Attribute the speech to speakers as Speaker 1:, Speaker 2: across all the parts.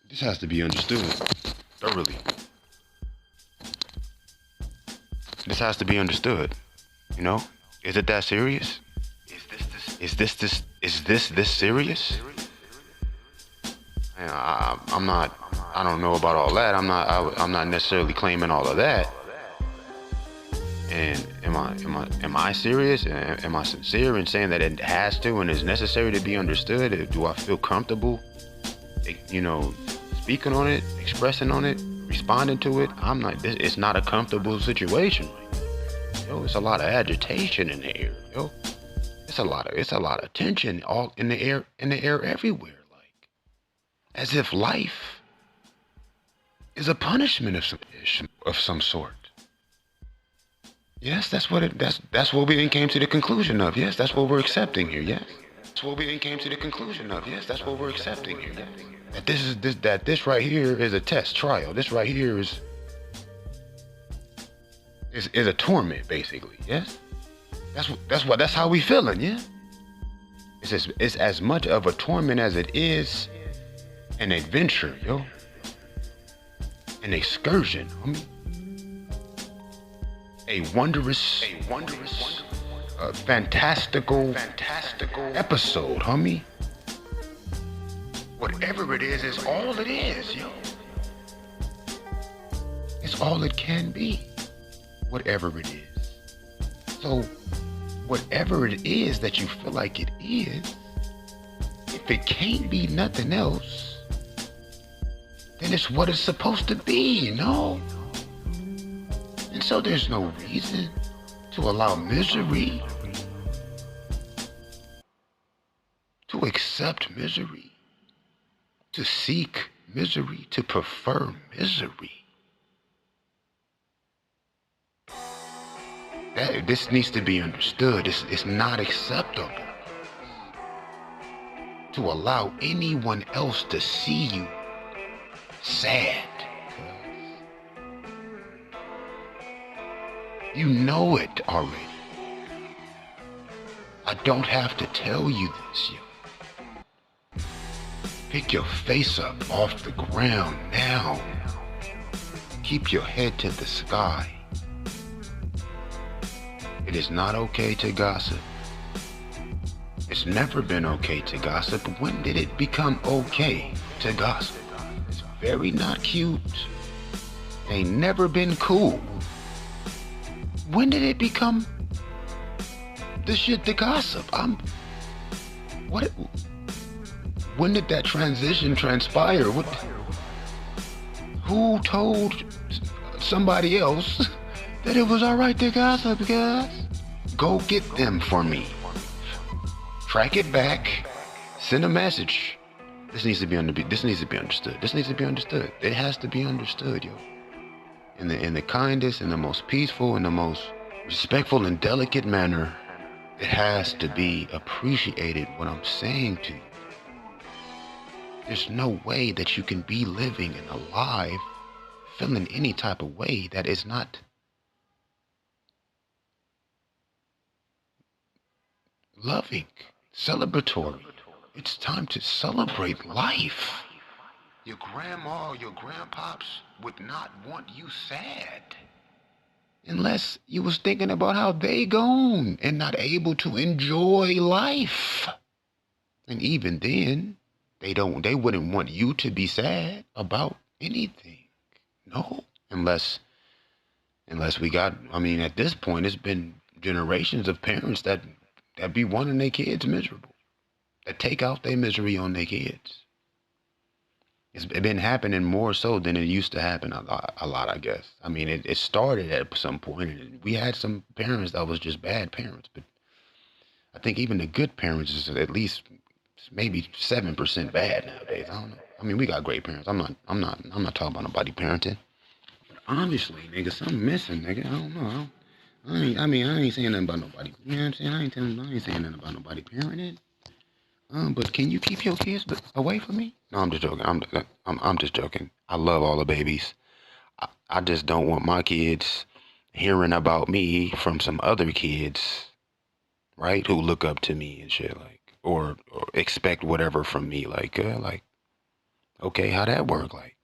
Speaker 1: This has to be understood thoroughly. This has to be understood. You know? Is it that serious? Is this serious? Man, I don't know about all that. I'm not necessarily claiming all of that. And am I serious? Am I sincere in saying that it has to and is necessary to be understood? Do I feel comfortable, speaking on it, expressing on it, responding to it? It's not a comfortable situation. Yo, it's a lot of agitation in the air. Yo, it's a lot of tension all in the air everywhere. Like, as if life is a punishment of some sort. Yes, that's what we then came to the conclusion of. Yes, that's what we're accepting here. Yes, that's what we then came to the conclusion of. Yes, that's what we're accepting here. Yes. That this right here is a test trial. This right here is a torment, basically. Yes, that's how we feeling. Yeah, it's as much of a torment as it is an adventure, yo, an excursion. I mean, a wondrous, fantastical episode, homie. Whatever it is all it is, yo. It's all it can be. Whatever it is. So, whatever it is that you feel like it is, if it can't be nothing else, then it's what it's supposed to be, you know? And so there's no reason to allow misery, to accept misery, to seek misery, to prefer misery. This needs to be understood. It's not acceptable to allow anyone else to see you sad. You know it already. I don't have to tell you this, yo. Pick your face up off the ground now. Keep your head to the sky. It is not okay to gossip. It's never been okay to gossip. When did it become okay to gossip? It's very not cute. Ain't never been cool. When did it become the shit to gossip? When did that transition transpire? Who told somebody else that it was alright to gossip, guys? Go get them for me. Track it back. Send a message. This needs to be understood. This needs to be understood. It has to be understood, yo. In the kindest and the most peaceful and the most respectful and delicate manner, it has to be appreciated what I'm saying to you. There's no way that you can be living and alive feeling any type of way that is not loving, celebratory. It's time to celebrate life. Your grandma or your grandpops would not want you sad unless you was thinking about how they gone and not able to enjoy life. And even then, they wouldn't want you to be sad about anything. No, unless we got, at this point, it's been generations of parents that be wanting their kids miserable, that take out their misery on their kids. It's been happening more so than it used to happen a lot, I guess. It started at some point, and we had some parents that was just bad parents, but I think even the good parents is at least maybe 7% bad nowadays. I don't know. We got great parents. I'm not talking about nobody parenting. But honestly, nigga, something missing, nigga. I don't know. I ain't saying nothing about nobody. You know what I'm saying? I ain't saying nothing about nobody parenting. But can you keep your kids away from me? No, I'm just joking. I'm just joking. I love all the babies. I just don't want my kids hearing about me from some other kids, right? Who look up to me and shit, like, or expect whatever from me, like Okay, how that work? Like,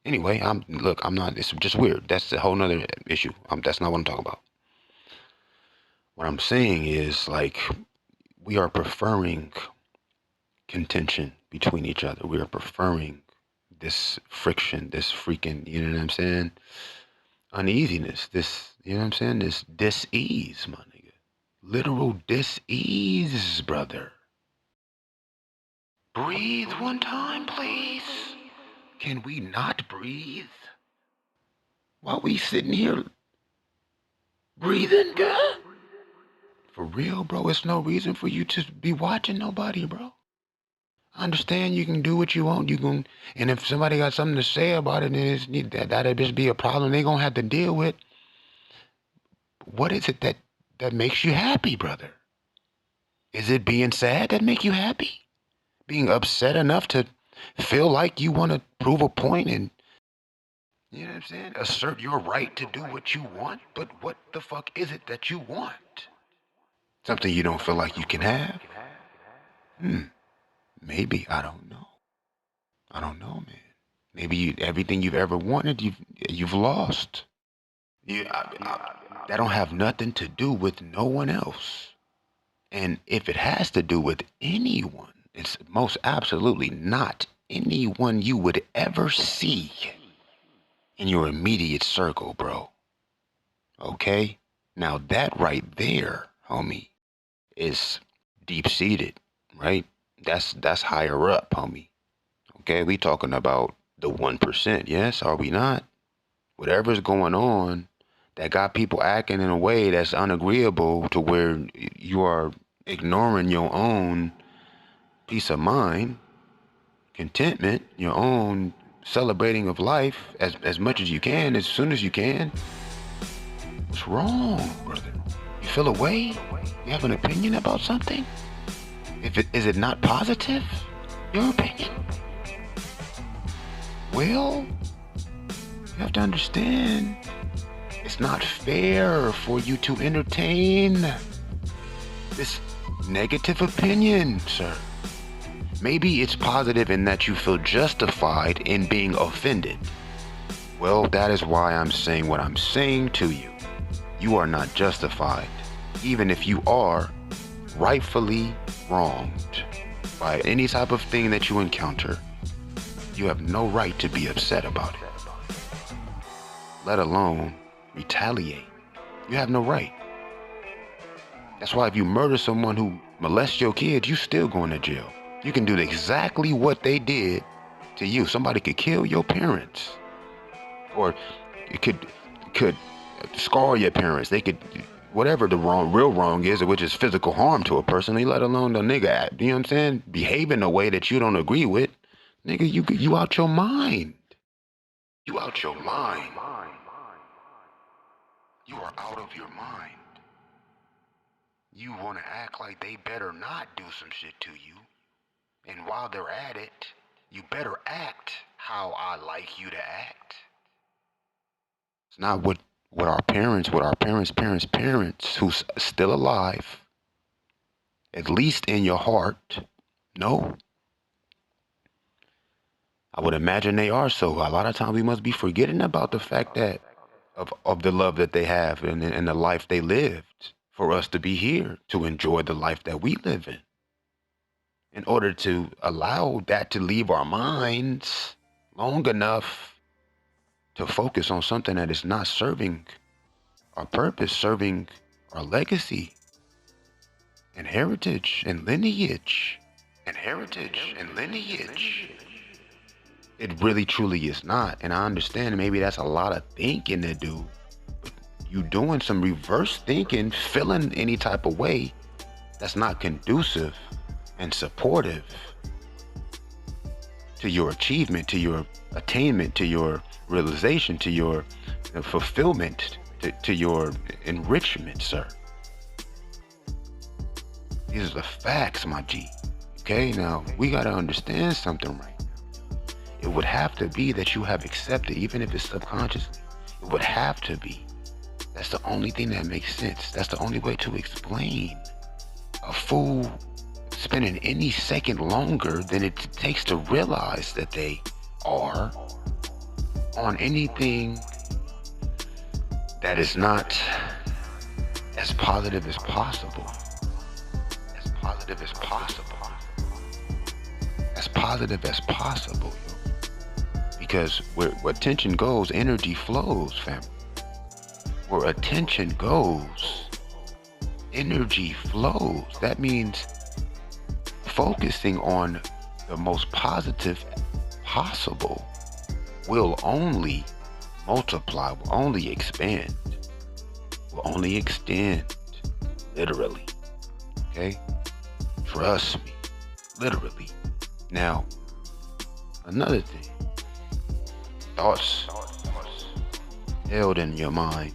Speaker 1: anyway, I'm not, it's just weird. That's a whole nother issue. That's not what I'm talking about. What I'm saying is, like, we are preferring contention between each other. We are preferring this friction, this freaking, you know what I'm saying? Uneasiness, this, you know what I'm saying? This dis-ease, my nigga. Literal dis-ease, brother. Breathe one time, please. Can we not breathe? While we sitting here breathing, girl? For real, bro, it's no reason for you to be watching nobody, bro. I understand you can do what you want. And if somebody got something to say about it, then that'll just be a problem they gonna have to deal with. What is it that makes you happy, brother? Is it being sad that make you happy? Being upset enough to feel like you want to prove a point and, you know what I'm saying, assert your right to do what you want? But what the fuck is it that you want? Something you don't feel like you can have? Maybe. I don't know. I don't know, man. Maybe everything you've ever wanted, you've lost. That don't have nothing to do with no one else. And if it has to do with anyone, it's most absolutely not anyone you would ever see in your immediate circle, bro. Okay? Now that right there, homie, is deep-seated, right? That's higher up, homie. Okay, we talking about the 1%, yes, are we not? Whatever's going on that got people acting in a way that's unagreeable to where you are ignoring your own peace of mind, contentment, your own celebrating of life as much as you can, as soon as you can. What's wrong, brother? You feel a way? You have an opinion about something? Is it not positive? Your opinion? Well, you have to understand, it's not fair for you to entertain this negative opinion, sir. Maybe it's positive in that you feel justified in being offended. Well, that is why I'm saying what I'm saying to you. You are not justified, even if you are rightfully wronged by any type of thing that you encounter. You have no right to be upset about it, let alone retaliate. You have no right. That's why if you murder someone who molests your kids, you still going to jail. You can do exactly what they did to you. Somebody could kill your parents, or it could scar your parents. They could, whatever the real wrong is, which is physical harm to a person, let alone the nigga, you know what I'm saying, behave in a way that you don't agree with. Nigga, you out your mind. You out your mind. You are out of your mind. You want to act like they better not do some shit to you. And while they're at it, you better act how I like you to act. It's not what our parents, parents who's still alive, at least in your heart, no. I would imagine they are, so a lot of times we must be forgetting about the fact that of the love that they have and the life they lived for us to be here, to enjoy the life that we live in order to allow that to leave our minds long enough to focus on something that is not serving our purpose, serving our legacy and heritage and lineage. It really truly is not. And I understand maybe that's a lot of thinking to do, but you doing some reverse thinking, feeling any type of way that's not conducive and supportive to your achievement, to your attainment, to your realization, to your fulfillment, to your enrichment, sir. These are the facts, my G. Okay, now we gotta understand something right now. It would have to be that you have accepted, even if it's subconsciously. It would have to be. That's the only thing that makes sense. That's the only way to explain a fool spending any second longer than it takes to realize that they are on anything that is not as positive as possible. As positive as possible. As positive as possible, yo. Because where attention goes, energy flows, fam. Where attention goes, energy flows. That means focusing on the most positive possible will only multiply, will only expand, will only extend, literally. Okay? Trust me, literally. Now, another thing, thoughts held in your mind,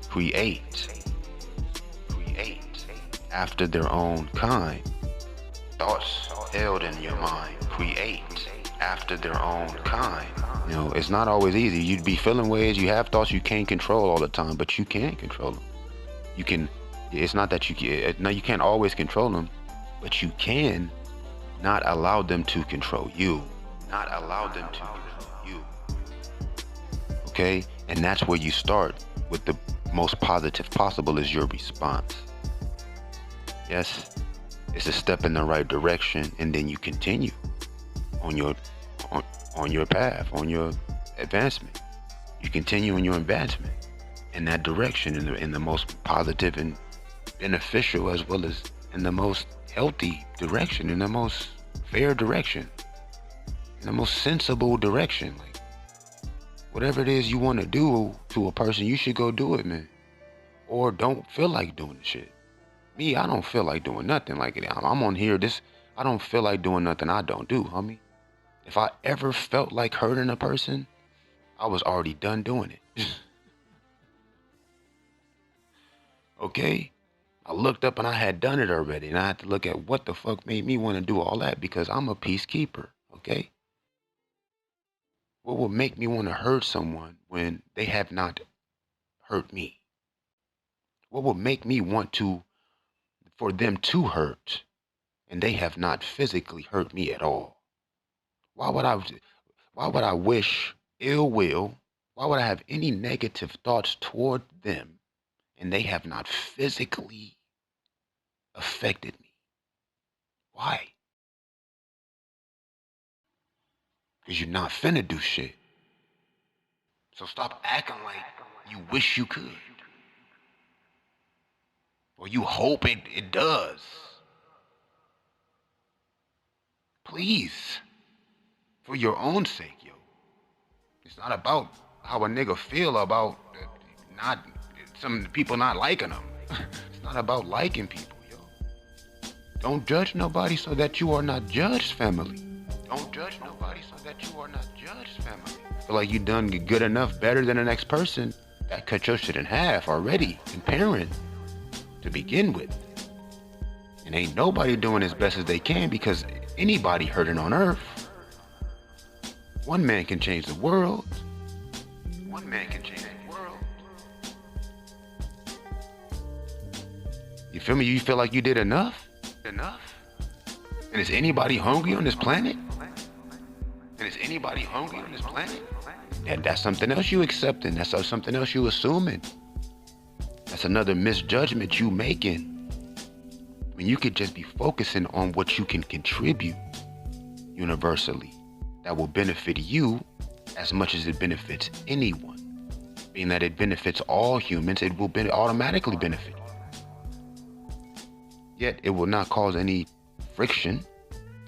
Speaker 1: create after their own kind. Thoughts held in your mind create after their own kind. You know, it's not always easy. You'd be feeling ways, you have thoughts you can't control all the time, but you can control them. You can, it's not that you can, no, you can't always control them, but you can not allow them to control you. Not allow them to control you. Okay? And that's where you start with the most positive possible is your response. Yes, it's a step in the right direction, and then you continue on your path, on your advancement. You continue in your advancement in that direction, in the most positive and beneficial, as well as in the most healthy direction, in the most fair direction, in the most sensible direction. Like, whatever it is you want to do to a person, you should go do it, man. Or don't feel like doing the shit. Me, I don't feel like doing nothing like it. I'm on here, I don't feel like doing nothing I don't do, homie. If I ever felt like hurting a person, I was already done doing it. Okay? I looked up and I had done it already, and I had to look at what the fuck made me want to do all that, because I'm a peacekeeper, okay? What would make me want to hurt someone when they have not hurt me? What would make me want for them to hurt and they have not physically hurt me at all? Why would I wish ill will? Why would I have any negative thoughts toward them and they have not physically affected me? Why? Because you're not finna do shit. So stop acting like you wish you could. Or you hope it does. Please. For your own sake, yo. It's not about how a nigga feel about some people not liking them. It's not about liking people, yo. Don't judge nobody so that you are not judged, family. Don't judge nobody so that you are not judged, family. Feel like you done good enough, better than the next person, that cut your shit in half already, comparing to begin with. And ain't nobody doing as best as they can, because anybody hurting on earth, one man can change the world. One man can change the world. You feel me? You feel like you did enough? Enough? And is anybody hungry on this planet? And is anybody hungry on this planet? That's something else you accepting. That's something else you assuming. That's another misjudgment you making. I mean, you could just be focusing on what you can contribute universally that will benefit you as much as it benefits anyone. Being that it benefits all humans, it will automatically benefit you. Yet it will not cause any friction,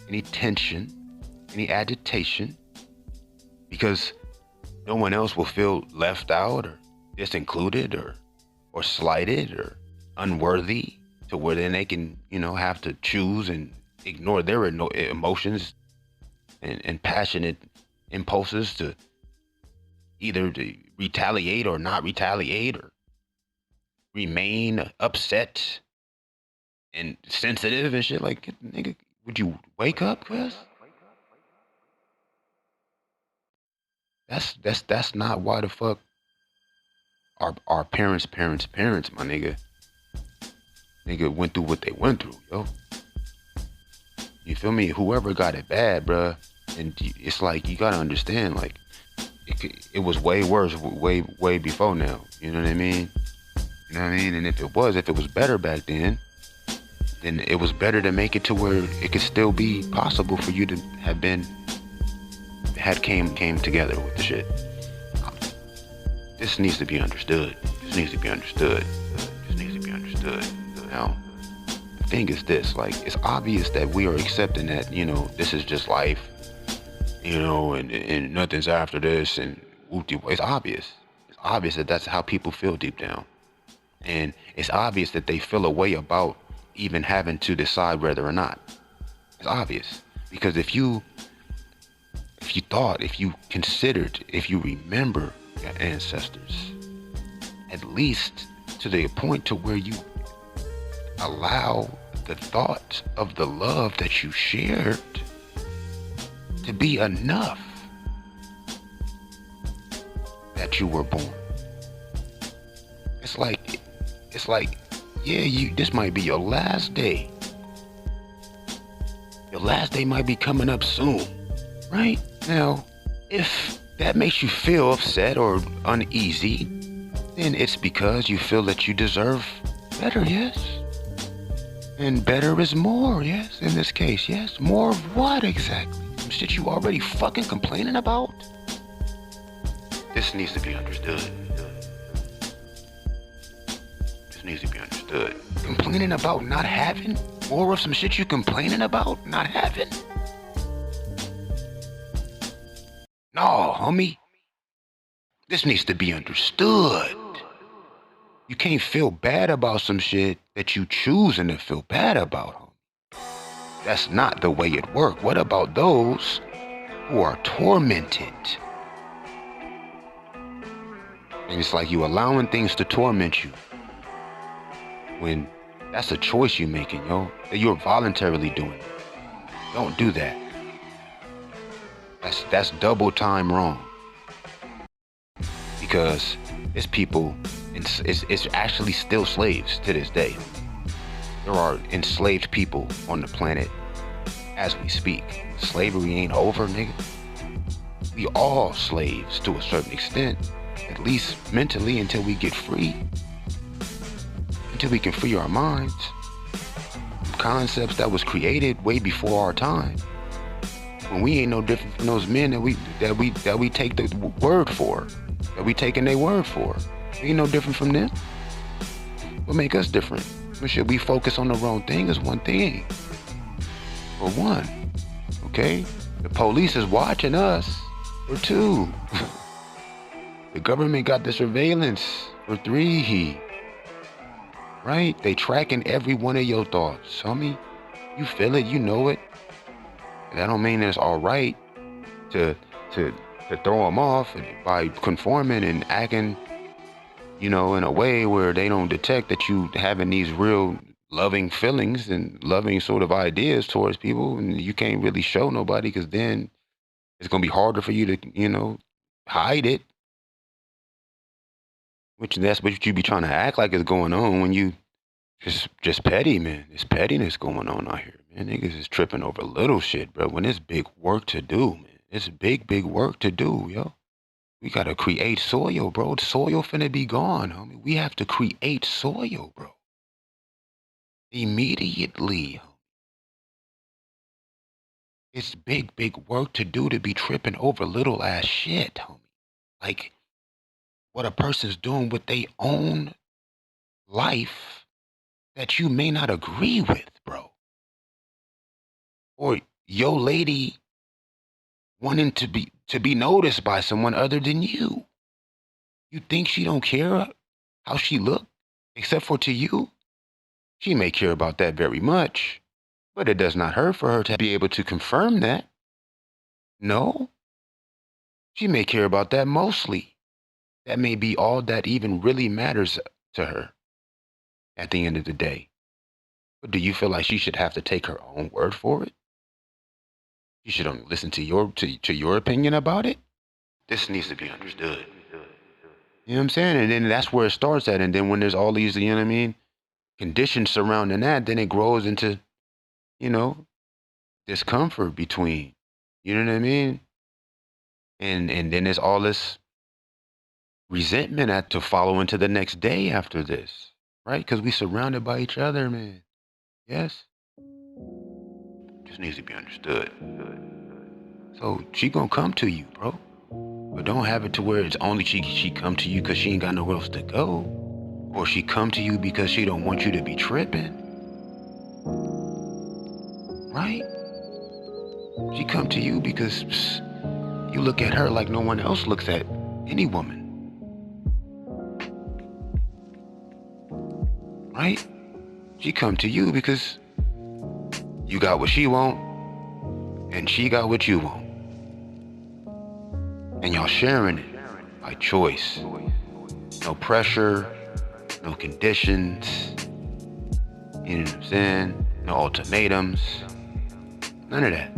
Speaker 1: any tension, any agitation, because no one else will feel left out or disincluded or slighted or unworthy, to where then they can, have to choose and ignore their emotions and passionate impulses to either to retaliate or not retaliate, or remain upset and sensitive and shit. Like, nigga, would you wake up, cuz? That's not why the fuck our parents, my nigga. Nigga went through what they went through, yo. You feel me? Whoever got it bad, bruh, And it's like, you gotta understand, like, it was way worse, way before now. You know what I mean? You know what I mean? And if it was better back then it was better to make it to where it could still be possible for you to have came together with the shit. This needs to be understood. This needs to be understood. This needs to be understood. Now, the thing is this, like, it's obvious that we are accepting that, this is just life, and nothing's after this, and it's obvious. It's obvious that that's how people feel deep down. And it's obvious that they feel a way about even having to decide whether or not. It's obvious. Because if you considered, if you remember your ancestors, at least to the point to where you allow the thought of the love that you shared to be enough that you were born. It's like, yeah, this might be your last day. Your last day might be coming up soon, right? Now, if that makes you feel upset or uneasy, then it's because you feel that you deserve better, yes? And better is more, yes, in this case, yes? More of what exactly? Some shit you already fucking complaining about? This needs to be understood. This needs to be understood. Complaining about not having? More of some shit you complaining about not having? No, homie. This needs to be understood. You can't feel bad about some shit that you choosing to feel bad about, homie. That's not the way it works. What about those who are tormented? And it's like you allowing things to torment you when that's a choice you're making, yo. That you're voluntarily doing it. Don't do that. That's double time wrong. Because it's people, it's actually still slaves to this day. There are enslaved people on the planet as we speak. Slavery ain't over, nigga. We all slaves to a certain extent, at least mentally, until we get free. Until we can free our minds. Concepts that was created way before our time. When we ain't no different from those men that we take the word for. That we taking their word for. We ain't no different from them. What make us different? When should we focus on the wrong thing is one thing. For one. Okay? The police is watching us. For two. The government got the surveillance. For three. Right? They tracking every one of your thoughts. Homie, you feel it, you know it. That don't mean it's all right to throw them off by conforming and acting, in a way where they don't detect that you having these real loving feelings and loving sort of ideas towards people, and you can't really show nobody because then it's going to be harder for you to, hide it. Which that's what you be trying to act like is going on when you just petty, man. There's pettiness going on out here, man. Niggas is tripping over little shit, bro. When there's big work to do, man. It's big work to do, yo. We gotta create soil, bro. The soil finna be gone, homie. We have to create soil, bro. Immediately. It's big work to do to be tripping over little ass shit, homie. Like, what a person's doing with their own life that you may not agree with, bro. Or your lady wanting to be noticed by someone other than you. You think she don't care how she look, except for to you? She may care about that very much, but it does not hurt for her to be able to confirm that. No. She may care about that mostly. That may be all that even really matters to her at the end of the day. But do you feel like she should have to take her own word for it? You should only listen to your opinion about it? This needs to be understood. You know what I'm saying? And then that's where it starts at. And then when there's all these, you know what I mean, conditions surrounding that, then it grows into, discomfort between, You know what I mean? And then there's all this resentment to follow into the next day after this, right? Because we surrounded by each other, man. Yes? Just needs to be understood. So she gonna come to you, bro. But don't have it to where it's only she come to you because she ain't got nowhere else to go. Or she come to you because she don't want you to be tripping. Right? She come to you because you look at her like no one else looks at any woman. Right? She come to you because you got what she want and she got what you want. And y'all sharing it by choice. No pressure, no conditions. You know what I'm saying? No ultimatums. None of that.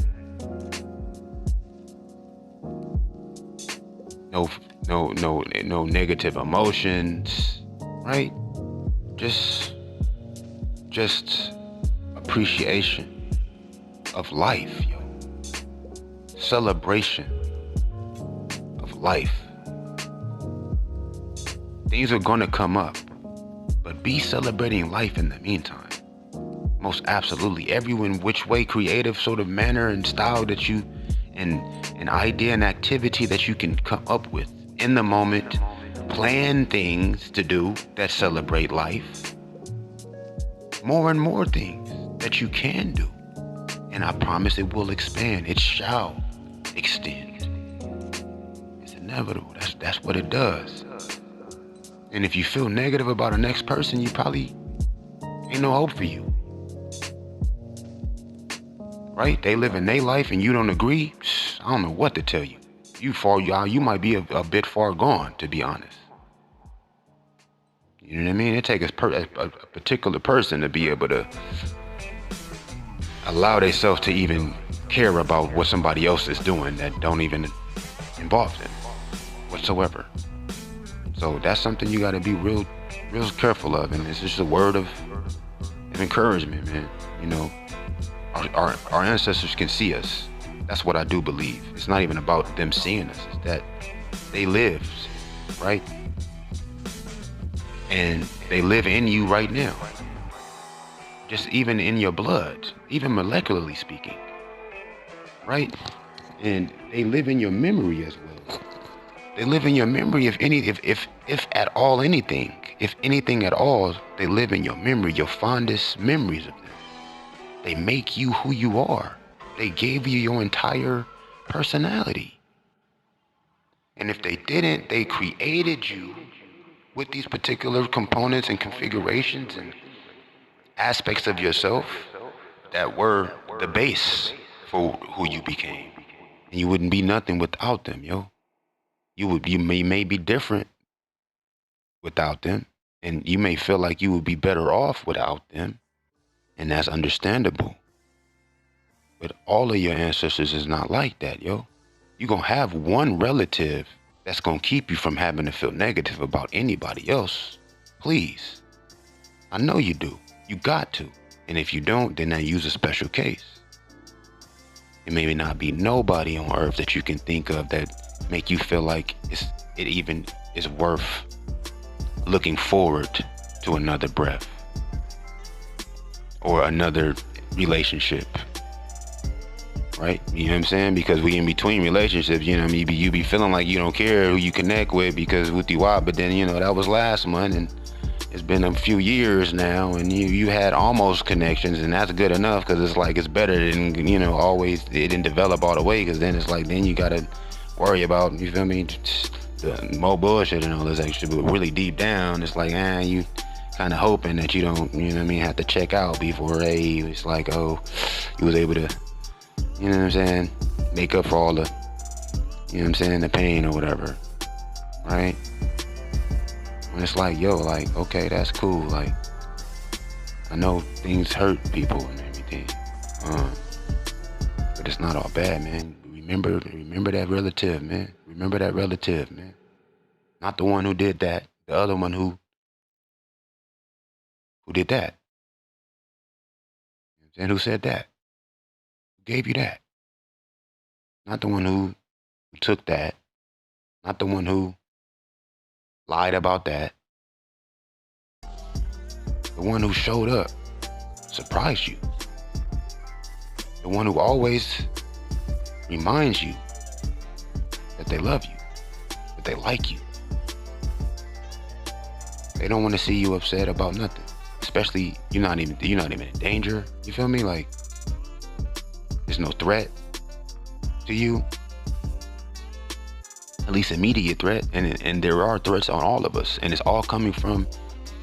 Speaker 1: No negative emotions, right? Just appreciation of life, yo. Celebration of life. Things are gonna come up, but be celebrating life in the meantime. Most absolutely. Everyone, which way, creative sort of manner and style that you, and an idea and activity that you can come up with in the moment. Plan things to do that celebrate life. More and more things that you can do. And I promise it will expand. It shall extend. It's inevitable. That's what it does. And if you feel negative about a next person, you probably ain't no hope for you. Right? They live in their life and you don't agree. I don't know what to tell you. You might be a bit far gone, to be honest. You know what I mean? It takes a particular person to be able to allow themselves to even care about what somebody else is doing that don't even involve them whatsoever. So that's something you got to be real careful of. And it's just a word of encouragement, man. You know, our ancestors can see us. That's what I do believe. It's not even about them seeing us. It's that they lived, right? And they live in you right now. Just even in your blood, even molecularly speaking, right? And they live in your memory as well. They live in your memory if at all anything. If anything at all, they live in your memory, your fondest memories of them. They make you who you are. They gave you your entire personality. And if they didn't, they created you with these particular components and configurations and aspects of yourself that were the base for who you became. And you wouldn't be nothing without them, yo. You may be different without them, and you may feel like you would be better off without them, and that's understandable. But all of your ancestors is not like that, yo. You're gonna have one relative that's gonna keep you from having to feel negative about anybody else. Please. I know you do. You got to. And if you don't, then that use a special case. It may not be nobody on earth that you can think of that make you feel like it even is worth looking forward to another breath or another relationship. Right? You know what I'm saying? Because we in between relationships, you know what I mean? You be feeling like you don't care who you connect with because with you are, but then, you know, that was last month and it's been a few years now and you had almost connections, and that's good enough because it's like it's better than, you know, always it didn't develop all the way, because then it's like then you got to worry about, you feel me, the more bullshit and all this extra. But really deep down, it's like, you kind of hoping that you don't, you know what I mean, have to check out before, it's like, oh, you was able to, you know what I'm saying, make up for all the, you know what I'm saying, the pain or whatever, right? And it's like, yo, like, okay, that's cool. Like, I know things hurt people and everything, but it's not all bad, man. Remember that relative, man. Remember that relative, man. Not the one who did that. The other one who did that. And who said that? Who gave you that? Not the one who took that. Not the one who lied about that. The one who showed up, surprised you. The one who always reminds you that they love you, that they like you. They don't want to see you upset about nothing. Especially you're not even in danger. You feel me? Like there's no threat to you. At least immediate threat. And there are threats on all of us. And it's all coming from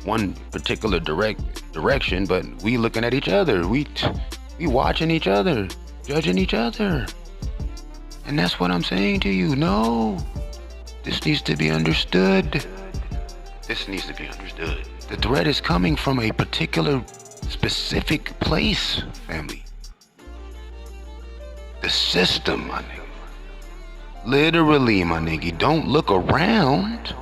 Speaker 1: one particular direction, but we looking at each other. We watching each other, judging each other. And that's what I'm saying to you. No. This needs to be understood. This needs to be understood. The threat is coming from a particular specific place, family. The system, my nigga. Literally, my nigga. Don't look around.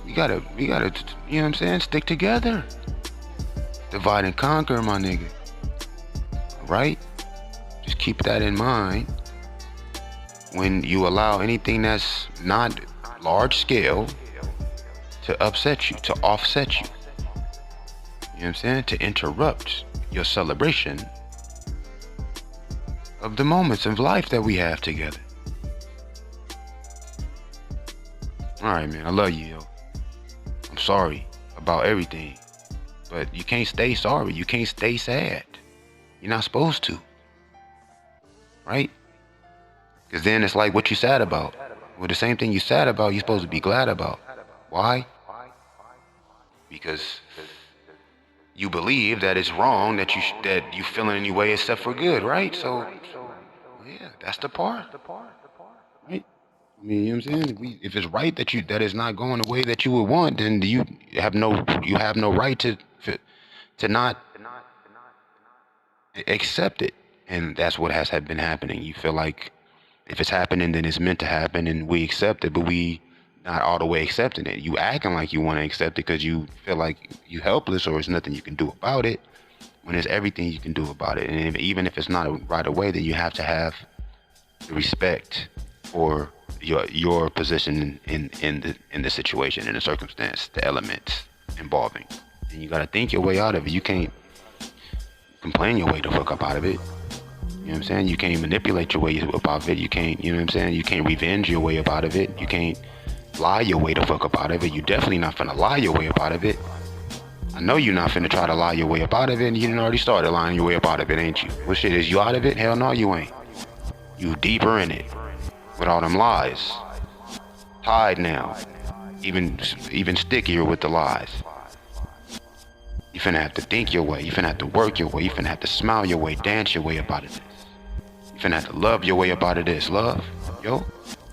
Speaker 1: We gotta, you know what I'm saying? Stick together. Divide and conquer, my nigga. Right? Just keep that in mind when you allow anything that's not large scale to upset you, to offset you. You know what I'm saying? To interrupt your celebration of the moments of life that we have together. Alright, man, I love you, yo. I'm sorry about everything. But you can't stay sorry. You can't stay sad. You're not supposed to. Right? Because then it's like what you sad about. Well, the same thing you sad about, you're supposed to be glad about. Why? Because you believe that it's wrong, that you feel in any way except for good, right? So yeah, that's the part. Right? I mean, you know what I'm saying? If it's right that is not going the way that you would want, then you have no right to not accept it. And that's what has been happening. You feel like if it's happening, then it's meant to happen, and we accept it, but we not all the way accepting it. You acting like you want to accept it because you feel like you helpless or there's nothing you can do about it, when there's everything you can do about it. And even if it's not right away, then you have to have the respect for your position in the situation, in the circumstance, the elements involving. And you got to think your way out of it. You can't complain your way the fuck up out of it. You know what I'm saying? You can't manipulate your way up out of it. You can't, you know what I'm saying? You can't revenge your way up out of it. You can't lie your way the fuck up out of it. You definitely not finna lie your way up out of it. I know you're not finna try to lie your way up out of it, and you done already started lying your way up out of it, ain't you? Well, shit, is you out of it? Hell no, you ain't. You deeper in it with all them lies. Tied now. Even stickier with the lies. You finna have to think your way. You finna have to work your way. You finna have to smile your way, dance your way up out of this. You finna have to love your way up out of this. Love, yo,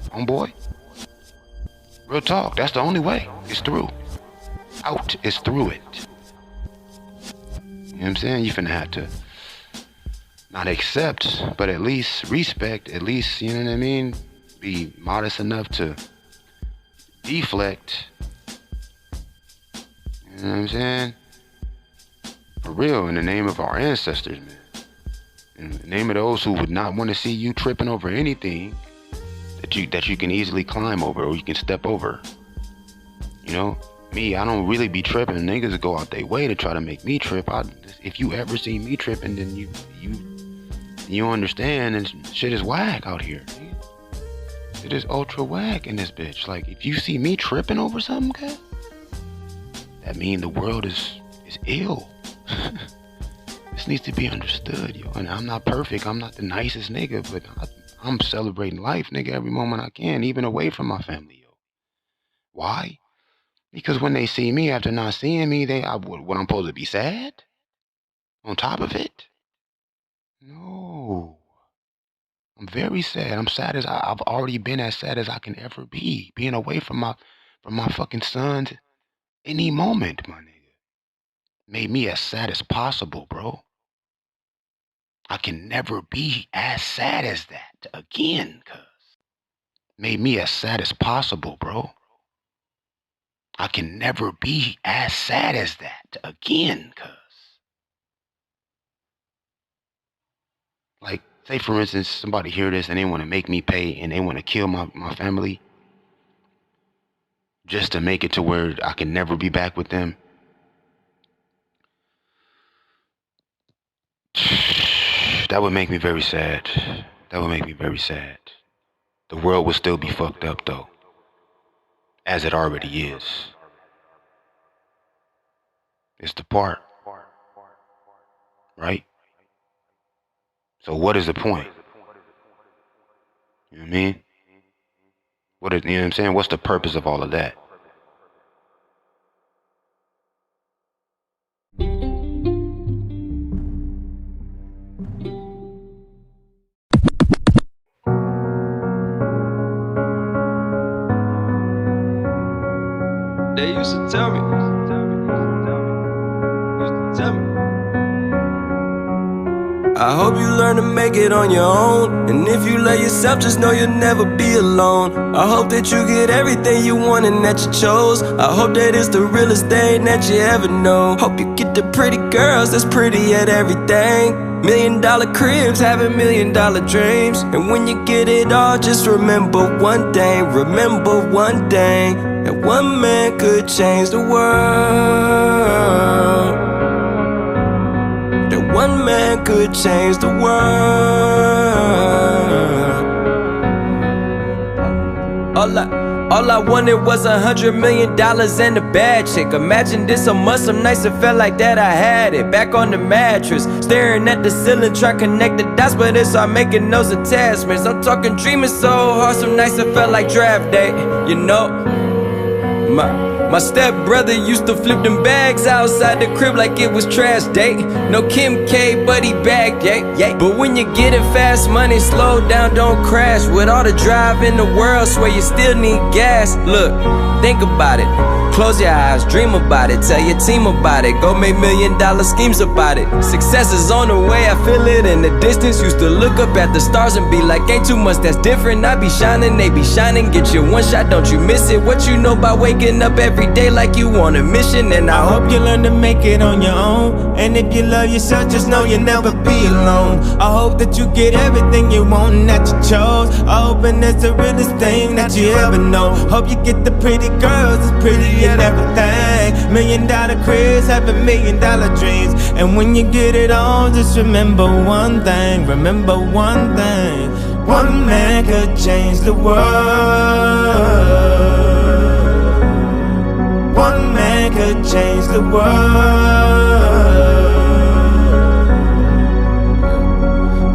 Speaker 1: homeboy. Real talk, that's the only way. It's through. Out is through it. You know what I'm saying? You finna have to not accept, but at least respect, at least, you know what I mean? Be modest enough to deflect. You know what I'm saying? For real, in the name of our ancestors, man. In the name of those who would not want to see you tripping over anything that you can easily climb over or you can step over. You know? Me, I don't really be tripping. Niggas go out their way to try to make me trip. If you ever see me tripping, then you understand, and shit is whack out here. It is ultra whack in this bitch. Like, if you see me tripping over something, guy, that mean the world is ill. This needs to be understood, yo. And I'm not perfect. I'm not the nicest nigga, but I'm celebrating life, nigga, every moment I can, even away from my family, yo. Why? Because when they see me after not seeing me, what, I'm supposed to be sad? On top of it? No. I'm very sad. I'm sad as I've already been as sad as I can ever be. Being away from my fucking sons any moment, my nigga. Made me as sad as possible, bro. I can never be as sad as that again, cuz. Made me as sad as possible, bro. I can never be as sad as that again, cuz. Like, Say, for instance, somebody hear this and they want to make me pay and they want to kill my family just to make it to where I can never be back with them. That would make me very sad. That would make me very sad. The world would still be fucked up, though, as it already is. It's the part, right? So what is the point? You know what I mean? You know what I'm saying? What's the purpose of all of that?
Speaker 2: They used to tell me. I hope you learn to make it on your own. And if you love yourself, just know you'll never be alone. I hope that you get everything you want and that you chose. I hope that it's the realest thing that you ever know. Hope you get the pretty girls that's pretty at everything. $1 million cribs, having $1 million dreams. And when you get it all, just remember one thing. Remember one thing, that one man could change the world. That one man could change the world. All I wanted was $100 million and a bad chick. Imagine this a month, some nights it felt like that I had it. Back on the mattress, staring at the ceiling, trying to connect the dots, but it's all making those attachments. I'm talking dreaming so hard, some nights it felt like draft day. You know, my stepbrother used to flip them bags outside the crib like it was trash day. No Kim K, but he bagged, yeah. But when you're getting fast money, slow down, don't crash. With all the drive in the world, swear you still need gas. Look, think about it. Close your eyes, dream about it. Tell your team about it. Go make $1 million schemes about it. Success is on the way, I feel it in the distance. Used to look up at the stars and be like, ain't too much that's different. I be shining, they be shining. Get your one shot, don't you miss it. What you know about waking up every day like you on a mission? And I hope you learn to make it on your own. And if you love yourself, just know you'll never be alone. I hope that you get everything you want and that you chose. I hope and that's the realest thing that you ever know. Hope you get the pretty girls that's pretty and everything. $1 million cribs, having $1 million dreams. And when you get it all, just remember one thing. Remember one thing. One man could change the world. One man could change the world.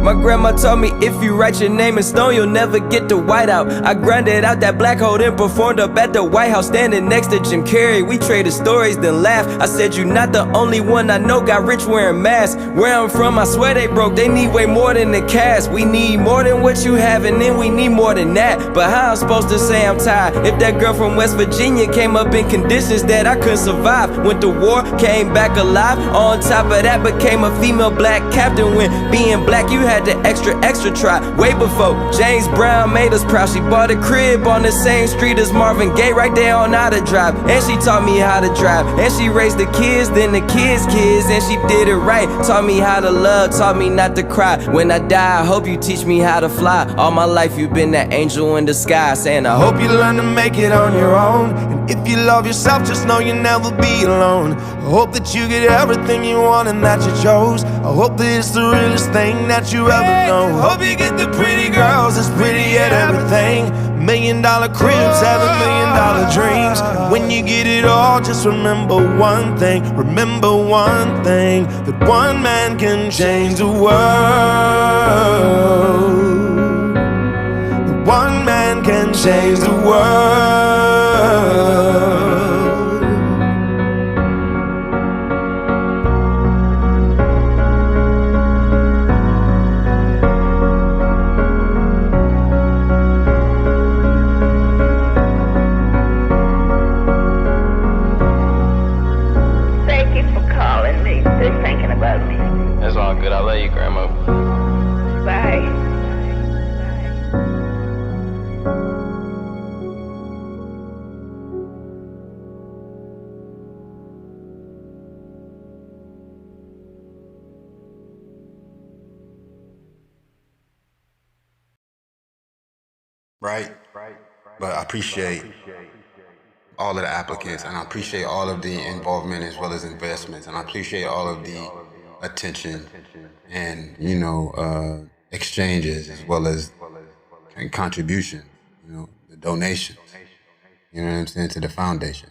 Speaker 2: My grandma told me if you write your name in stone, you'll never get the white out. I grinded out that black hole, then performed up at the White House, standing next to Jim Carrey. We traded stories, then laughed. I said, you're not the only one I know got rich wearing masks. Where I'm from, I swear they broke. They need way more than the cash. We need more than what you have, and then we need more than that. But how I'm supposed to say I'm tired if that girl from West Virginia came up in conditions that I couldn't survive? Went to war, came back alive. On top of that, became a female black captain. When being black, you had the extra try. Way before James Brown made us proud. She bought a crib on the same street as Marvin Gaye, right there on how to drive. And she taught me how to drive. And she raised the kids, then the kids' kids. And she did it right. Taught me how to love, taught me not to cry. When I die, I hope you teach me how to fly. All my life you've been that angel in the sky, saying I hope you learn to make it on your own. And if you love yourself, just know you'll never be alone. I hope that you get everything you want and that you chose. I hope that it's the realest thing that you ever know. Hope you get the pretty girls that's pretty at everything. $1 million cribs, having $1 million dreams. When you get it all, just remember one thing. Remember one thing, that one man can change the world. That one man can change the world.
Speaker 3: That's all good. I love you, Grandma.
Speaker 4: Bye.
Speaker 1: right? But I appreciate all of the applicants, and I appreciate all of the involvement as well as investments, and I appreciate all of the attention and, exchanges as well as contributions, the donations, you know what I'm saying, to the foundation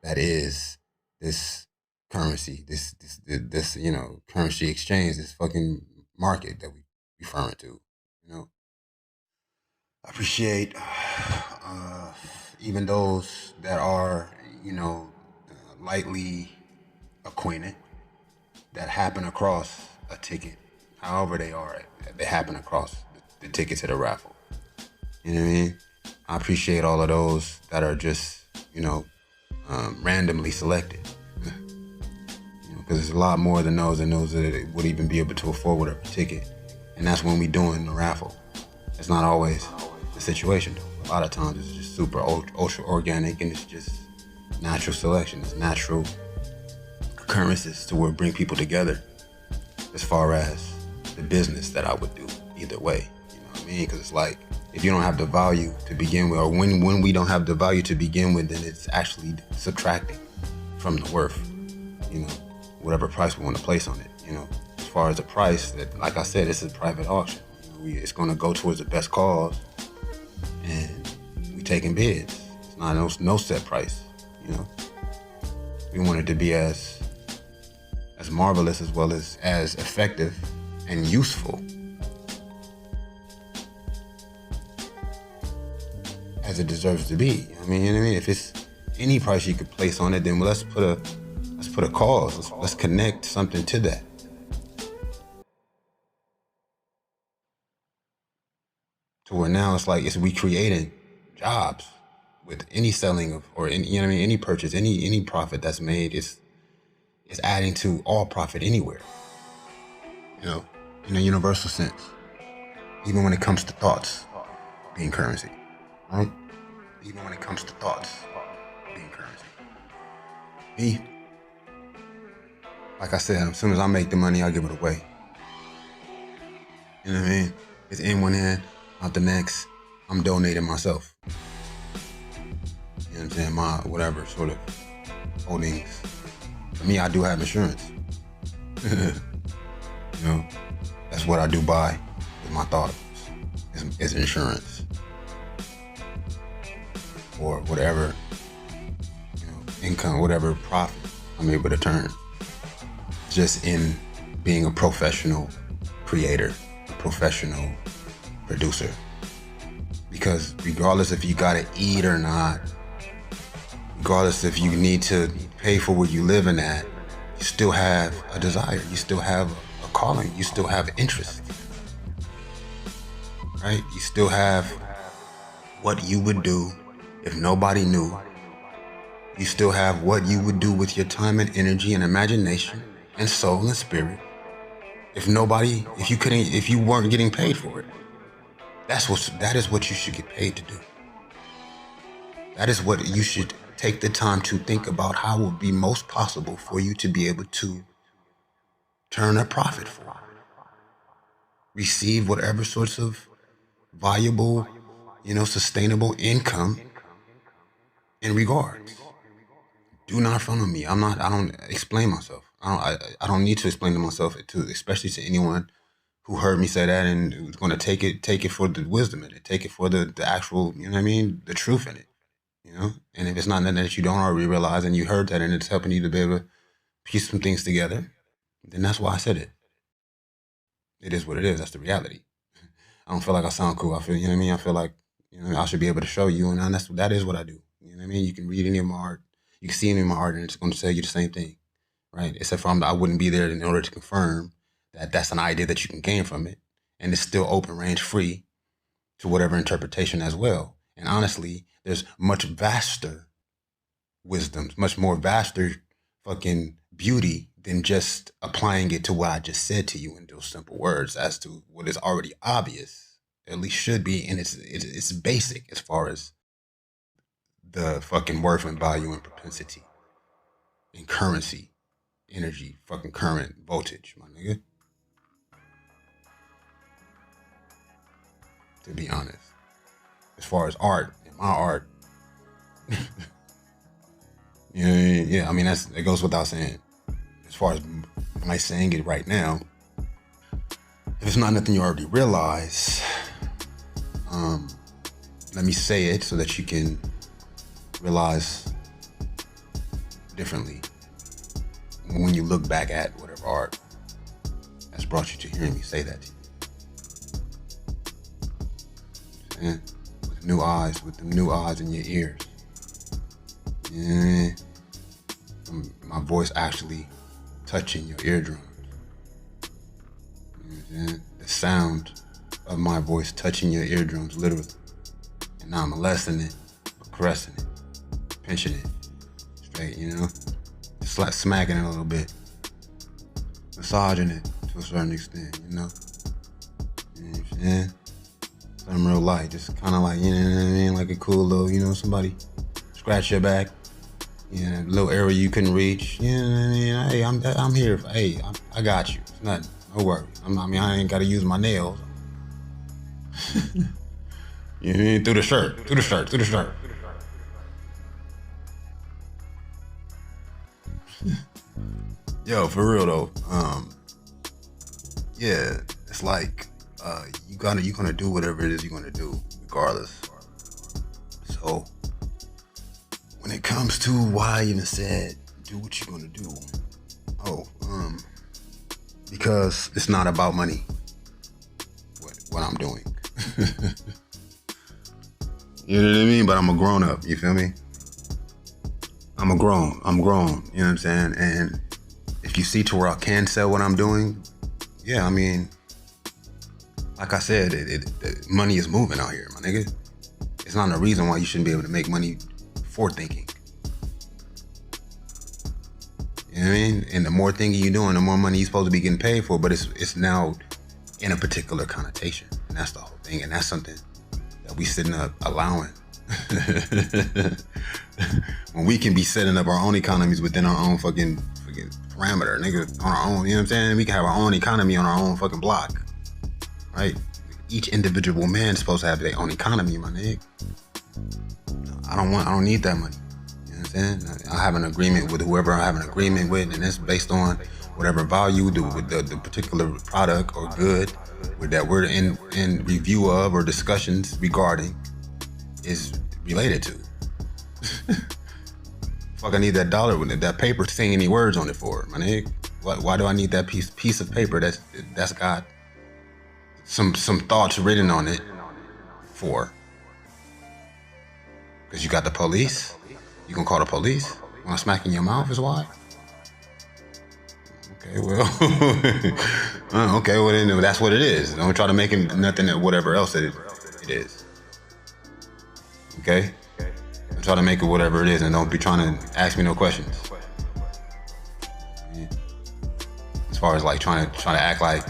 Speaker 1: that is this currency, this currency exchange, this fucking market that we referring to, I appreciate even those that are, lightly acquainted, that happen across a ticket, however they happen across the ticket to the raffle. You know what I mean? I appreciate all of those that are just, randomly selected. Because there's a lot more than those that would even be able to afford whatever ticket. And that's when we doing the raffle. It's not always the situation, though. A lot of times it's just super ultra organic, and it's just natural selection. It's natural occurrences to where bring people together as far as the business that I would do either way. You know what I mean? Because it's like, if you don't have the value to begin with, or when we don't have the value to begin with, then it's actually subtracting from the worth, whatever price we want to place on it. As far as the price, that, like I said, this is a private auction. It's going to go towards the best cause, and we taking bids. It's not no set price. We want it to be as marvelous as well as effective and useful as it deserves to be. I mean, if it's any price you could place on it, then let's put a cause. Let's connect something to that. To where now it's like we creating jobs with any selling of, or any, any purchase, any profit that's made is adding to all profit anywhere. In a universal sense. Even when it comes to thoughts being currency, right? Even when it comes to thoughts being currency. Me, like I said, as soon as I make the money, I give it away. You know what I mean? It's in one hand, out the next. I'm donating myself. You know what I'm saying? My whatever sort of holdings. For me, I do have insurance. That's what I do buy with my thoughts. Is insurance. Or whatever, income, whatever profit I'm able to turn. Just in being a professional creator, a professional producer. Because regardless if you gotta eat or not, regardless if you need to pay for where you living at, you still have a desire, you still have a calling, you still have interest. Right? You still have what you would do if nobody knew. You still have what you would do with your time and energy and imagination and soul and spirit if you weren't getting paid for it. That is what you should get paid to do. That is what you should take the time to think about, how it would be most possible for you to be able to turn a profit for. Receive whatever sorts of valuable, sustainable income in regards. Do not follow me. I don't explain myself. I don't need to explain to myself, especially to anyone who heard me say that and who's going to take it for the wisdom in it, take it for the actual, the truth in it, And if it's not nothing that you don't already realize and you heard that and it's helping you to be able to piece some things together, then that's why I said it. It is what it is. That's the reality. I don't feel like I sound cool. I feel, I feel like, I should be able to show you, and that is what I do. You can read any of my art. You can see any of my art, and it's going to tell you the same thing, right? Except for I wouldn't be there in order to confirm that that's an idea that you can gain from it, and it's still open range free to whatever interpretation as well. And honestly, there's much vaster wisdoms, much more vaster fucking beauty than just applying it to what I just said to you in those simple words as to what is already obvious, at least should be, and it's basic as far as the fucking worth and value and propensity and currency, energy, fucking current, voltage, my nigga. To be honest.
Speaker 4: as far as art, my art. Yeah, I mean, it goes without saying. As far as my saying it right now, if it's not nothing you already realize, let me say it so that you can realize differently when you look back at whatever art has brought you to hearing me say that to you. Yeah. With new eyes, with the new eyes in your ears. Yeah. My voice actually touching your eardrums. Yeah. The sound of my voice touching your eardrums, literally. And not molesting it, but caressing it, pinching it, straight, you know? Just like smacking it a little bit. Massaging it to a certain extent, you know? You know what I'm saying? Something real light, just kind of like, you know what I mean? Like a cool little, you know, somebody scratch your back, you know, a little area you couldn't reach, you know what I mean? Hey, I'm here, hey, I got you, it's nothing, no worries. I ain't gotta use my nails. You know what I mean? Through the shirt. Yo, for real though, yeah, it's like, you're gonna do whatever it is you're gonna do, regardless. So, when it comes to why I even said, do what you're gonna do, because it's not about money, what I'm doing. You know what I mean? But I'm a grown up, you feel me? I'm grown, you know what I'm saying? And if you see to where I can sell what I'm doing, yeah, I mean, like I said, money is moving out here, my nigga. It's not a reason why you shouldn't be able to make money for thinking. You know what I mean? And the more thinking you're doing, the more money you're supposed to be getting paid for, but it's now in a particular connotation. And that's the whole thing. And that's something that we sitting up allowing. When we can be setting up our own economies within our own fucking parameter, nigga, on our own, you know what I'm saying? We can have our own economy on our own fucking block, right? Each individual man's supposed to have their own economy, my nigga. I don't need that money, you know what I'm saying? I have an agreement with whoever I have an agreement with, and it's based on whatever value the particular product or good that we're in review of or discussions regarding is related to. Fuck, I need that dollar with it, that paper saying any words on it for, my nigga. Why do I need that piece of paper that's got some thoughts written on it for? Because you got the police? You gonna call the police? Wanna smack in your mouth is why? Okay, well, then that's what it is. Don't try to make it nothing that whatever else it is. Okay? Try to make it whatever it is, and don't be trying to ask me no questions. Yeah. As far as like trying to act like,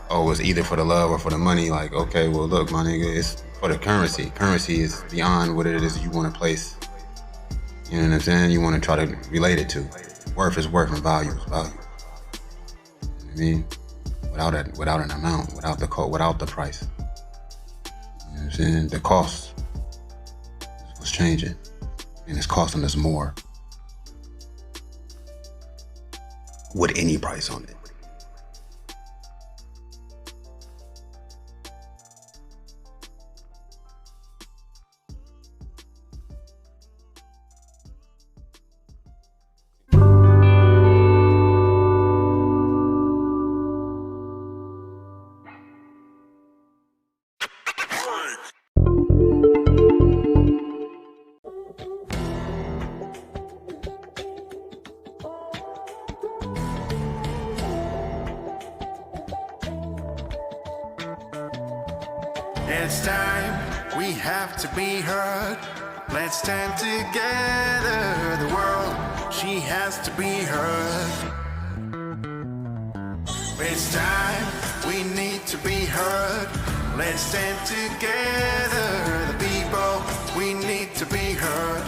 Speaker 4: oh, it's either for the love or for the money. Like, okay, well, look, my nigga, it's for the currency. Currency is beyond what it is you want to place. You know what I'm saying? You want to try to relate it to. Worth is worth and value is value. You know what I mean? Without an amount, without the price. You know what I'm saying? The cost was changing, and it's costing us more with any price on it.
Speaker 5: It's time, we have to be heard. Let's stand together. The world, she has to be heard. It's time, we need to be heard. Let's stand together. The people, we need to be heard.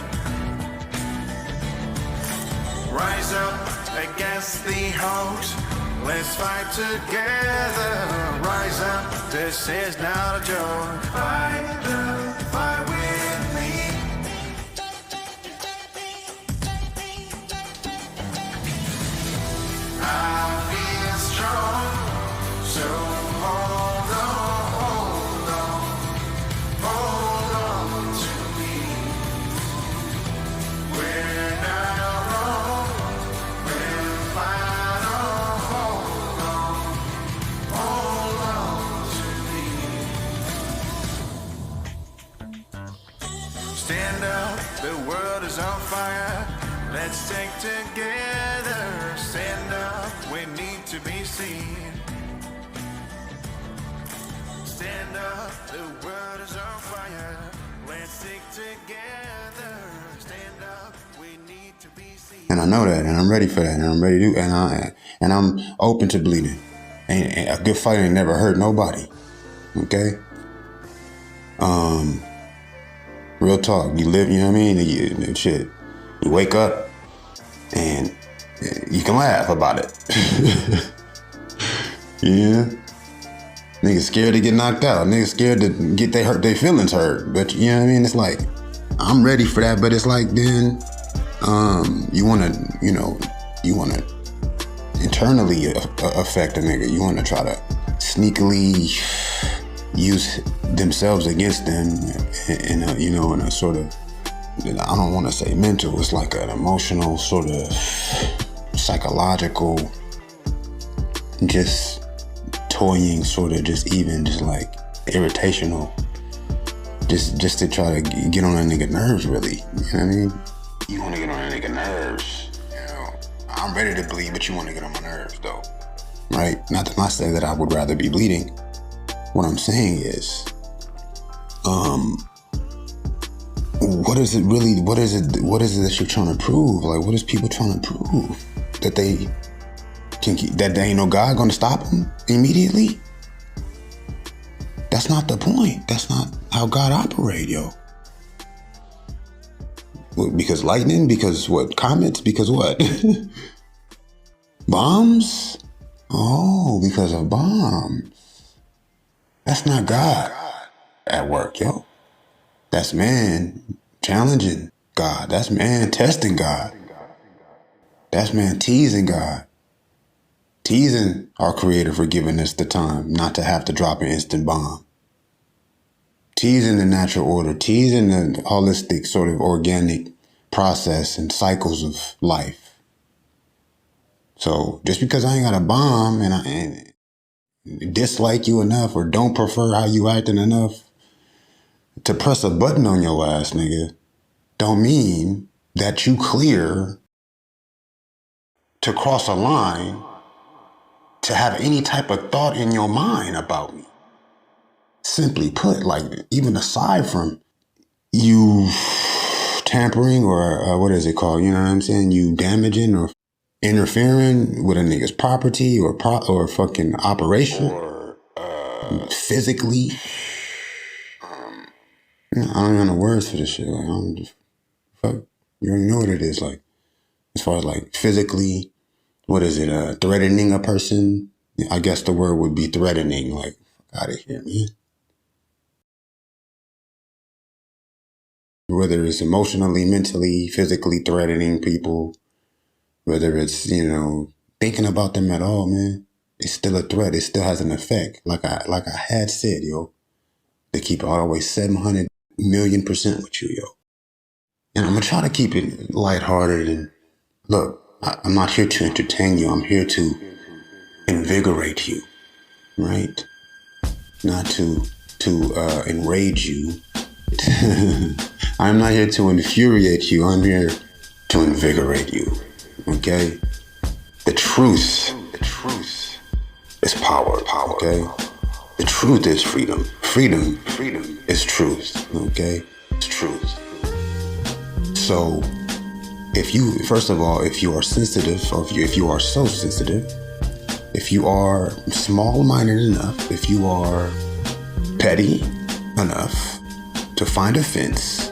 Speaker 5: Rise up against the hoax. Let's fight together. Rise up, this is not a joke. Fight the fight. Stand up, the world is on fire. Let's take together. Stand up, we need to be seen. Stand up, the world is on fire. Let's stick together. Stand up, we need to be seen.
Speaker 4: And I know that, and I'm ready for that, and I'm ready to, and I'm open to bleeding. And a good fight ain't never hurt nobody. Okay? Real talk. You live, you know what I mean? You wake up and you can laugh about it. Yeah. Niggas scared to get knocked out. Niggas scared to get their feelings hurt. But you know what I mean? It's like, I'm ready for that, but it's like then you wanna internally affect a nigga. You wanna try to sneakily use themselves against them in a sort of, I don't want to say mental, it's like an emotional sort of psychological, just toying sort of, just like irritational, just to try to get on a nigga nerves, really. You know what I mean? You want to get on a nigga nerves, you know. I'm ready to bleed, but you want to get on my nerves though, right? Not to say that I would rather be bleeding. What I'm saying is, what is it really? What is it that you're trying to prove? Like, what is people trying to prove? That they can keep, that there ain't no God gonna stop them immediately? That's not the point. That's not how God operate, yo. Because lightning? Because what? Comets? Because what? Bombs? Oh, because of bombs. That's not God at work, yo. That's man challenging God. That's man testing God. That's man teasing God. Teasing our Creator for giving us the time not to have to drop an instant bomb. Teasing the natural order. Teasing the holistic sort of organic process and cycles of life. So just because I ain't got a bomb and I dislike you enough or don't prefer how you acting enough to press a button on your ass, nigga, don't mean that you clear to cross a line to have any type of thought in your mind about me. Simply put, like, even aside from you tampering or what is it called, you know what I'm saying, you damaging or interfering with a nigga's property or fucking operation or physically. I don't have no words for this shit. Like, I'm just, fuck, you already know what it is. Like, as far as like physically, what is it? Threatening a person. I guess the word would be threatening. Like, fuck out of here, man. Whether it's emotionally, mentally, physically threatening people, whether it's, you know, thinking about them at all, man, it's still a threat. It still has an effect. Like I had said, yo, they keep it always 700 million% with you, yo. And I'm gonna try to keep it lighthearted. And look, I'm not here to entertain you. I'm here to invigorate you, right? Not to enrage you. I'm not here to infuriate you. I'm here to invigorate you. Okay? The truth is power. Okay? The truth is freedom. Freedom is truth. Okay? It's truth. So, if you, first of all, if you are sensitive, or if you are so sensitive, if you are small-minded enough, if you are petty enough to find offense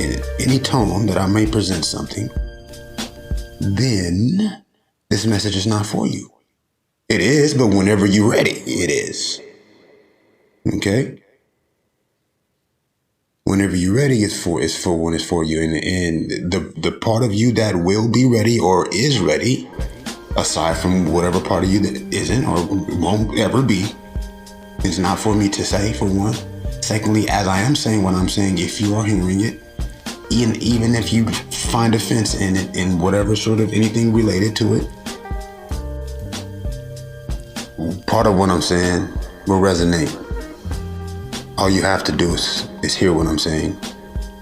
Speaker 4: in any tone that I may present something, then this message is not for you. It is, but whenever you're ready, it is. Okay? Whenever you're ready, it's for when it's for you. And the part of you that will be ready or is ready, aside from whatever part of you that isn't or won't ever be, is not for me to say, for one. Secondly, as I am saying what I'm saying, if you are hearing it, even if you find offense in it, in whatever sort of anything related to it, part of what I'm saying will resonate. All you have to do is hear what I'm saying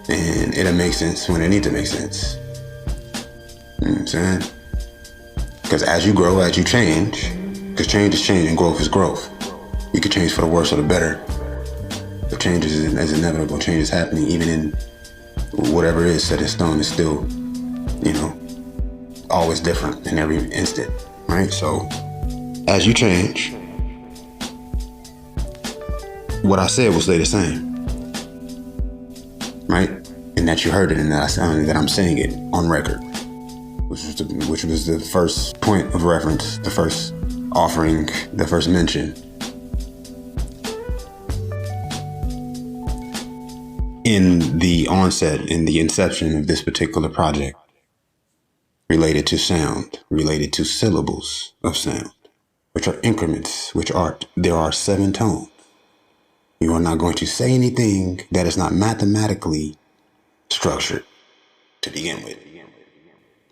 Speaker 4: And it'll make sense when it needs to make sense. You know what I'm saying? Because as you grow, as you change, because change is change and growth is growth. You can change for the worse or the better. But change is inevitable. Change is happening even in whatever is set in stone is still, you know, always different in every instant, right? So as you change, what I said will stay the same, right? And that you heard it and that I'm saying it on record, which was the first point of reference, the first offering, the first mention. In the onset, in the inception of this particular project, related to sound, related to syllables of sound, which are increments, there are 7 tones. You are not going to say anything that is not mathematically structured to begin with.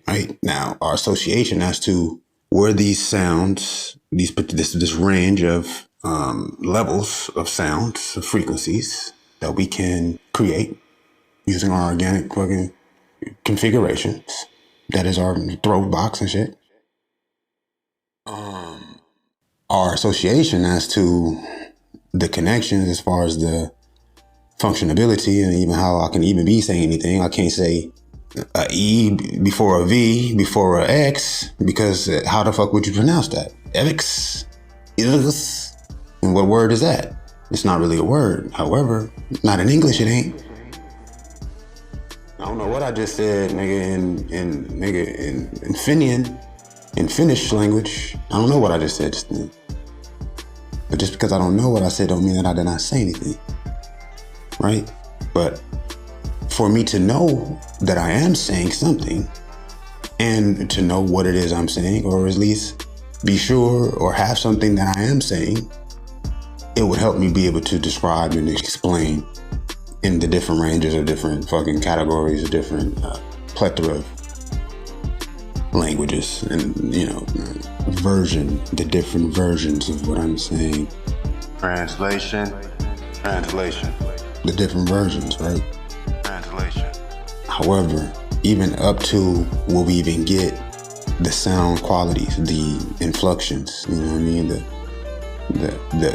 Speaker 4: Right? Now, our association as to where these sounds, this range of levels of sounds, of frequencies that we can create using our organic fucking configurations, that is our throat box and shit. Our association as to the connections as far as the functionability and even how I can even be saying anything. I can't say a E before a V before a X, because how the fuck would you pronounce that? X? And what word is that? It's not really a word. However, not in English, it ain't. I don't know what I just said, nigga, in Finnian, in Finnish language. I don't know what I just said just then. But just because I don't know what I said don't mean that I did not say anything, right? But for me to know that I am saying something and to know what it is I'm saying, or at least be sure or have something that I am saying, it would help me be able to describe and explain in the different ranges or different fucking categories, or different plethora of languages and, you know, the different versions of what I'm saying. Translation. The different versions, right? Translation. However, even up to what we even get, the sound qualities, the inflections, you know what I mean?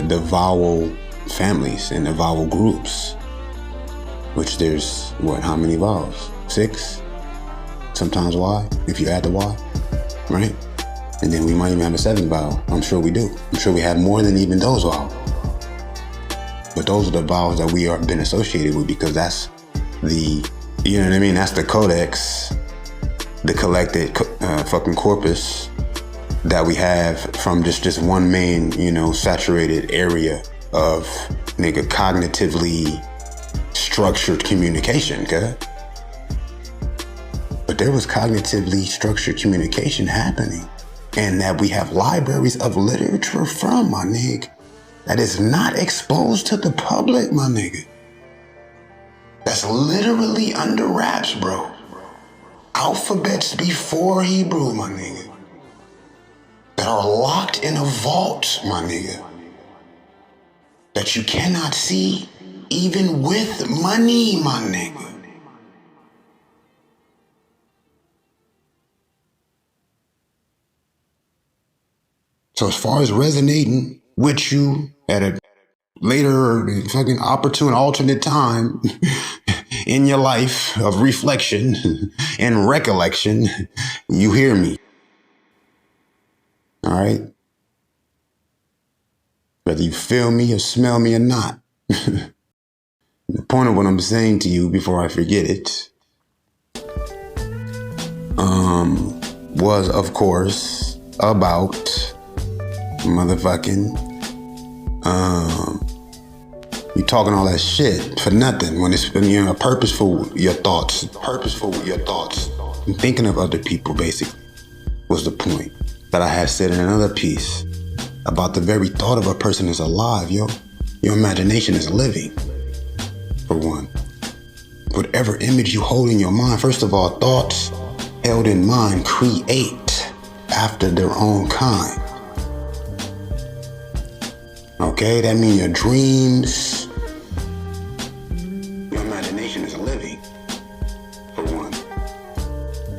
Speaker 4: The vowel families and the vowel groups, which there's, how many vowels? 6? Sometimes Y, if you add the Y, right? And then we might even have a 7th vowel. I'm sure we do. I'm sure we have more than even those vowels. But those are the vowels that we have been associated with, because that's the, you know what I mean? That's the codex, the collected fucking corpus that we have from just one main, you know, saturated area of nigga cognitively structured communication, okay? But there was cognitively structured communication happening, and that we have libraries of literature from, my nigga, that is not exposed to the public, my nigga. That's literally under wraps, bro. Alphabets before Hebrew, my nigga, that are locked in a vault, my nigga, that you cannot see even with money, my nigga. So as far as resonating with you at a later fucking opportune alternate time in your life of reflection and recollection, you hear me. All right? Whether you feel me or smell me or not. The point of what I'm saying to you before I forget it was, of course, about motherfucking you talking all that shit for nothing when it's, you know, purposeful your thoughts and thinking of other people, basically, was the point that I had said in another piece about the very thought of a person is alive, yo. Your imagination is living, for one. Whatever image you hold in your mind, first of all, thoughts held in mind create after their own kind. Okay, that means your dreams, your imagination imagination isn't living, for one.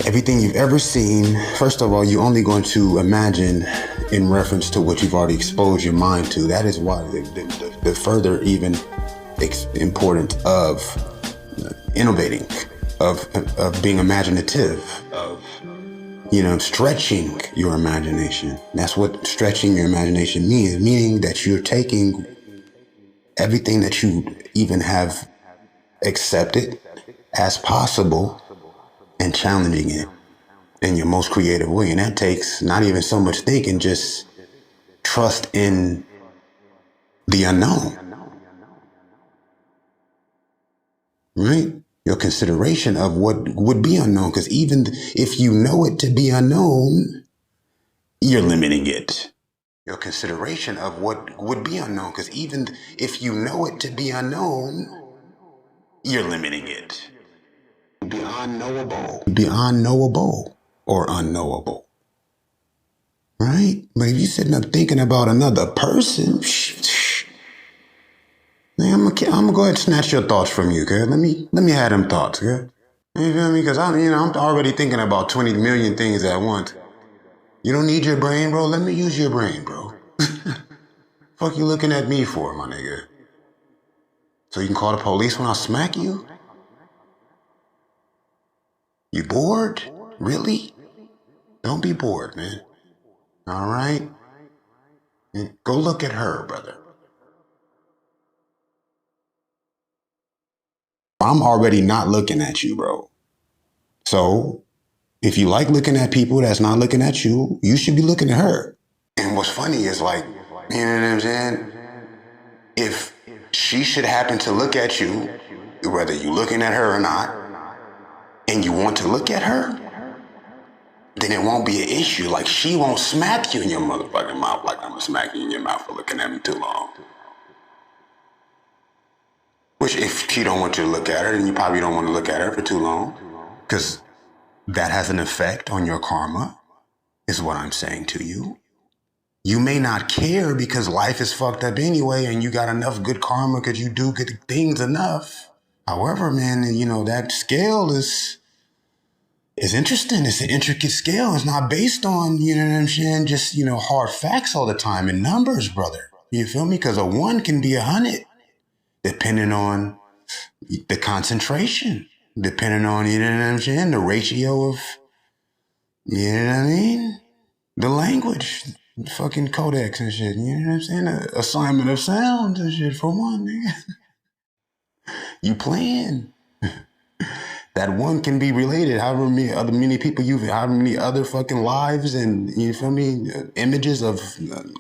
Speaker 4: Everything you've ever seen, first of all, you're only going to imagine in reference to what you've already exposed your mind to. That is why the further even importance of innovating, of being imaginative, of, stretching your imagination. That's what stretching your imagination means, meaning that you're taking everything that you even have accepted as possible and challenging it in your most creative way. And that takes not even so much thinking, just trust in the unknown, right? Your consideration of what would be unknown, because even if you know it to be unknown, you're limiting it. Your consideration of what would be unknown, because even if you know it to be unknown, you're limiting it. Beyond knowable or unknowable, right? But if you're sitting up thinking about another person, I'm gonna go ahead and snatch your thoughts from you, okay? Let me have them thoughts, okay? You feel me? Because I'm already thinking about 20 million things at once. You don't need your brain, bro? Let me use your brain, bro. Fuck you looking at me for, my nigga? So you can call the police when I smack you? You bored? Really? Don't be bored, man. All right? Go look at her, brother. I'm already not looking at you, bro. So if you like looking at people that's not looking at you, you should be looking at her. And what's funny is, like, you know what I'm saying? If she should happen to look at you, whether you're looking at her or not, and you want to look at her, then it won't be an issue. Like, she won't smack you in your motherfucking mouth like I'm gonna smack you in your mouth for looking at me too long. Which, if she don't want you to look at her, then you probably don't want to look at her for too long, because that has an effect on your karma, is what I'm saying to you. You may not care because life is fucked up anyway, and you got enough good karma because you do good things enough. However, man, that scale is interesting. It's an intricate scale. It's not based on, just, hard facts all the time and numbers, brother. You feel me? Because a 1 can be 100, depending on the concentration, depending on, the ratio of, the language, the fucking codex and shit, The assignment of sounds and shit, for one, nigga. You playing. That 1 can be related, however many people however many other fucking lives and, images of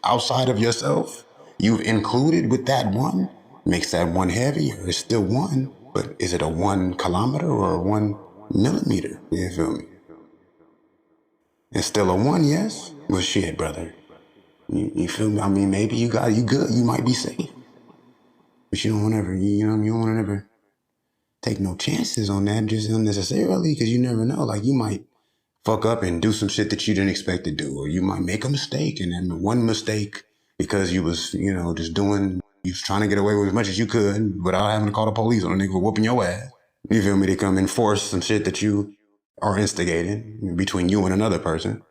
Speaker 4: outside of yourself you've included with that 1, makes that 1 heavier. It's still 1, but is it a 1 kilometer or a 1 millimeter? You feel me? It's still a 1, yes? Well, shit, brother. You feel me? I mean, maybe you good. You might be safe. But you don't want to ever, you don't want to ever take no chances on that just unnecessarily, because you never know. Like, you might fuck up and do some shit that you didn't expect to do, or you might make a mistake, and then one mistake, because you was, just doing, you was trying to get away with as much as you could without having to call the police on a nigga for whooping your ass. You feel me? They come enforce some shit that you are instigating between you and another person.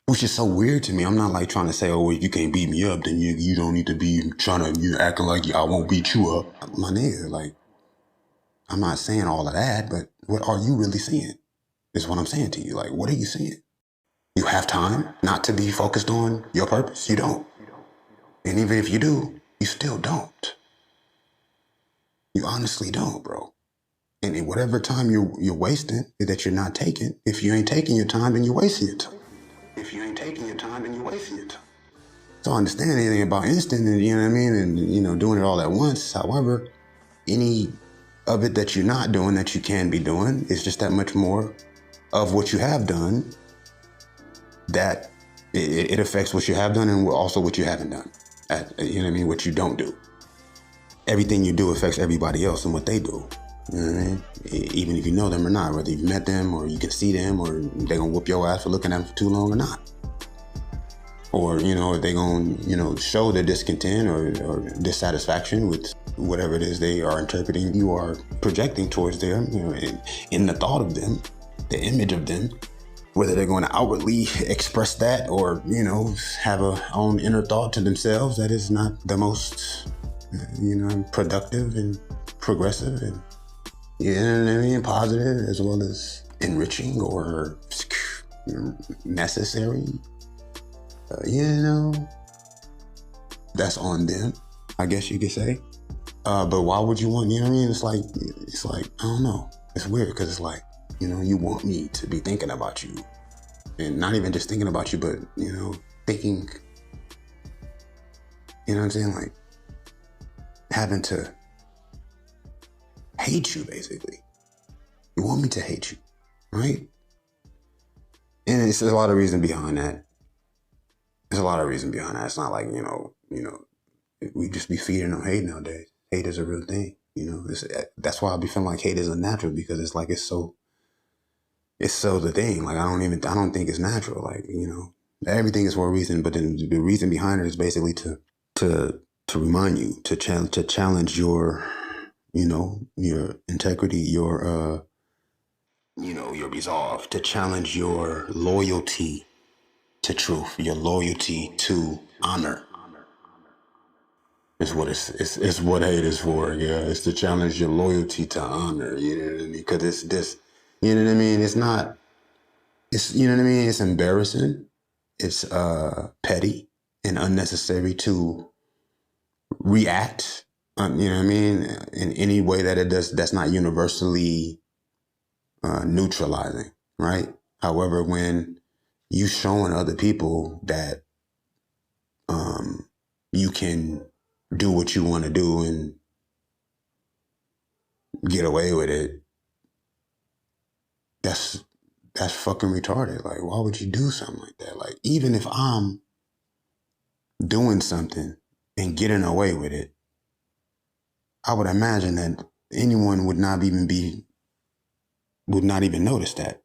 Speaker 4: Which is so weird to me. I'm not like trying to say, oh, if you can't beat me up, then you don't need to be trying to, acting like I won't beat you up. My nigga, like, I'm not saying all of that, but what are you really seeing? Is what I'm saying to you. Like, what are you seeing? You have time not to be focused on your purpose? You don't. And even if you do, you still don't. You honestly don't, bro. And whatever time you're wasting that you're not taking, if you ain't taking your time, then you're wasting your time. If you ain't taking your time, then you're wasting your time. So I understand anything about instant and, and, doing it all at once. However, any of it that you're not doing that you can be doing is just that much more of what you have done, that it affects what you have done and also what you haven't done. What you don't do. Everything you do affects everybody else and what they do. You know what I mean? Even if you know them or not, whether you've met them or you can see them, or they're gonna whoop your ass for looking at them for too long or not. Or, if they're gonna, show their discontent or dissatisfaction with whatever it is they are interpreting, you are projecting towards them, in the thought of them, the image of them. Whether they're going to outwardly express that or, have a own inner thought to themselves, that is not the most, productive and progressive and, positive as well as enriching or necessary. That's on them, I guess you could say. But why would you want, It's like, I don't know. It's weird because it's like, you want me to be thinking about you, and not even just thinking about you, but, thinking, what I'm saying? Like having to hate you, basically. You want me to hate you, right? And there's a lot of reason behind that. There's a lot of reason behind that. It's not like, we just be feeding on hate nowadays. Hate is a real thing, That's why I be feeling like hate is unnatural, because it's like, it's so the thing. Like, I don't think it's natural. Like, everything is for a reason, but then the reason behind it is basically to remind you, to challenge your, your integrity, your resolve, to challenge your loyalty to truth, your loyalty to honor. Is what it's what hate is for. Yeah, it's to challenge your loyalty to honor. You know what I mean? Because it's this. You know what I mean? It's not. It's It's embarrassing. It's petty and unnecessary to react. In any way that it does. That's not universally neutralizing, right? However, when you showing other people that you can do what you want to do and get away with it, that's fucking retarded. Like, why would you do something like that? Like, even if I'm doing something and getting away with it, I would imagine that anyone would not even notice that.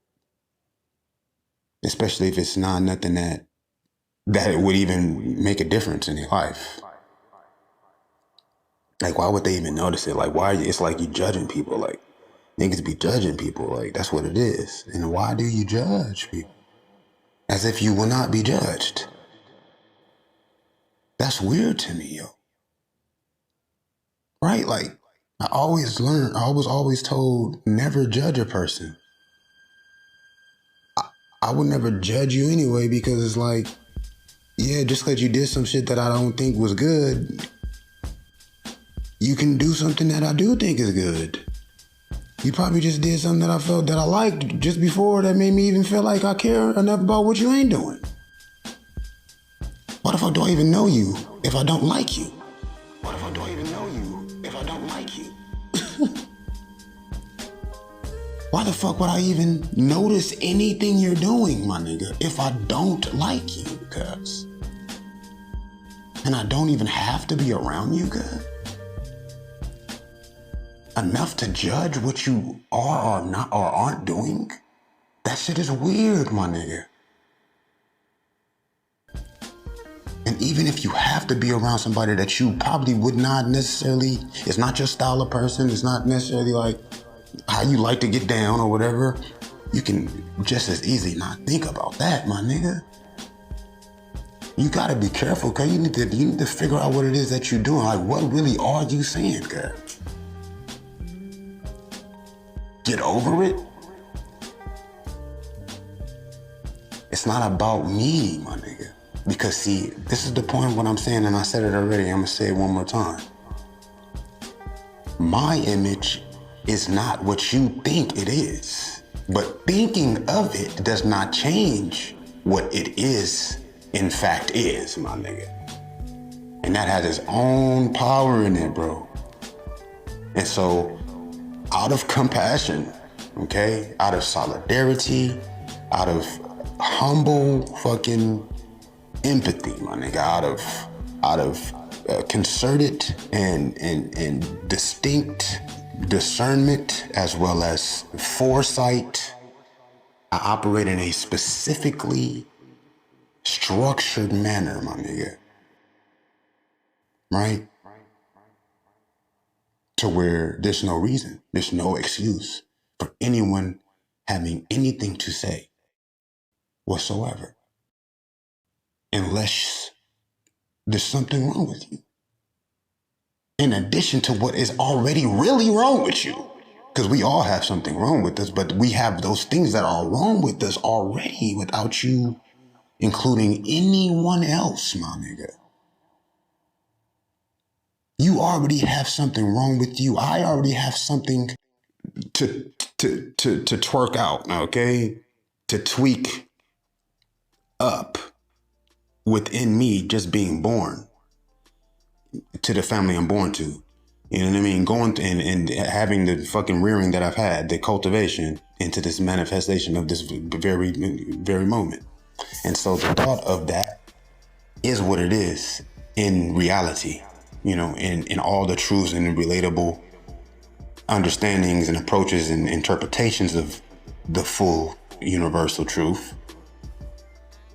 Speaker 4: Especially if it's not nothing that it would even make a difference in their life. Like, why would they even notice it? Like, why? It's like you judging people. Like, niggas be judging people. Like, that's what it is. And why do you judge people? As if you will not be judged. That's weird to me, yo. Right? Like, I was always told, never judge a person. I would never judge you anyway, because it's like, yeah, just because you did some shit that I don't think was good, you can do something that I do think is good. You probably just did something that I felt that I liked just before that made me even feel like I care enough about what you ain't doing. What if I don't even know you if I don't like you? What if I don't even know you if I don't like you? Why the fuck would I even notice anything you're doing, my nigga, if I don't like you, cuz? And I don't even have to be around you, cuz? Enough to judge what you are or not or aren't doing? That shit is weird, my nigga. And even if you have to be around somebody that you probably would not necessarily, it's not your style of person, it's not necessarily like how you like to get down or whatever, you can just as easily not think about that, my nigga. You gotta be careful, cuz you need to figure out what it is that you're doing. Like, what really are you saying, cuz? Get over it. It's not about me, my nigga. Because see, this is the point of what I'm saying, and I said it already, I'm gonna say it one more time. My image is not what you think it is. But thinking of it does not change what it is, in fact, is, my nigga. And that has its own power in it, bro. And so, out of compassion, okay, out of solidarity, out of humble fucking empathy, my nigga, out of concerted and distinct discernment as well as foresight, I operate in a specifically structured manner, my nigga. Right?
Speaker 1: to where there's no reason, there's no excuse for anyone having anything to say whatsoever, unless there's something wrong with you. In addition to what is already really wrong with you. Because we all have something wrong with us, but we have those things that are wrong with us already without you including anyone else, my nigga. You already have something wrong with you. I already have something to twerk out, okay? To tweak up within me just being born to the family I'm born to. You know what I mean? Going and having the fucking rearing that I've had, the cultivation into this manifestation of this very moment. And so the thought of that is what it is in reality, you know, in all the truths and relatable understandings and approaches and interpretations of the full universal truth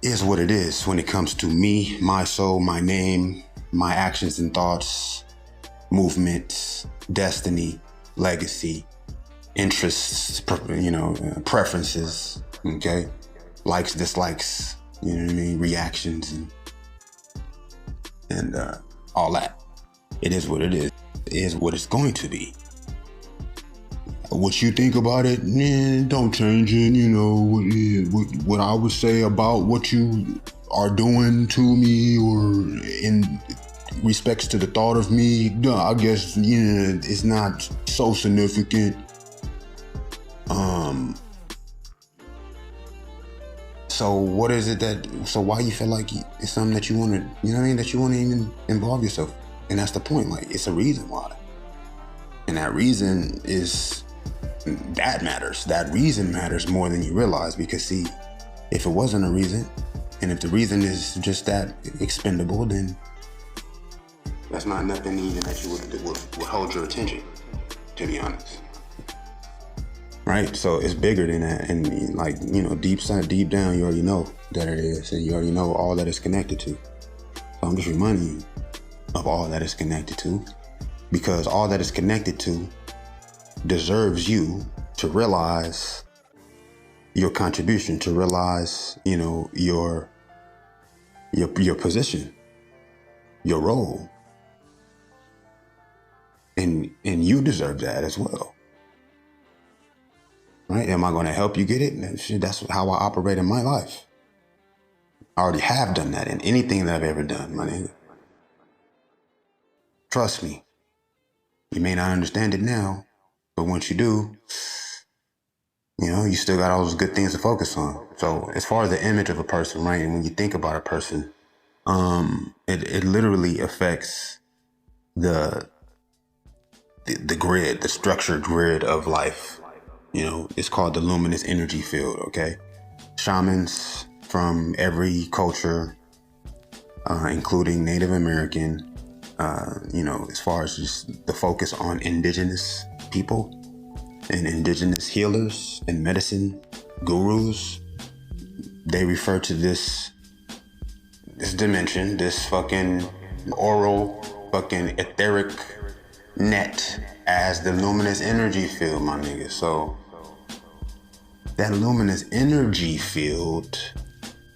Speaker 1: is what it is when it comes to me, my soul, my name, my actions and thoughts, movements, destiny, legacy, interests, you know, preferences, okay? Likes, dislikes, you know what I mean? Reactions and all that. It is what it is. It is what it's going to be. What you think about it, don't change it. You know, what I would say about what you are doing to me or in respects to the thought of me, I guess, it's not so significant. So what is it so why you feel like it's something that you want to, you know what I mean, that you want to even involve yourself? And that's the point, like, it's a reason why. And that reason matters. That reason matters more than you realize, because see, if it wasn't a reason, and if the reason is just that expendable, then that's not nothing even that you would hold your attention, to be honest. Right? So it's bigger than that. And like, you know, deep down, you already know that it is. And you already know all that it's connected to. So I'm just reminding you of all that it's connected to, because all that it's connected to deserves you to realize your contribution, to realize, you know, your position, your role. And you deserve that as well. Right? Am I going to help you get it? That's how I operate in my life. I already have done that in anything that I've ever done, my nigga. Trust me. You may not understand it now, but once you do, you know, you still got all those good things to focus on. So as far as the image of a person, right? And when you think about a person, it literally affects the grid, the structured grid of life. You know, it's called the luminous energy field, okay? Shamans from every culture, including Native American, you know, as far as just the focus on indigenous people and indigenous healers and medicine gurus, they refer to this dimension, this fucking oral fucking etheric net as the luminous energy field, my nigga. So that luminous energy field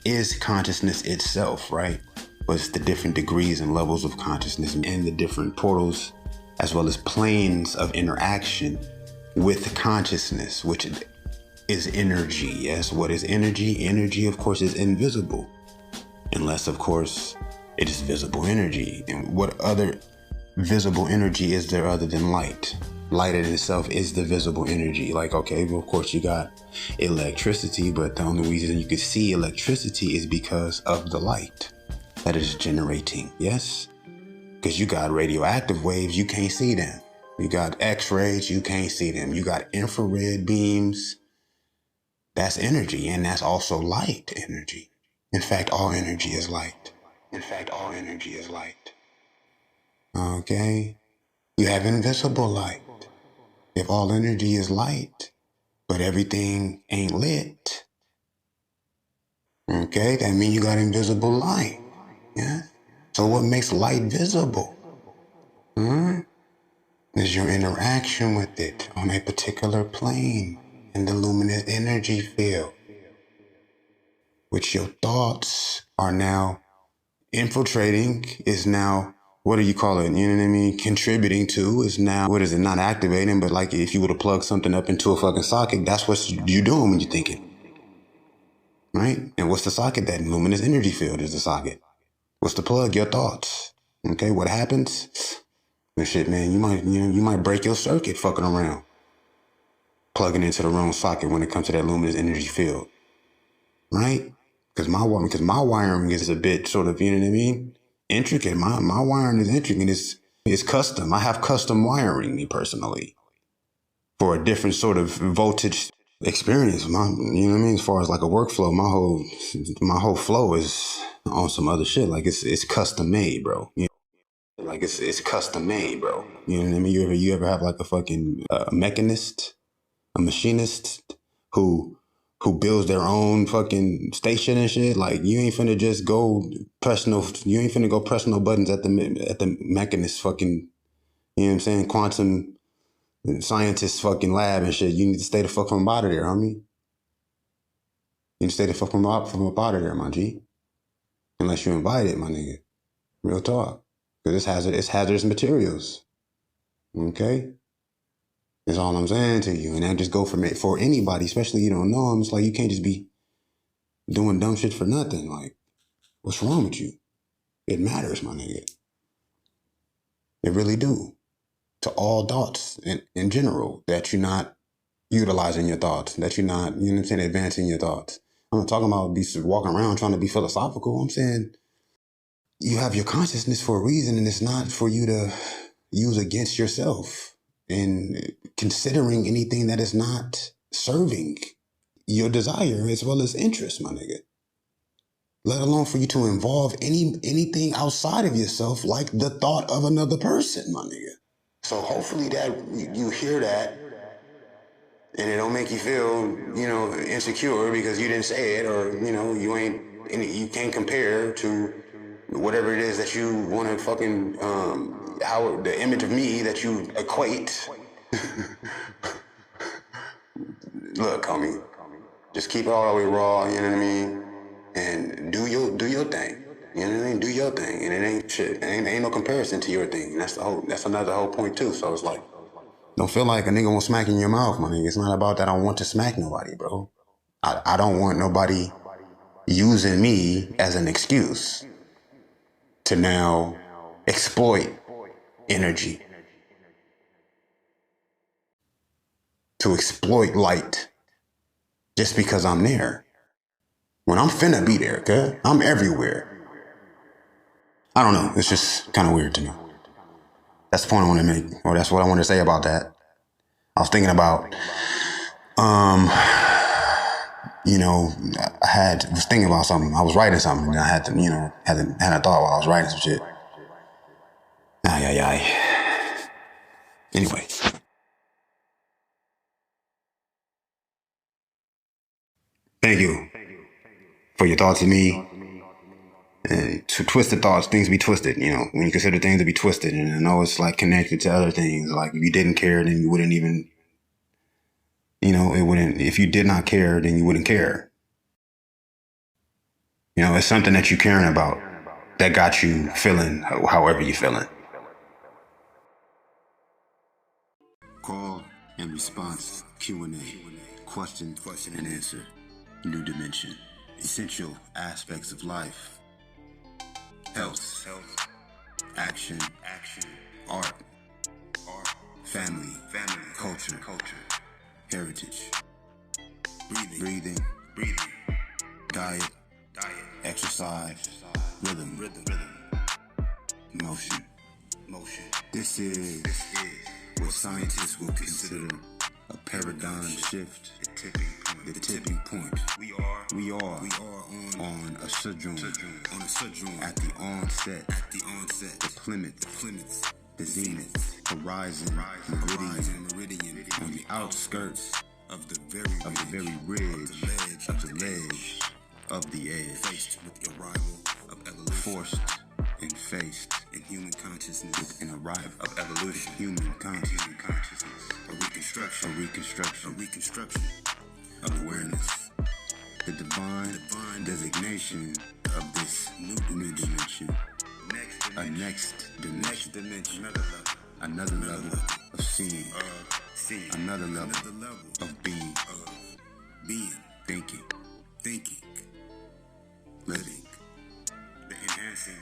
Speaker 1: is consciousness itself, right? But it's the different degrees and levels of consciousness and the different portals as well as planes of interaction with consciousness, which is energy. Yes, what is energy? Energy, of course, is invisible. Unless, of course, it is visible energy. And what other visible energy is there other than light? Light in itself is the visible energy. Like, okay, well, of course you got electricity, but the only reason you can see electricity is because of the light that is generating. Yes? Because you got radioactive waves, you can't see them. You got X-rays, you can't see them. You got infrared beams. That's energy, and that's also light energy. In fact, all energy is light. In fact, all energy is light. Okay? You have invisible light. If all energy is light, but everything ain't lit, okay, that means you got invisible light. Yeah? So what makes light visible? It's is your interaction with it on a particular plane in the luminous energy field, which your thoughts are now infiltrating, is now, what do you call it? You know what I mean? Contributing to is now, what is it? Not activating, but like if you were to plug something up into a fucking socket, that's what you're doing when you're thinking. Right? And what's the socket? That luminous energy field is the socket. What's the plug? Your thoughts. Okay, what happens? Well, shit, man, you might break your circuit fucking around, plugging into the wrong socket when it comes to that luminous energy field, right? Because my wiring is a bit sort of, you know what I mean, intricate. My wiring is intricate. It's custom. I have custom wiring, me personally, for a different sort of voltage experience. You know what I mean? As far as like a workflow, my whole flow is on some other shit. Like it's custom made, bro. You know? Like it's custom made, bro. You know what I mean? You ever have like a fucking mechanist, a machinist who builds their own fucking station and shit? Like you ain't finna just go press no buttons at the mechanist fucking, you know what I'm saying, quantum scientist fucking lab and shit. You need to stay the fuck from out of there, homie. You need to stay the fuck from up out of there, my G. Unless you invite it, my nigga. Real talk. Because it's hazardous materials. Okay? That's all I'm saying to you. And I just go for anybody, especially you don't know them. It's like you can't just be doing dumb shit for nothing. Like, what's wrong with you? It matters, my nigga. It really do. To all thoughts in general, that you're not utilizing your thoughts, that you're not, you know what I'm saying, advancing your thoughts. I'm not talking about walking around trying to be philosophical. I'm saying you have your consciousness for a reason, and it's not for you to use against yourself and considering anything that is not serving your desire as well as interest, my nigga. Let alone for you to involve anything outside of yourself, like the thought of another person, my nigga. So hopefully that you hear that and it don't make you feel, you know, insecure because you didn't say it, or, you know, you can't compare to whatever it is that you want to fucking, how the image of me that you equate. Look, homie, just keep it all the way raw, you know what I mean? And do your thing. You know what I mean? Do your thing. And it ain't shit. Ain't no comparison to your thing. That's another whole point too. So it's like, don't feel like a nigga won't smack in your mouth, my nigga. It's not about that I want to smack nobody, bro. I don't want nobody using me as an excuse to now exploit energy, to exploit light just because I'm there. When I'm finna be there, okay? I'm everywhere. I don't know. It's just kind of weird to me. That's the point I want to make, or that's what I want to say about that. I was thinking about, you know, was thinking about something. I was writing something, and I had to, you know, had a thought while I was writing some shit. Anyway. Thank you for your thoughts of me. To twisted thoughts, things be twisted, you know, when you consider things to be twisted. And I know it's like connected to other things. Like if you didn't care, then you wouldn't even, you know, if you did not care, then you wouldn't care. You know, it's something that you're caring about that got you feeling however you're feeling. Call and response Q&A. Question and answer. New dimension. Essential aspects of life. Health, action, art, family, culture, heritage, breathing, diet, exercise, rhythm, motion. This is what scientists will consider a paradigm shift, the tipping point. We are on a sojourn, at the onset, the plinth, the zenith, horizon, meridian, on the outskirts of the very ridge, of the ledge, of the edge, faced with the arrival of evolution, forced
Speaker 4: and faced in human consciousness and arrival of evolution, human consciousness, a reconstruction of awareness, the divine designation of this new dimension, a next dimension, another level of seeing, another level of being, thinking, living.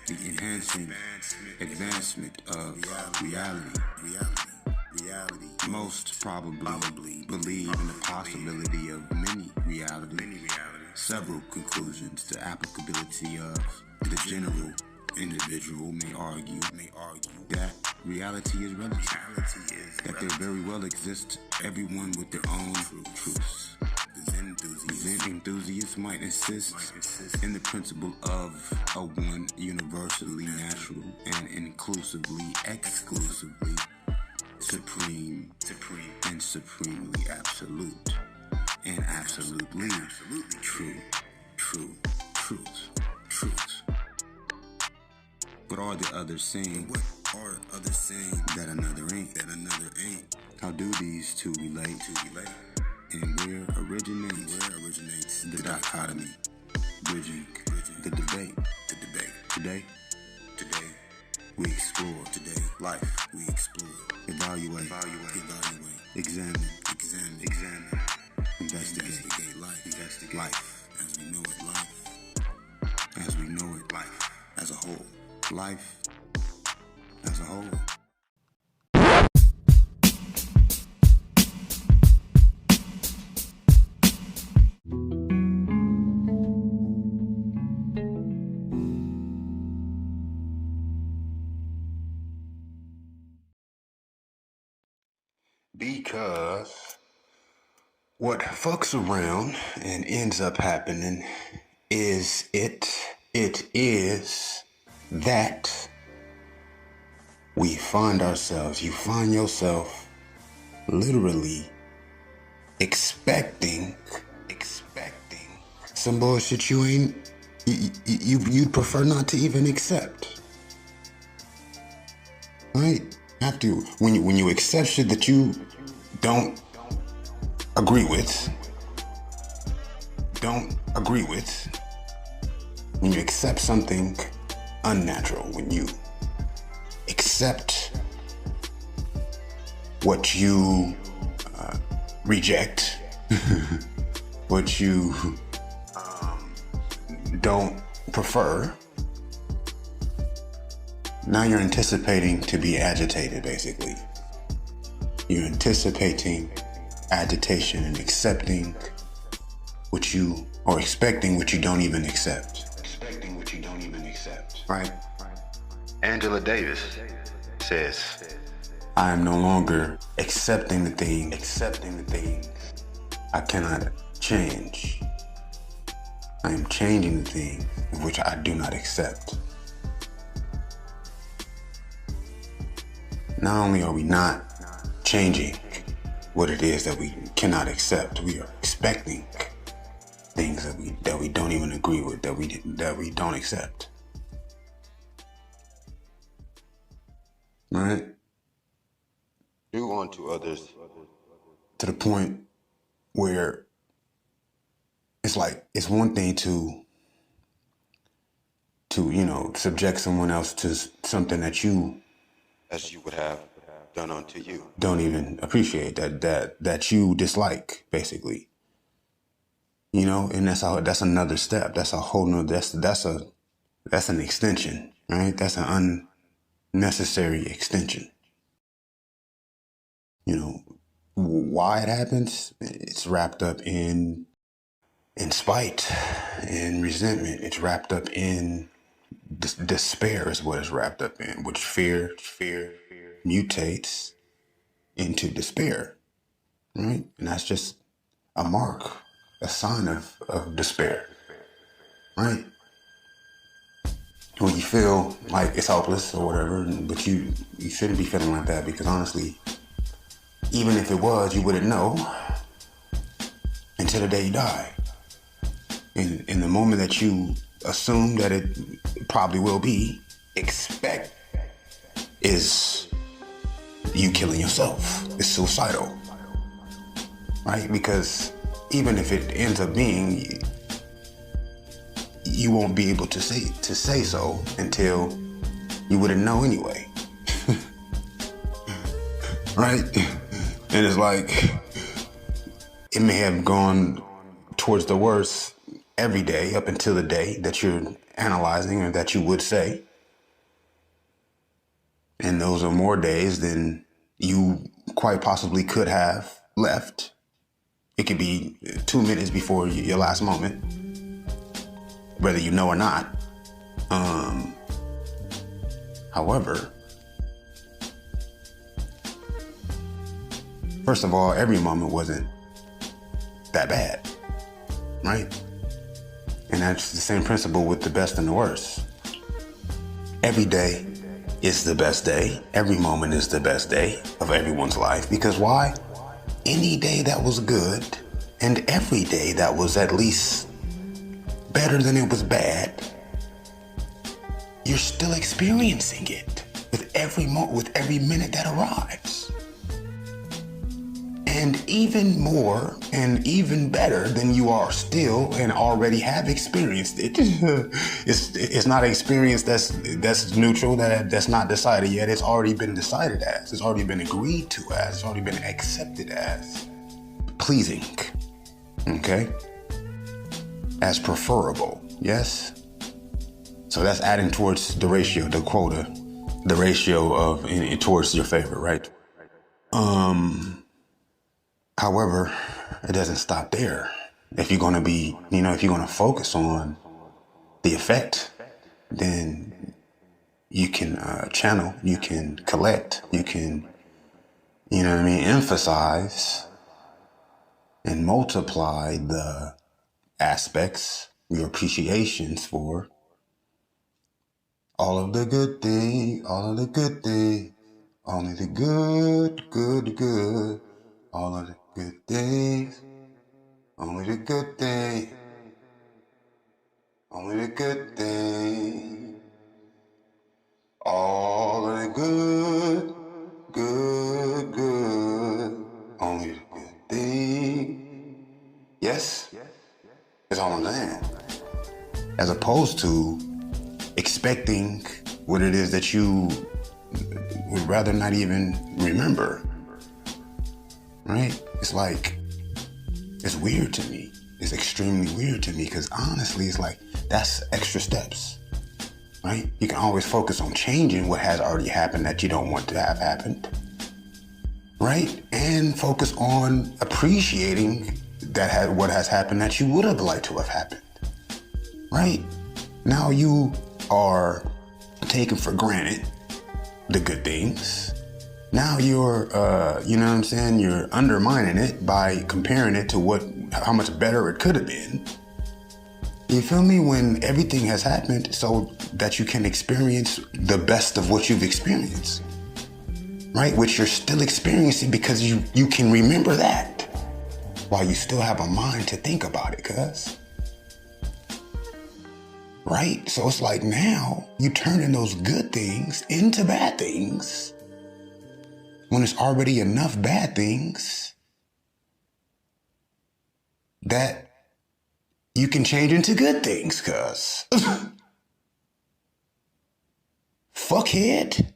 Speaker 4: The enhancing advancement of reality. Most probably believe in the possibility of many realities. Several conclusions. The applicability of the general individual may argue that reality is relative. That there very well exists everyone with their own truths. Zen enthusiasts might insist in the principle of a one universally natural and exclusively supreme and supremely absolute and absolutely truth. What are the others saying? That another ain't? How do these two relate? And where originates the dichotomy, bridging the debate. Today, we explore. Life, we explore. Evaluate. Examine. Investigate life. As we know it. Life as a whole. Life as a whole. Because what fucks around and ends up happening is it is that we find ourselves, you find yourself literally expecting some bullshit you'd prefer not to even accept. Right? Have to, when you accept shit that you don't agree with, when you accept something unnatural, when you accept what you reject, what you don't prefer, now you're anticipating to be agitated, basically. You're anticipating agitation and accepting what you, or expecting what you don't even accept. Right? Angela Davis says, I am no longer accepting the things I cannot change. I am changing the things which I do not accept. Not only are we not changing what it is that we cannot accept, we are expecting things that we don't even agree with, that we don't accept. Right? Do unto others to the point where it's like, it's one thing to subject someone else to something that you, as you would have done unto you, don't even appreciate, that you dislike, basically. And that's another step. That's a whole nother, that's an extension, right? That's an unnecessary extension. Why it happens? It's wrapped up in spite and resentment. It's wrapped up in despair is what it's wrapped up in, which fear mutates into despair, right? And that's just a mark, a sign of despair, right? When you feel like it's hopeless or whatever, but you shouldn't be feeling like that, because honestly, even if it was, you wouldn't know until the day you die. In the moment that you assume that it probably will be,
Speaker 1: expect is you killing yourself. It's suicidal, right? Because even if it ends up being, you won't be able to say so until you wouldn't know anyway. Right? And it's like, it may have gone towards the worst every day up until the day that you're analyzing or that you would say. And those are more days than you quite possibly could have left. It could be 2 minutes before your last moment, whether you know or not. However, first of all, every moment wasn't that bad, right? And that's the same principle with the best and the worst. Every day is the best day. Every moment is the best day of everyone's life. Because why? Any day that was good and every day that was at least better than it was bad, you're still experiencing it with every minute that arrives. And even more and even better than you are still and already have experienced it. It's not an experience that's neutral, that's not decided yet. It's already been decided as. It's already been agreed to as. It's already been accepted as pleasing. Okay? As preferable. Yes? So that's adding towards the ratio, the quota, the ratio of towards your favor, right? However, it doesn't stop there. If you're going to be, if you're going to focus on the effect, then you can channel, you can collect, you can, emphasize and multiply the aspects, your appreciations for all of the good things, only the good, all of the good things, only the good thing, only the good thing, all of the good, only the good thing. Yes, that's all I'm saying. As opposed to expecting what it is that you would rather not even remember. Right? It's like, it's weird to me. It's extremely weird to me because honestly, it's like, that's extra steps, right? You can always focus on changing what has already happened that you don't want to have happened, right? And focus on appreciating what has happened that you would have liked to have happened, right? Now you are taking for granted the good things. Now you're, you're undermining it by comparing it to how much better it could have been. You feel me? When everything has happened so that you can experience the best of what you've experienced, right? Which you're still experiencing because you can remember that while you still have a mind to think about it, cuz. Right? So it's like now you turning those good things into bad things when there's already enough bad things that you can change into good things, cuz. Fuckhead.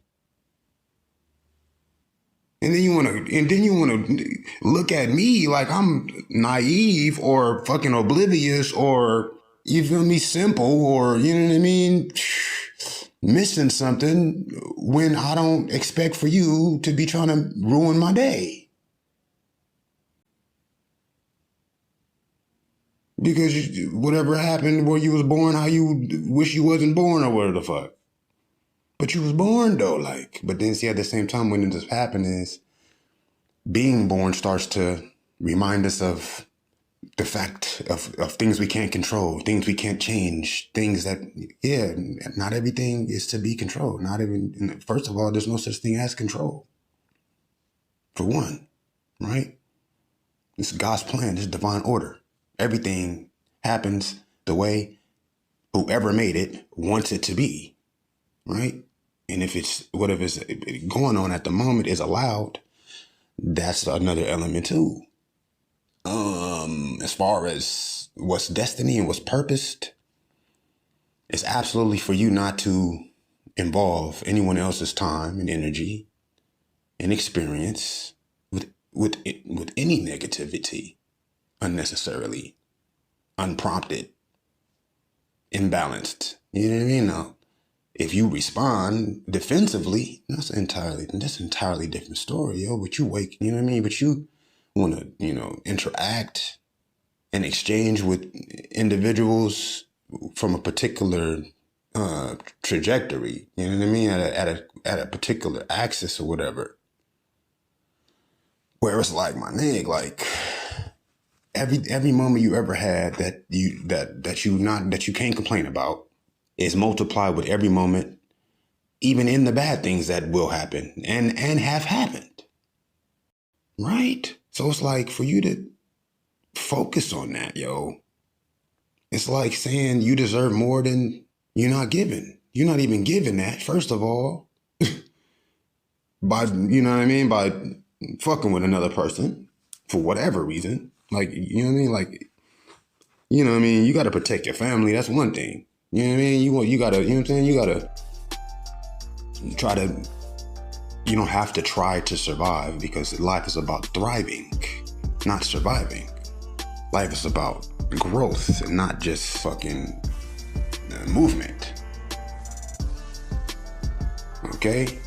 Speaker 1: And then you wanna look at me like I'm naive or fucking oblivious or, you feel me, simple or, you know what I mean, missing something when I don't expect for you to be trying to ruin my day. Because whatever happened where you was born, how you wish you wasn't born or whatever the fuck. But you was born though, but then see at the same time when this happened is being born starts to remind us of the fact of things we can't control, things we can't change, things that, not everything is to be controlled. Not even, first of all, there's no such thing as control. For one, right? It's God's plan, it's divine order. Everything happens the way whoever made it wants it to be. right? And if it's whatever's going on at the moment is allowed, that's another element too. As far as what's destiny and what's purposed, it's absolutely for you not to involve anyone else's time and energy and experience with any negativity unnecessarily, unprompted, imbalanced. You know what I mean? Now, if you respond defensively, that's an entirely different story, yo. But you wake, you know what I mean? But you want to, interact and exchange with individuals from a particular trajectory. You know what I mean? At a particular axis or whatever. Where it's like, my nigga, like every moment you ever had that you can't complain about is multiplied with every moment, even in the bad things that will happen and have happened. Right? So it's like for you to focus on that, yo. It's like saying you deserve more than you're not given. You're not even given that, first of all, by, you know what I mean? By fucking with another person for whatever reason. Like, you know what I mean? Like, you know what I mean? You got to protect your family. That's one thing. You know what I mean? You got to, you know what I'm saying? You got to try to, you don't have to try to survive, because life is about thriving, not surviving. Life is about growth and not just fucking movement. Okay?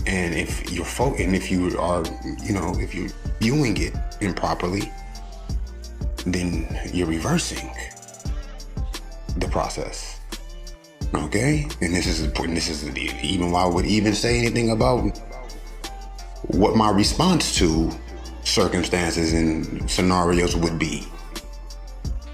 Speaker 1: And if you're if you are, if you're viewing it improperly, then you're reversing the process. Okay? And this is even why I would even say anything about what my response to circumstances and scenarios would be.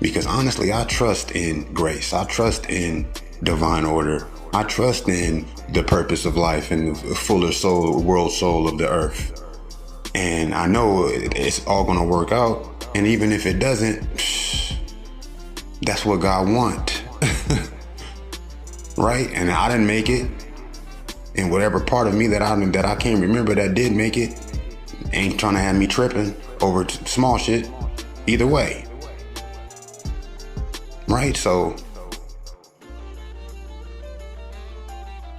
Speaker 1: Because honestly, I trust in grace. I trust in divine order. I trust in the purpose of life and the fuller soul, world soul of the earth. And I know it's all going to work out. And even if it doesn't, that's what God wants. Right? And I didn't make it. And whatever part of me that I can't remember that did make it ain't trying to have me tripping over small shit either way. Right? So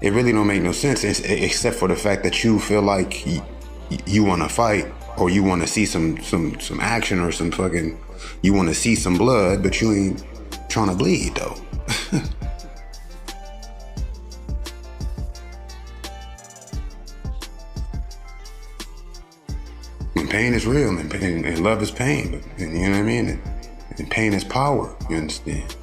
Speaker 1: it really don't make no sense, except for the fact that you feel like you want to fight, or you want to see some action, or you want to see some blood, but you ain't trying to bleed though. And pain is real, and love is pain, and you know what I mean? And pain is power, you understand?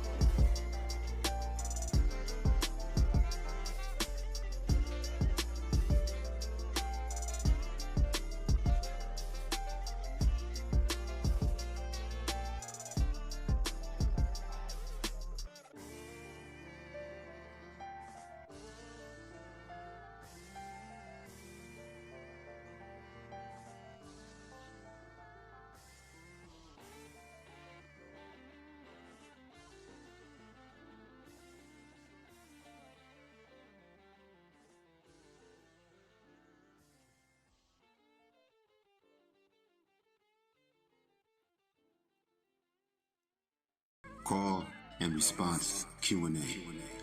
Speaker 1: Call and response Q&A.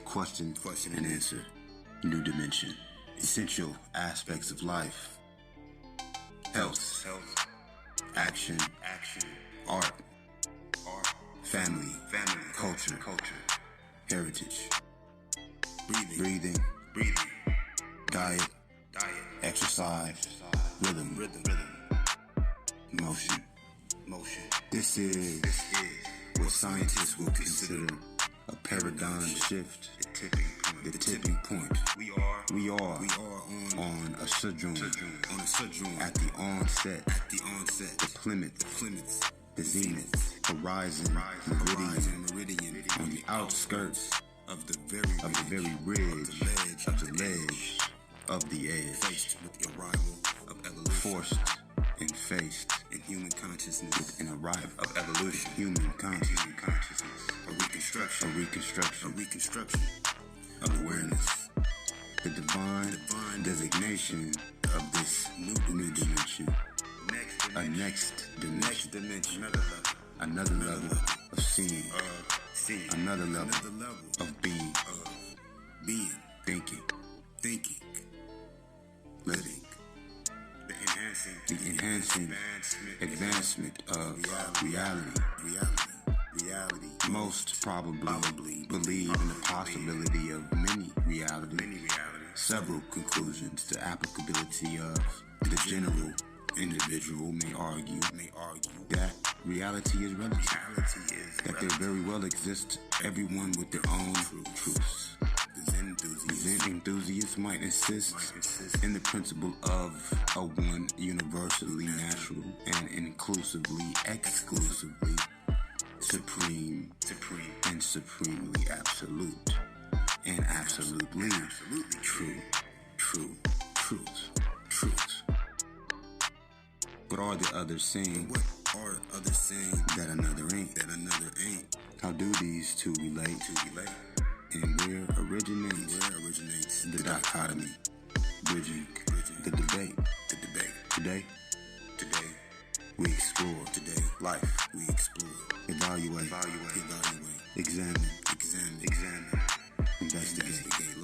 Speaker 1: Question and answer. New dimension. Essential aspects of life. Health. Action. Art. Family. Culture. Heritage. Breathing. Diet. Exercise. Rhythm. Motion. This is what scientists will consider a paradigm shift, the tipping point. We are on a sojourn, at the onset, the plinth, the zenith, horizon, meridian, on the outskirts of the very ridge, of the ledge, of the edge, faced with the arrival of evolution, forced and faced in human consciousness with an arrival of evolution, human consciousness, a reconstruction of awareness,
Speaker 4: the divine designation of this new dimension, a next dimension, another level of seeing, another level of being, thinking, living, the enhancing advancement of reality. Most probably believe in the possibility of many realities, several conclusions. The applicability of the general individual may argue that reality is relative, that there very well exists everyone with their own truths. Zen enthusiasts might insist in the principle of a one universally natural and inclusively, exclusively supreme and supremely absolute and absolutely truth. But are the others saying that another ain't? How do these two relate? And where originates the dichotomy, bridging the debate? Today we explore. Life we explore. Evaluate. Examine. Investigate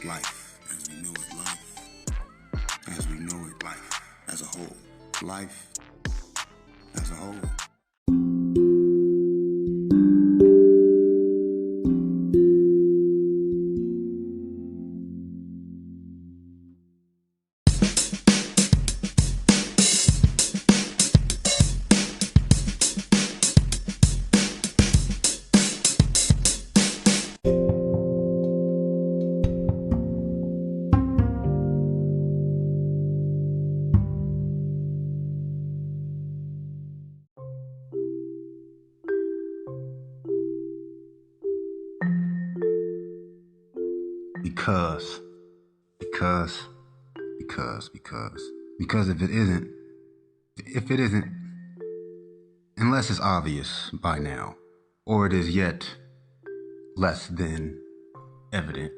Speaker 4: life. As we know it. Life as a whole. Life as a whole. Because if it isn't, unless it's obvious by now, or it is yet less than evident,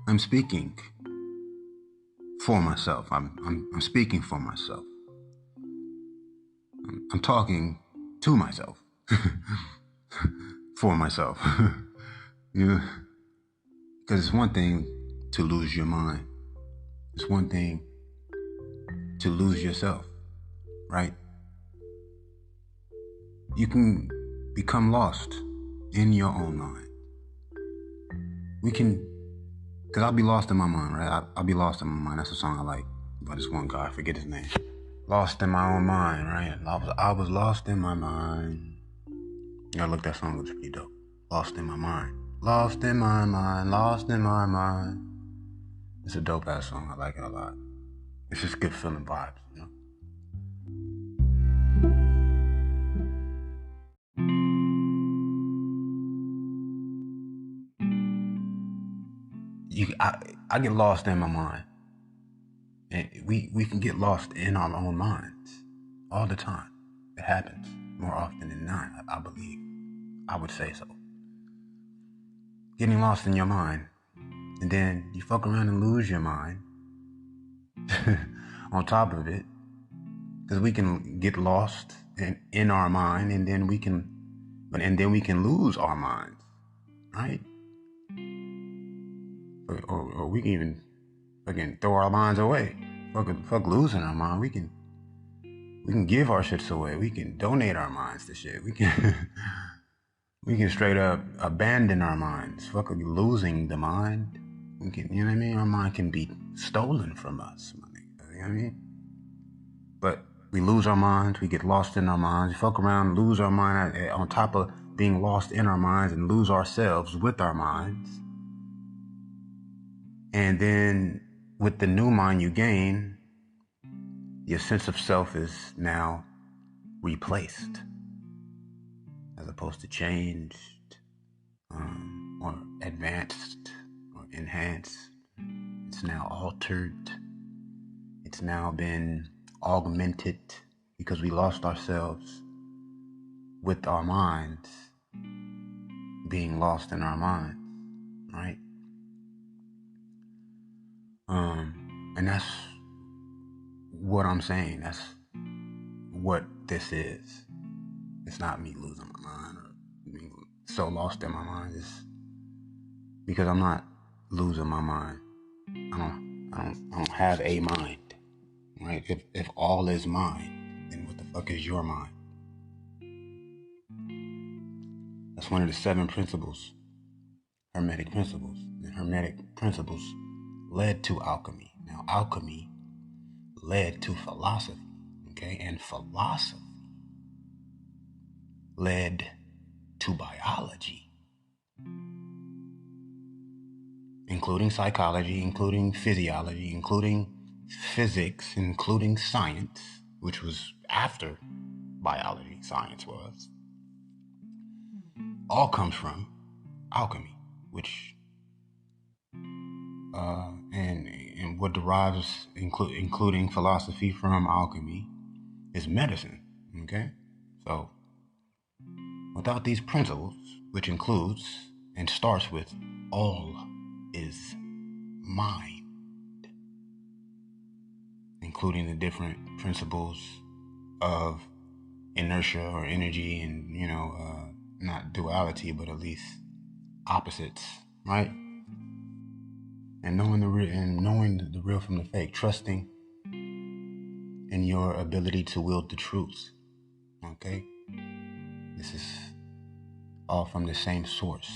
Speaker 4: I'm speaking for myself. I'm speaking for myself. I'm talking to myself. For myself. Yeah. Because it's one thing to lose your mind. It's one thing to lose yourself, right? You can become lost in your own mind. Because I'll be lost in my mind, right? I'll be lost in my mind. That's a song I like by this one guy, I forget his name. Lost in my own mind, right? I was lost in my mind. You gotta look that song up, it's pretty dope. Lost in my mind. Lost in my mind, lost in my mind. It's a dope ass song, I like it a lot. It's just good feeling vibes, you know? I get lost in my mind. And we can get lost in our own minds all the time. It happens more often than not, I believe. I would say so. Getting lost in your mind, and then you fuck around and lose your mind on top of it, because we can get lost in our mind, and then we can lose our minds, right? Or we can even fucking throw our minds away. Fuck losing our mind. We can give our shits away. We can donate our minds to shit. We can straight up abandon our minds. Fuck losing the mind. We can, you know what I mean? Our mind can be stolen from us, my nigga. You know what I mean? But we lose our minds. We get lost in our minds. We fuck around, lose our mind on top of being lost in our minds, and lose ourselves with our minds. And then with the new mind you gain, your sense of self is now replaced as opposed to changed, or advanced or enhanced. It's now altered. It's now been augmented because we lost ourselves with our minds, being lost in our minds, right? And that's what I'm saying. That's what this is. It's not me losing my mind or being so lost in my mind. It's because I'm not losing my mind. I don't have a mind, right? If all is mind, then what the fuck is your mind? That's one of the 7 principles, Hermetic principles. And Hermetic principles led to alchemy. Now, alchemy led to philosophy, okay? And philosophy led to biology, including psychology, including physiology, including physics, including science, which was after biology, science was. All comes from alchemy, which and what derives, including philosophy, from alchemy is medicine. Okay, so without these principles, which includes and starts with all is mind, including the different principles of inertia or energy, and not duality, but at least opposites, right? And knowing the real from the fake, trusting in your ability to wield the truth. Okay? This is all from the same source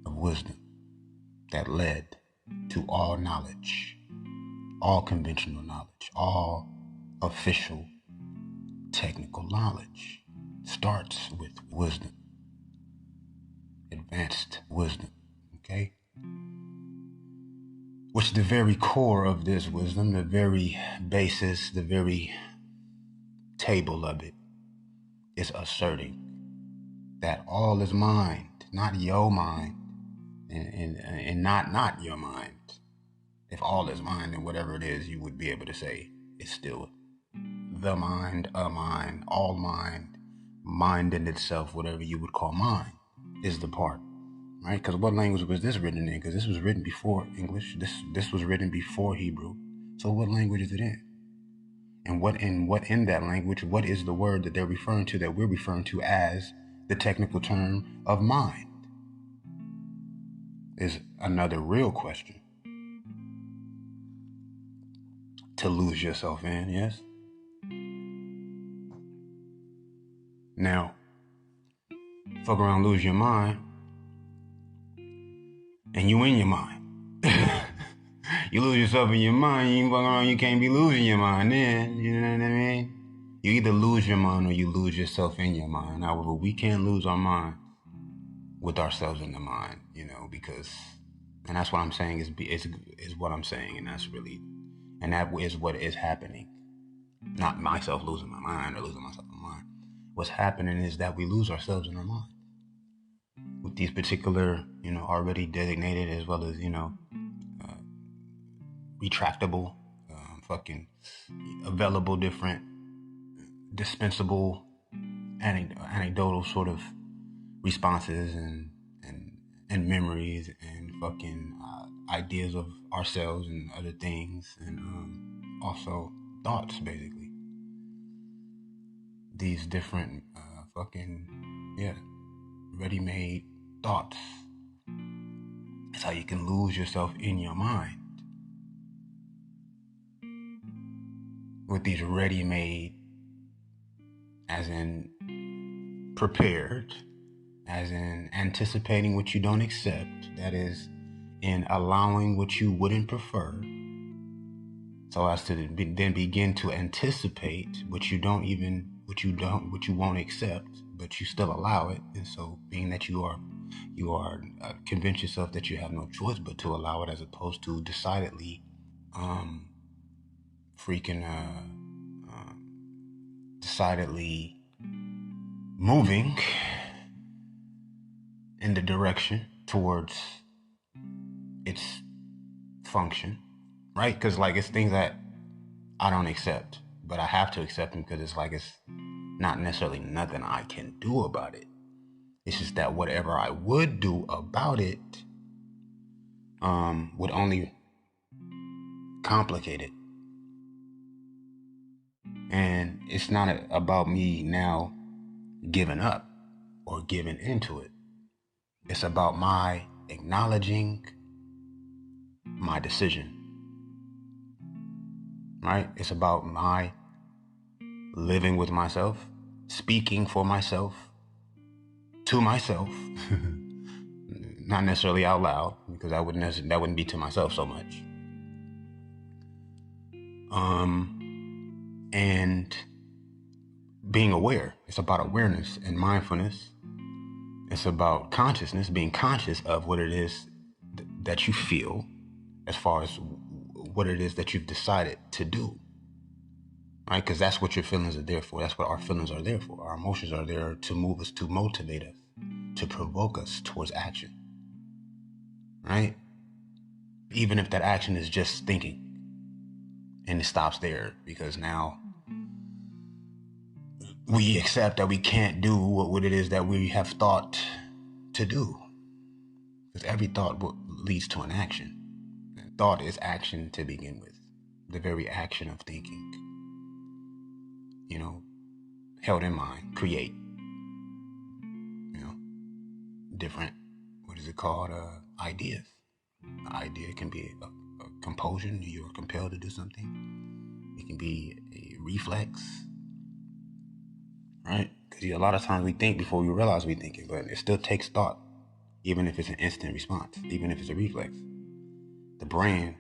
Speaker 4: of wisdom that led to all knowledge, all conventional knowledge, all official technical knowledge. Starts with wisdom, advanced wisdom, okay? Which the very core of this wisdom, the very basis, the very table of it, is asserting that all is mind, not your mind, and not your mind. If all is mind, then whatever it is, you would be able to say it's still the mind, a mind, all mind in itself, whatever you would call mind, is the part. Right? Because what language was this written in? Because this was written before English. This was written before Hebrew. So what language is it in? And what in that language, what is the word that they're referring to, that we're referring to as the technical term of mind? Is another real question to lose yourself in, yes? Now, fuck around, lose your mind, and you in your mind. You lose yourself in your mind, you fuck around, you can't be losing your mind then, you know what I mean? You either lose your mind or you lose yourself in your mind. However, we can't lose our mind with ourselves in the mind, because, and that's what I'm saying is what I'm saying, and that is what is happening. Not myself losing my mind or losing myself in my mind. What's happening is that we lose ourselves in our mind. With these particular, already designated, as well as, retractable, available, different, dispensable, anecdotal sort of responses and memories and ideas of ourselves and other things, and also thoughts, basically. These different ready-made thoughts. That's how you can lose yourself in your mind. With these ready-made, as in prepared, as in anticipating what you don't accept, that is, in allowing what you wouldn't prefer, so as to then begin to anticipate what you won't accept, but you still allow it. And so, being that you are convince yourself that you have no choice but to allow it, as opposed to decidedly decidedly moving in the direction towards its function, right? Because it's things that I don't accept, but I have to accept them, because it's not necessarily nothing I can do about it. It's just that whatever I would do about it would only complicated. And it's not about me now giving up or giving into it. It's about my acknowledging my decision, right? It's about my living with myself, speaking for myself, to myself, not necessarily out loud, because that wouldn't be to myself so much. And being aware. It's about awareness and mindfulness. It's about consciousness, being conscious of what it is that you feel, as far as what it is that you've decided to do, right? Because that's what your feelings are there for. That's what our feelings are there for. Our emotions are there to move us, to motivate us, to provoke us towards action, right? Even if that action is just thinking, and it stops there, because now we accept that we can't do what it is that we have thought to do. Because every thought leads to an action. And thought is action to begin with. The very action of thinking, held in mind, create, different, ideas. An idea can be a compulsion. You're compelled to do something. It can be a reflex, right? Because a lot of times we think before we realize we're thinking, but it still takes thought, even if it's an instant response, even if it's a reflex. The brain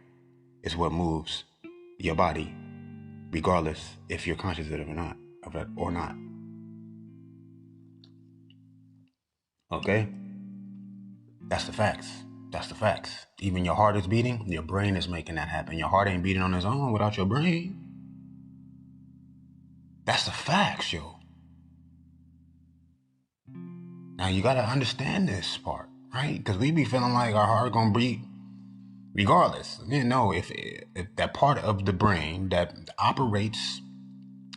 Speaker 4: is what moves your body, regardless if you're conscious of it or not. Okay? That's the facts. That's the facts. Even your heart is beating, your brain is making that happen. Your heart ain't beating on its own without your brain. That's the facts, yo. Now you gotta understand this part, right? Because we be feeling like our heart gonna beat regardless. If that part of the brain that operates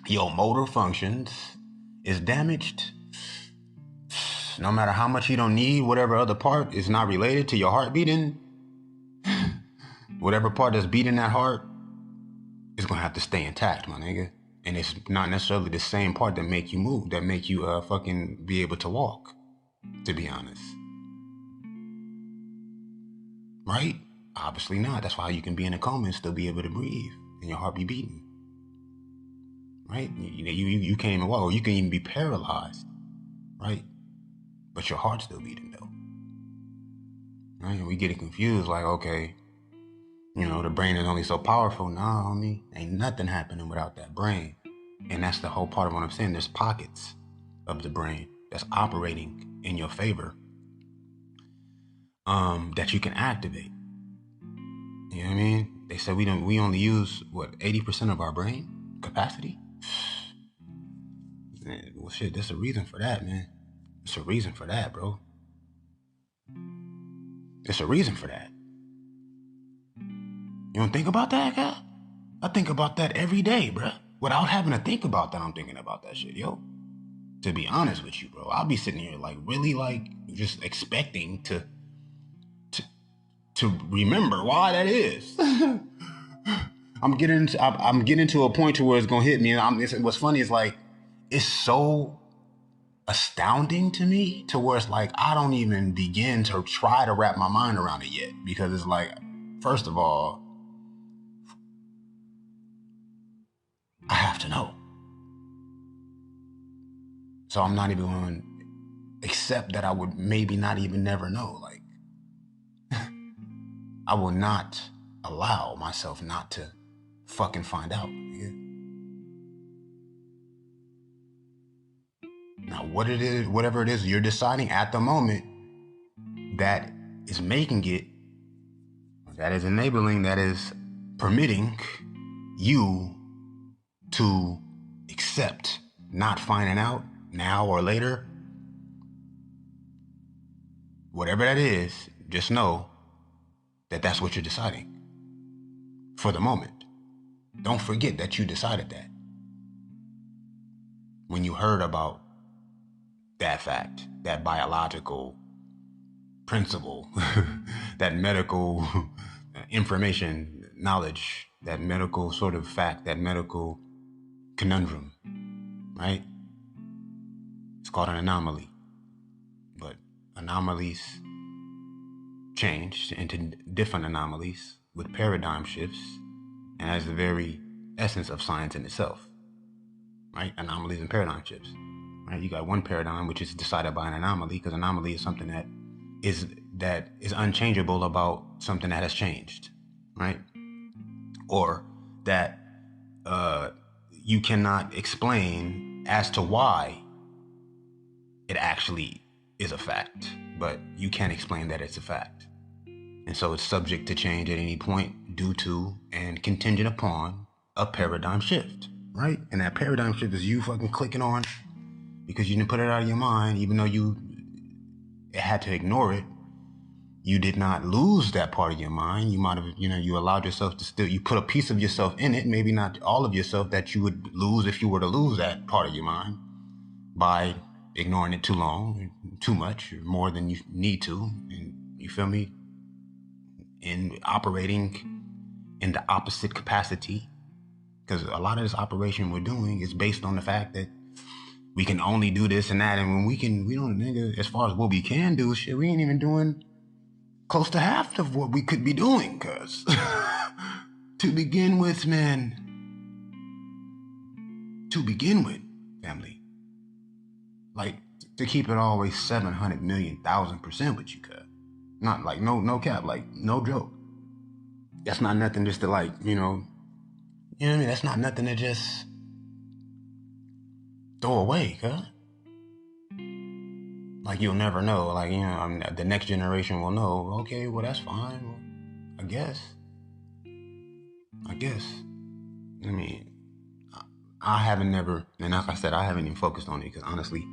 Speaker 4: your motor functions is damaged, no matter how much you don't need, whatever other part is not related to your heart beating, whatever part that's beating that heart is gonna have to stay intact, my nigga. And it's not necessarily the same part that make you move, that make you fucking be able to walk, to be honest. Right? Obviously not. That's why you can be in a coma and still be able to breathe and your heart be beating. Right? You can't even walk, or you can even be paralyzed, right? But your heart's still beating though. Right? And we get it confused, like, okay, the brain is only so powerful. Nah, homie, ain't nothing happening without that brain. And that's the whole part of what I'm saying. There's pockets of the brain that's operating in your favor, that you can activate. You know what I mean? They said we only use 80% of our brain capacity. Man, well, shit, there's a reason for that, man. There's a reason for that, bro. There's a reason for that. You don't think about that, guy? I think about that every day, bro. Without having to think about that, I'm thinking about that shit, yo. To be honest with you, bro, I'll be sitting here really just expecting to remember why that is. I'm getting to a point to where it's gonna hit me, and what's funny is it's so astounding to me to where it's like I don't even begin to try to wrap my mind around it yet, because it's like, first of all, I have to know. So I'm not even going to accept that I would maybe not even never know. I will not allow myself not to fucking find out. Yeah. Now, whatever it is you're deciding at the moment that is making it, that is enabling, that is permitting you to accept not finding out now or later, whatever that is, just know that that's what you're deciding for the moment. Don't forget that you decided that when you heard about that fact, that biological principle, that medical information, knowledge, that medical sort of fact, that medical conundrum, right? It's called an anomaly. But anomalies change into different anomalies with paradigm shifts, and that's the very essence of science in itself, right? Anomalies and paradigm shifts, right? You got one paradigm which is decided by an anomaly, because anomaly is something that is unchangeable about something that has changed, right? Or that you cannot explain as to why it actually is a fact, but you can't explain that it's a fact. And so it's subject to change at any point due to and contingent upon a paradigm shift, right? And that paradigm shift is you fucking clicking on, because you didn't put it out of your mind, even though you had to ignore it. You did not lose that part of your mind. You might have, you allowed yourself to still, you put a piece of yourself in it, maybe not all of yourself that you would lose if you were to lose that part of your mind by ignoring it too long, too much, or more than you need to. And you feel me? In operating in the opposite capacity, because a lot of this operation we're doing is based on the fact that we can only do this and that, and when we don't, nigga, as far as what we can do, shit, we ain't even doing close to half of what we could be doing, cuz to begin with, man, family, like, to keep it always 700 million, 1,000% with you, cuz. Not like, no cap, like, no joke. That's not nothing just to, like, you know what I mean? That's not nothing to just throw away, cuz. Like, you'll never know. Like, the next generation will know. Okay, well, that's fine. Well, I guess. I mean, I haven't never, and like I said, I haven't even focused on it, because honestly,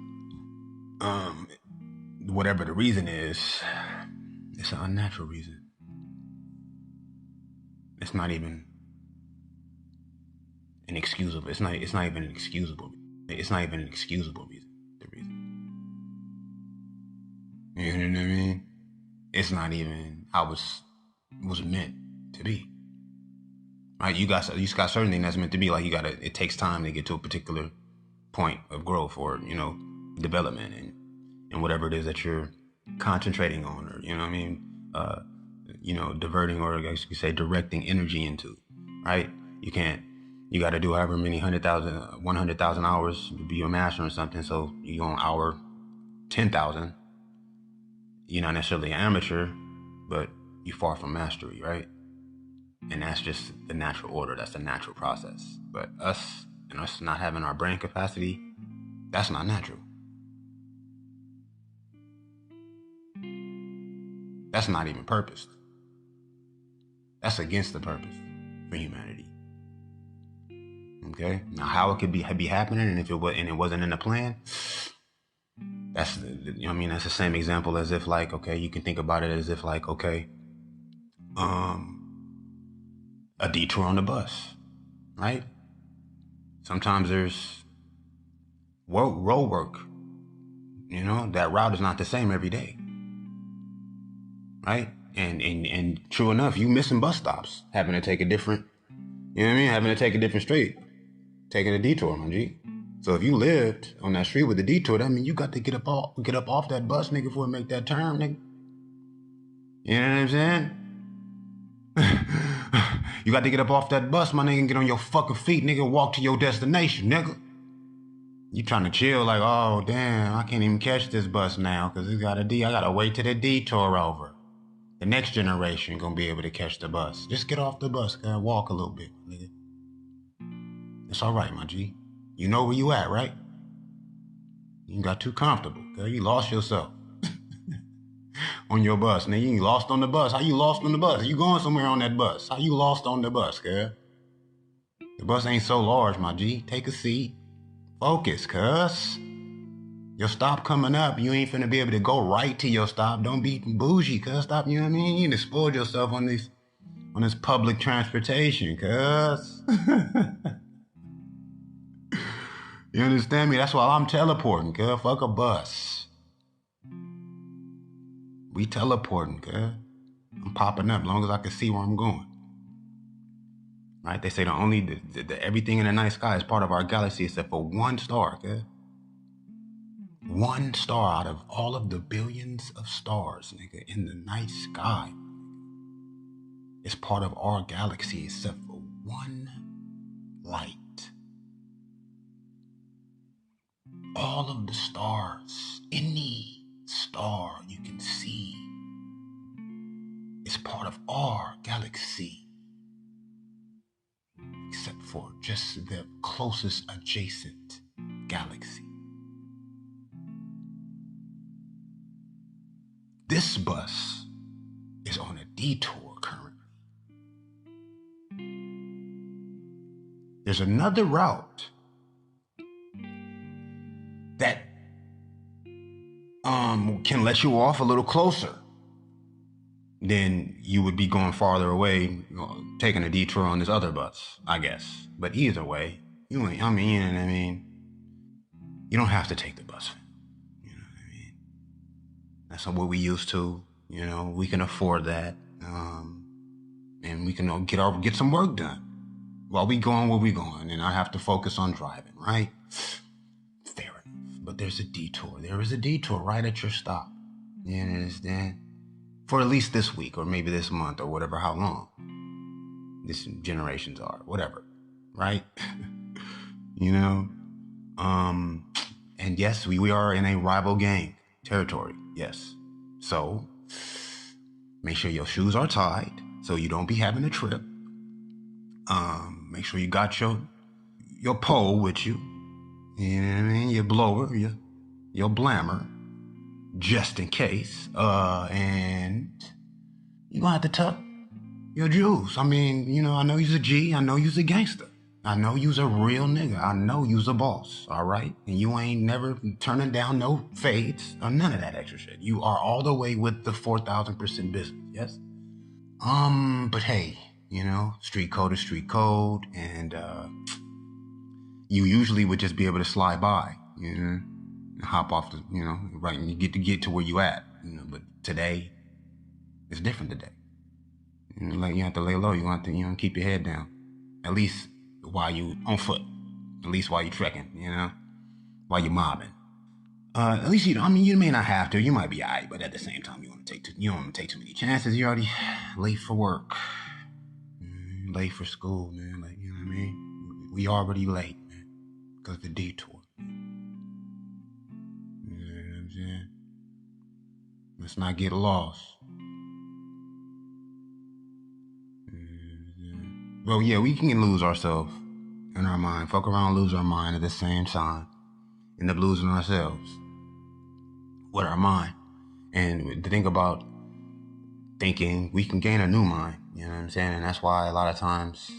Speaker 4: whatever the reason is, it's an unnatural reason. It's not even an excusable. It's not even an excusable. It's not even an excusable reason. The reason. You know what I mean? It's not even how it was meant to be. Right? You got certain things that's meant to be. Like, it takes time to get to a particular point of growth or, development and whatever it is that you're concentrating on, or, you know what I mean? Diverting, or I guess you could say directing energy into, right? You got to do however many 100,000 hours to be a master or something. So you on hour 10,000, you're not necessarily an amateur, but you're far from mastery, right? And that's just the natural order. That's the natural process. But us not having our brain capacity, that's not natural. That's not even purposed. That's against the purpose for humanity. Okay? Now, how it could be happening, and it wasn't in the plan, that's that's the same example as if, like, okay, you can think about it as if, like, okay, a detour on the bus, right? Sometimes there's road work. That route is not the same every day, right? And true enough, you missing bus stops, having to take a different, having to take a different street, taking a detour, my G. So if you lived on that street with the detour, that means you got to get up off that bus, nigga, before it make that turn, nigga. You know what I'm saying? You got to get up off that bus, my nigga, and get on your fucking feet, nigga, walk to your destination, nigga. You trying to chill, like, oh, damn, I can't even catch this bus now, because I got to wait till the detour over. The next generation gonna be able to catch the bus. Just get off the bus, and walk a little bit, nigga. It's all right, my G. You know where you at, right? You got too comfortable, okay? You lost yourself on your bus, nigga. You lost on the bus. How you lost on the bus? You going somewhere on that bus? How you lost on the bus, cuz? The bus ain't so large, my G. Take a seat. Focus, cuz. Your stop coming up. You ain't finna be able to go right to your stop. Don't be bougie, cuz. Stop, you know what I mean? You done spoiled yourself on this public transportation, cuz. You understand me? That's why I'm teleporting, cuz. Fuck a bus. We teleporting, cuz. I'm popping up as long as I can see where I'm going. right? They say everything in the night sky is part of our galaxy except for one star, okay? One star out of all of the billions of stars, nigga, in the night sky is part of our galaxy except for one light. All of the stars, any star you can see, is part of our galaxy, except for just the closest adjacent galaxy. This bus is on a detour currently. There's another route that can let you off a little closer. Then you would be going farther away, taking a detour on this other bus, I guess. But either way, you know what I mean? You don't have to take the bus. You know what I mean? That's what we used to. You know, we can afford that, and we can get some work done while we going where we going, and I have to focus on driving, right? Fair enough. But there's a detour. There is a detour right at your stop. You understand? For at least this week, or maybe this month, or whatever, how long this generations are, whatever, right? You know? And yes, we are in a rival gang territory, yes. So, make sure your shoes are tied so you don't be having a trip. Make sure you got your pole with you. You know what I mean? Your blower, your blammer, just in case. And you're gonna have to tuck your jewels. I mean, you know, I know you's a G, I know you's a gangster. I know you's a real nigga. I know you's a boss, all right? And you ain't never turning down no fades or none of that extra shit. You are all the way with the 4,000% business, yes? But hey, you know, street code is street code, and you usually would just be able to slide by, you know, and hop off the, you know, right, and you get to where you at, you know. But today, it's different today. You know, like you have to lay low. You have to, you know, keep your head down, at least while you on foot, at least while you trekking, you know, while you mobbing. At least you may not have to. You might be alright, but at the same time, you don't want to take too many chances. You're already late for work, late for school, man. Like, you know what I mean? We already late, man, because of the detour. You know what I'm saying? Let's not get lost. Well, yeah, we can lose ourselves in our mind. Fuck around, lose our mind at the same time. End up losing ourselves with our mind. And to think about thinking, we can gain a new mind. You know what I'm saying? And that's why a lot of times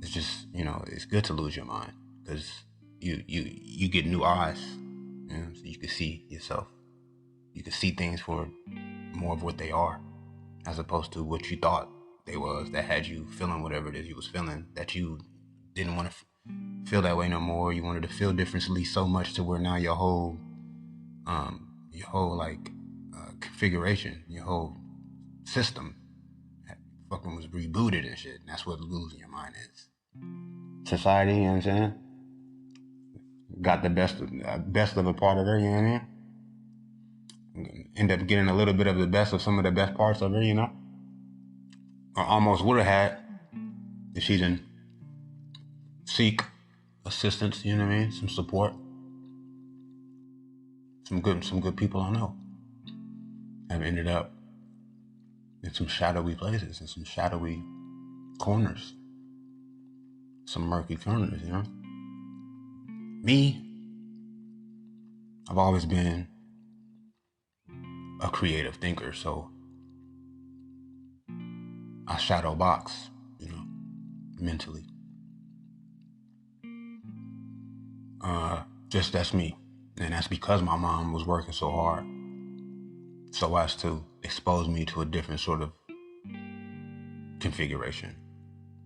Speaker 4: it's just, you know, it's good to lose your mind, because you get new eyes. You know, so you can see yourself. You can see things for more of what they are, as opposed to what you thought they was, that had you feeling whatever it is you was feeling, that you didn't want to feel that way no more. You wanted to feel differently so much to where now your whole configuration, your whole system fucking was rebooted and shit. And that's what losing your mind is. Society, you know what I'm saying? Got the best of a part of her, you know what I mean? End up getting a little bit of the best of some of the best parts of her, you know? Or almost would have had if she didn't seek assistance, you know what I mean? Some support. Some good people I know have ended up in some shadowy places, in some shadowy corners, some murky corners, you know? Me, I've always been a creative thinker, so I shadow box, you know, mentally. Just that's me. And that's because my mom was working so hard, so as to expose me to a different sort of configuration.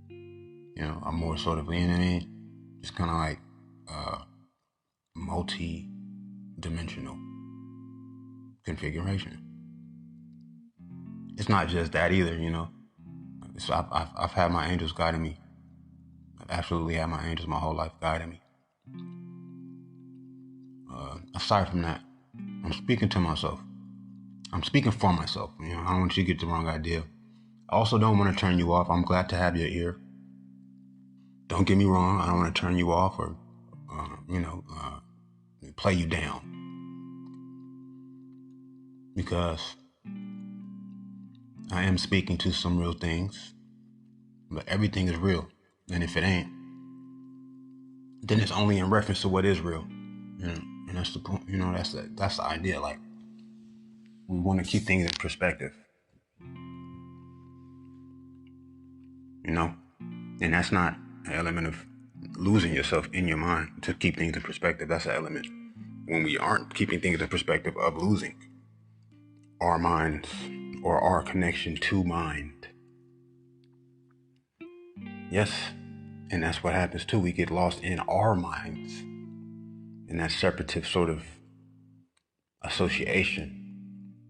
Speaker 4: You know, I'm more sort of, you know what I mean? Just kind of like multi-dimensional configuration. It's not just that either, you know. So I've had my angels guiding me I've absolutely had my angels my whole life guiding me. Aside from that, I'm speaking to myself. I'm speaking for myself. I don't want you to get the wrong idea. I also don't want to turn you off. I'm glad to have your ear. Don't get me wrong. I don't want to turn you off or, play you down. Because I am speaking to some real things, but everything is real. And if it ain't, then it's only in reference to what is real. And that's the point. That's the idea. Like, we want to keep things in perspective. And that's not an element of losing yourself in your mind to keep things in perspective. That's an element when we aren't keeping things in perspective of losing our minds or our connection to mind. Yes, and that's what happens too. We get lost in our minds in that separative sort of association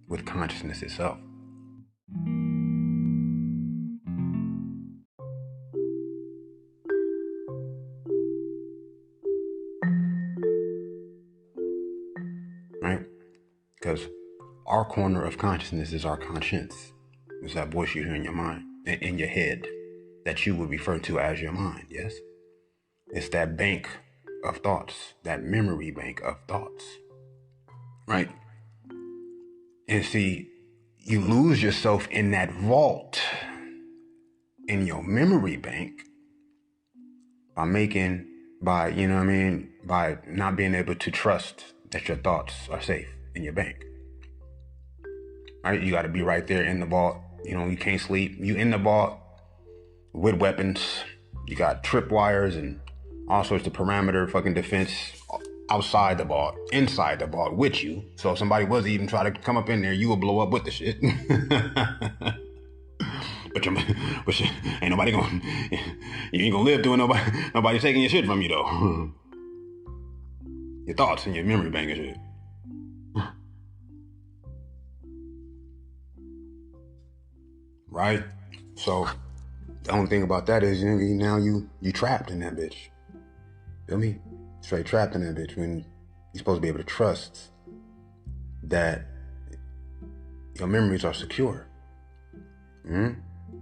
Speaker 4: with consciousness itself. Right? Because our corner of consciousness is our conscience. It's that voice you hear in your mind, in your head, that you would refer to as your mind, yes? It's that bank of thoughts, that memory bank of thoughts, right? And see, you lose yourself in that vault, in your memory bank, by not being able to trust that your thoughts are safe in your bank. Right? You got to be right there in the vault. You can't sleep. You in the vault with weapons. You got tripwires and all sorts of perimeter fucking defense outside the vault, inside the vault with you. So if somebody was to even try to come up in there, you will blow up with the shit. But ain't nobody you ain't gonna live doing nobody taking your shit from you though. Your thoughts and your memory bank and shit. Right? So the only thing about that is now you trapped in that bitch. Feel me? Straight trapped in that bitch when you're supposed to be able to trust that your memories are secure. You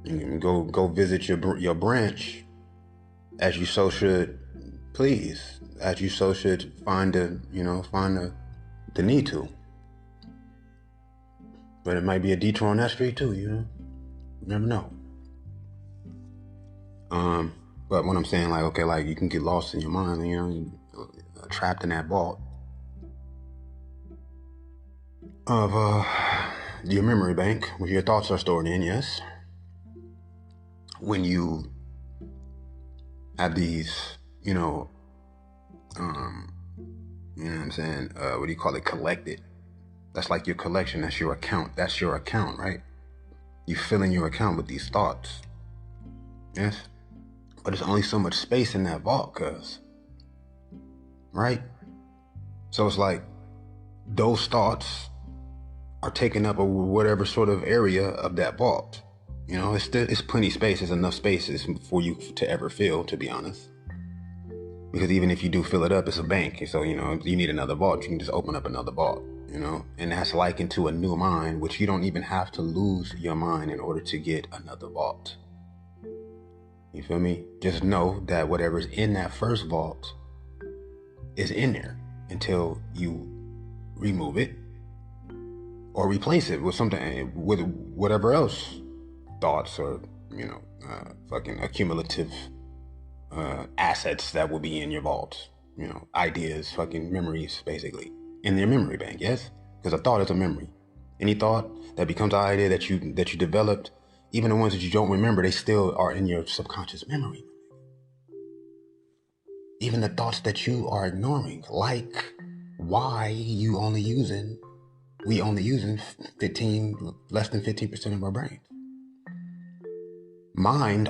Speaker 4: can go visit your branch as you so should please, as you so should find the need to. But it might be a detour on that street too, You never know. But when I'm saying you can get lost in your mind, trapped in that vault of your memory bank where your thoughts are stored in, yes. When you have these, what do you call it? Collected. That's like your collection. That's your account. That's your account, right? You fill in your account with these thoughts. Yes. But there's only so much space in that vault, right? So it's like those thoughts are taking up whatever sort of area of that vault. It's plenty space. There's enough spaces for you to ever fill, to be honest. Because even if you do fill it up, it's a bank. So, you need another vault. You can just open up another vault, and that's likened to a new mind, which you don't even have to lose your mind in order to get another vault. You feel me? Just know that whatever's in that first vault is in there until you remove it or replace it with something, with whatever else thoughts or, fucking accumulative assets that will be in your vault. Ideas, fucking memories, basically, in your memory bank, yes? Because a thought is a memory. Any thought that becomes an idea that you developed, even the ones that you don't remember, they still are in your subconscious memory. Even the thoughts that you are ignoring, like why we only using less than 15% of our brain.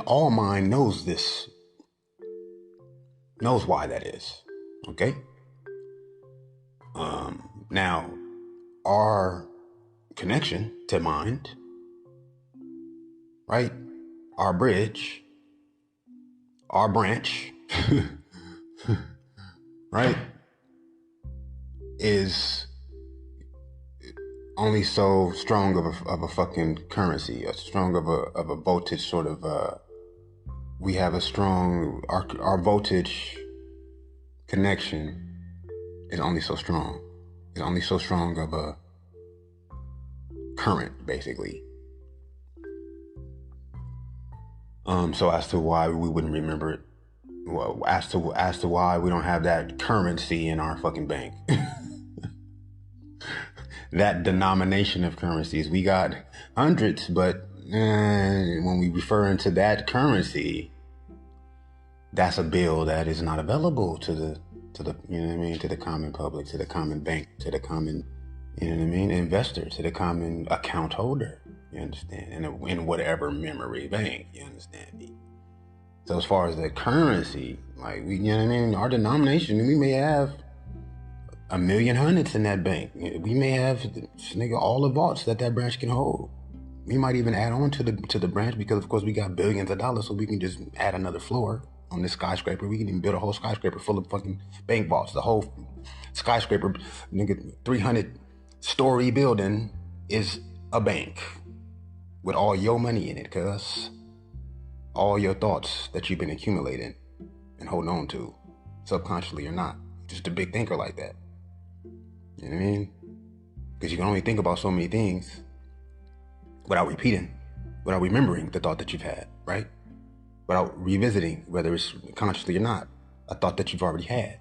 Speaker 4: All mind knows this. Knows why that is. Okay? Now, our connection to mind, right? Our bridge, our branch, right, is only so strong of a fucking currency, strong of a voltage sort of, we have a strong, our voltage connection is only so strong. It's only so strong of a current, basically. So as to why we wouldn't remember it, well, as to why we don't have that currency in our fucking bank, that denomination of currencies, we got hundreds, but when we refer into that currency, that's a bill that is not available to the you know what I mean, to the common public, to the common bank, to the common, you know what I mean, investor, to the common account holder. You understand? In whatever memory bank, you understand me? So as far as the currency, like, we, you know what I mean, our denomination, we may have 1,000,000 hundreds in that bank. We may have, nigga, all the vaults that branch can hold. We might even add on to the branch, because of course we got billions of dollars, so we can just add another floor on this skyscraper. We can even build a whole skyscraper full of fucking bank vaults. The whole skyscraper, nigga, 300-story building is a bank with all your money in it, cuz all your thoughts that you've been accumulating and holding on to, subconsciously or not. Just a big thinker like that. You know what I mean? Because you can only think about so many things without remembering the thought that you've had, right? Without revisiting, whether it's consciously or not, a thought that you've already had,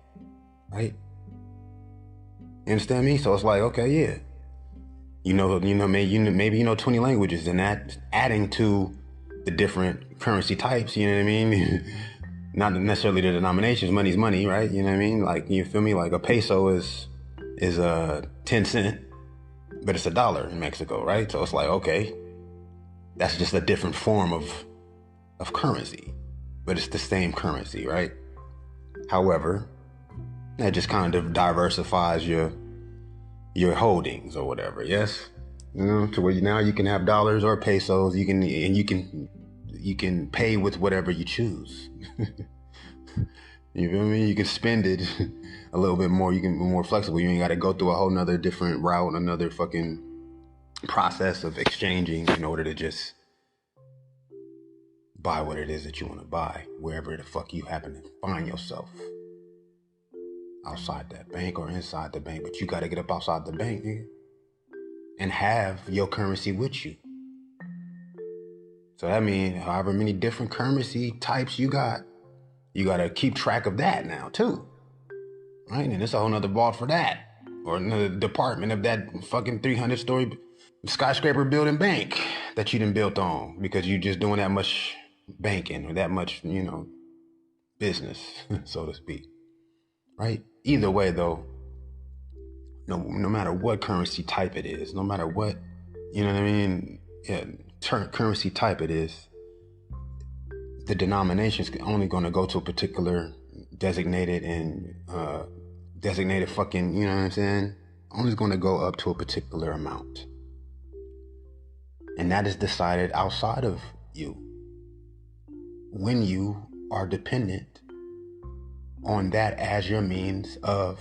Speaker 4: right? You understand me? So it's like, okay, yeah. Maybe you know 20 languages, and that adding to the different currency types, you know what I mean? Not necessarily the denominations. Money's money, right? You know what I mean? Like, you feel me? Like a peso is 10 cents, but it's $1 in Mexico, right? So it's like, okay, that's just a different form of currency, but it's the same currency, right? However, that just kind of diversifies your holdings or whatever, yes? You know, to where now you can have dollars or pesos, you can pay with whatever you choose. You feel me? You can spend it a little bit more, you can be more flexible. You ain't gotta go through a whole nother different route, another fucking process of exchanging in order to just buy what it is that you want to buy, wherever the fuck you happen to find yourself. Outside that bank or inside the bank, but you gotta get up outside the bank, nigga, and have your currency with you. So that means however many different currency types you gotta keep track of that now too, right? And it's a whole nother vault for that, or another department of that fucking 300-story skyscraper building bank that you done built on, because you just doing that much banking or that much, you know, business, so to speak, right? Either way though, no matter what currency type it is, no matter what, you know what I mean, currency type it is, the denomination's only going to go to a particular designated fucking, you know what I'm saying, only going to go up to a particular amount, and that is decided outside of you when you are dependent on that as your means of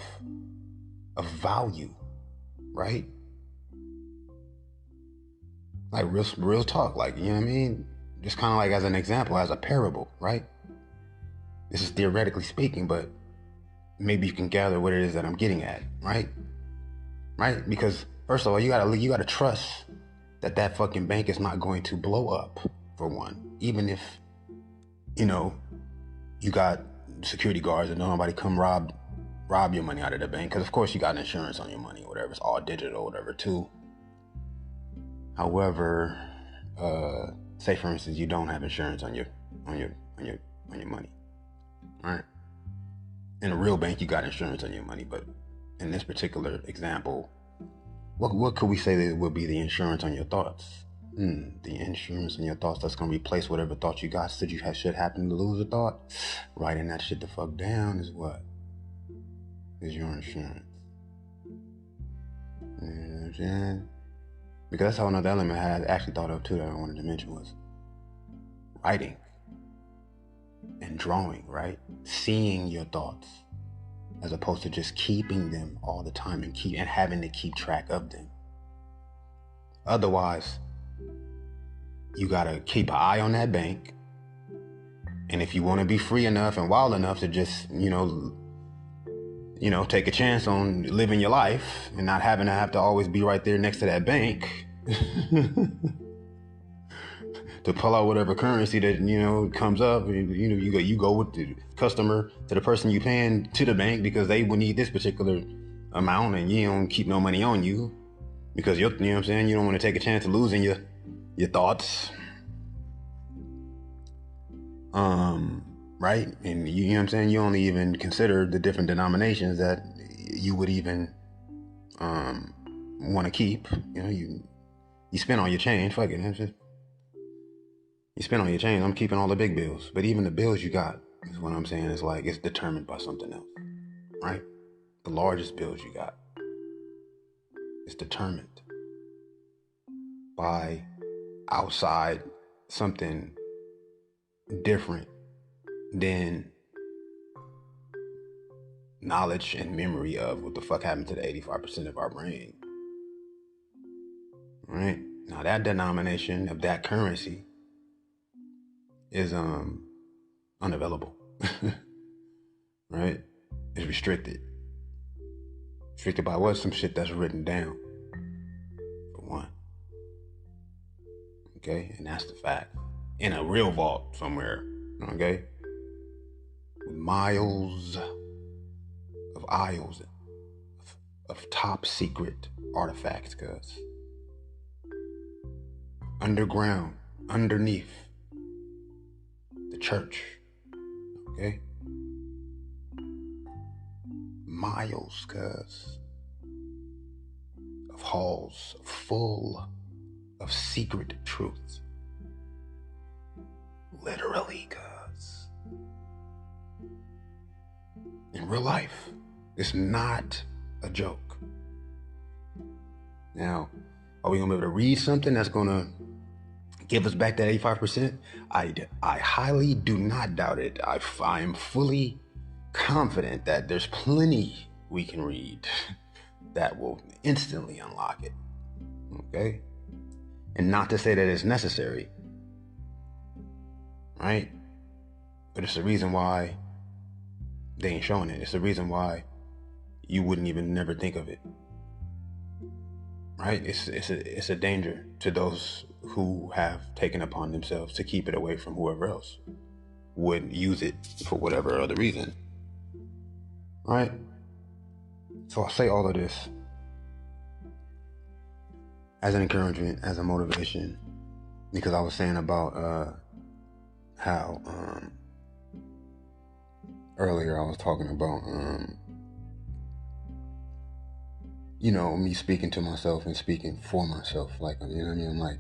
Speaker 4: value, right? Like real talk, like, you know what I mean? Just kind of like as an example, as a parable, right? This is theoretically speaking, but maybe you can gather what it is that I'm getting at, right? Right? Because first of all, you gotta trust that fucking bank is not going to blow up, for one. Even if, you know, you got security guards and nobody come rob your money out of the bank, because of course you got insurance on your money, whatever. It's all digital, whatever, too. However, say for instance you don't have insurance on your money, right? In a real bank you got insurance on your money, but in this particular example, what could we say that would be the insurance on your thoughts? The insurance on your thoughts that's gonna replace whatever thought you got said you should happen to lose a thought. Writing that shit the fuck down is what? Is your insurance. You know what I'm saying? Because that's how another element I had actually thought of too that I wanted to mention was writing. and drawing, right? Seeing your thoughts as opposed to just keeping them all the time and having to keep track of them. Otherwise, you gotta keep an eye on that bank. And if you want to be free enough and wild enough to just, take a chance on living your life and not having to have to always be right there next to that bank to pull out whatever currency that, comes up, you go with the customer to the person you paying to the bank because they will need this particular amount and you don't keep no money on you because you know what I'm saying? You don't want to take a chance of losing your thoughts. Right? And you know what I'm saying? You only even consider the different denominations that you would even want to keep. You spend all your change. Fuck it. You spend all your change. I'm keeping all the big bills. But even the bills you got is what I'm saying is like it's determined by something else. Right? The largest bills you got is determined by outside something different than knowledge and memory of what the fuck happened to the 85% of our brain. Right? Now that denomination of that currency is unavailable. Right? It's restricted. Restricted by what? Some shit that's written down. For one. Okay? And that's the fact. In a real vault somewhere. Okay? With miles of aisles of top secret artifacts, cuz. Underground, underneath the church. Okay? Miles, cuz, of halls full of secret truths. Literally, cuz. In real life, it's not a joke. Now, are we gonna be able to read something that's gonna give us back that 85%? I highly do not doubt it. I am fully confident that there's plenty we can read that will instantly unlock it. Okay? And not to say that it's necessary. Right? But it's the reason why they ain't showing it. It's the reason why you wouldn't even never think of it. Right? It's a danger to those who have taken upon themselves to keep it away from whoever else would use it for whatever other reason. Right? So I say all of this as an encouragement, as a motivation, because I was saying about how earlier I was talking about me speaking to myself and speaking for myself, like, you know what I mean? I'm like,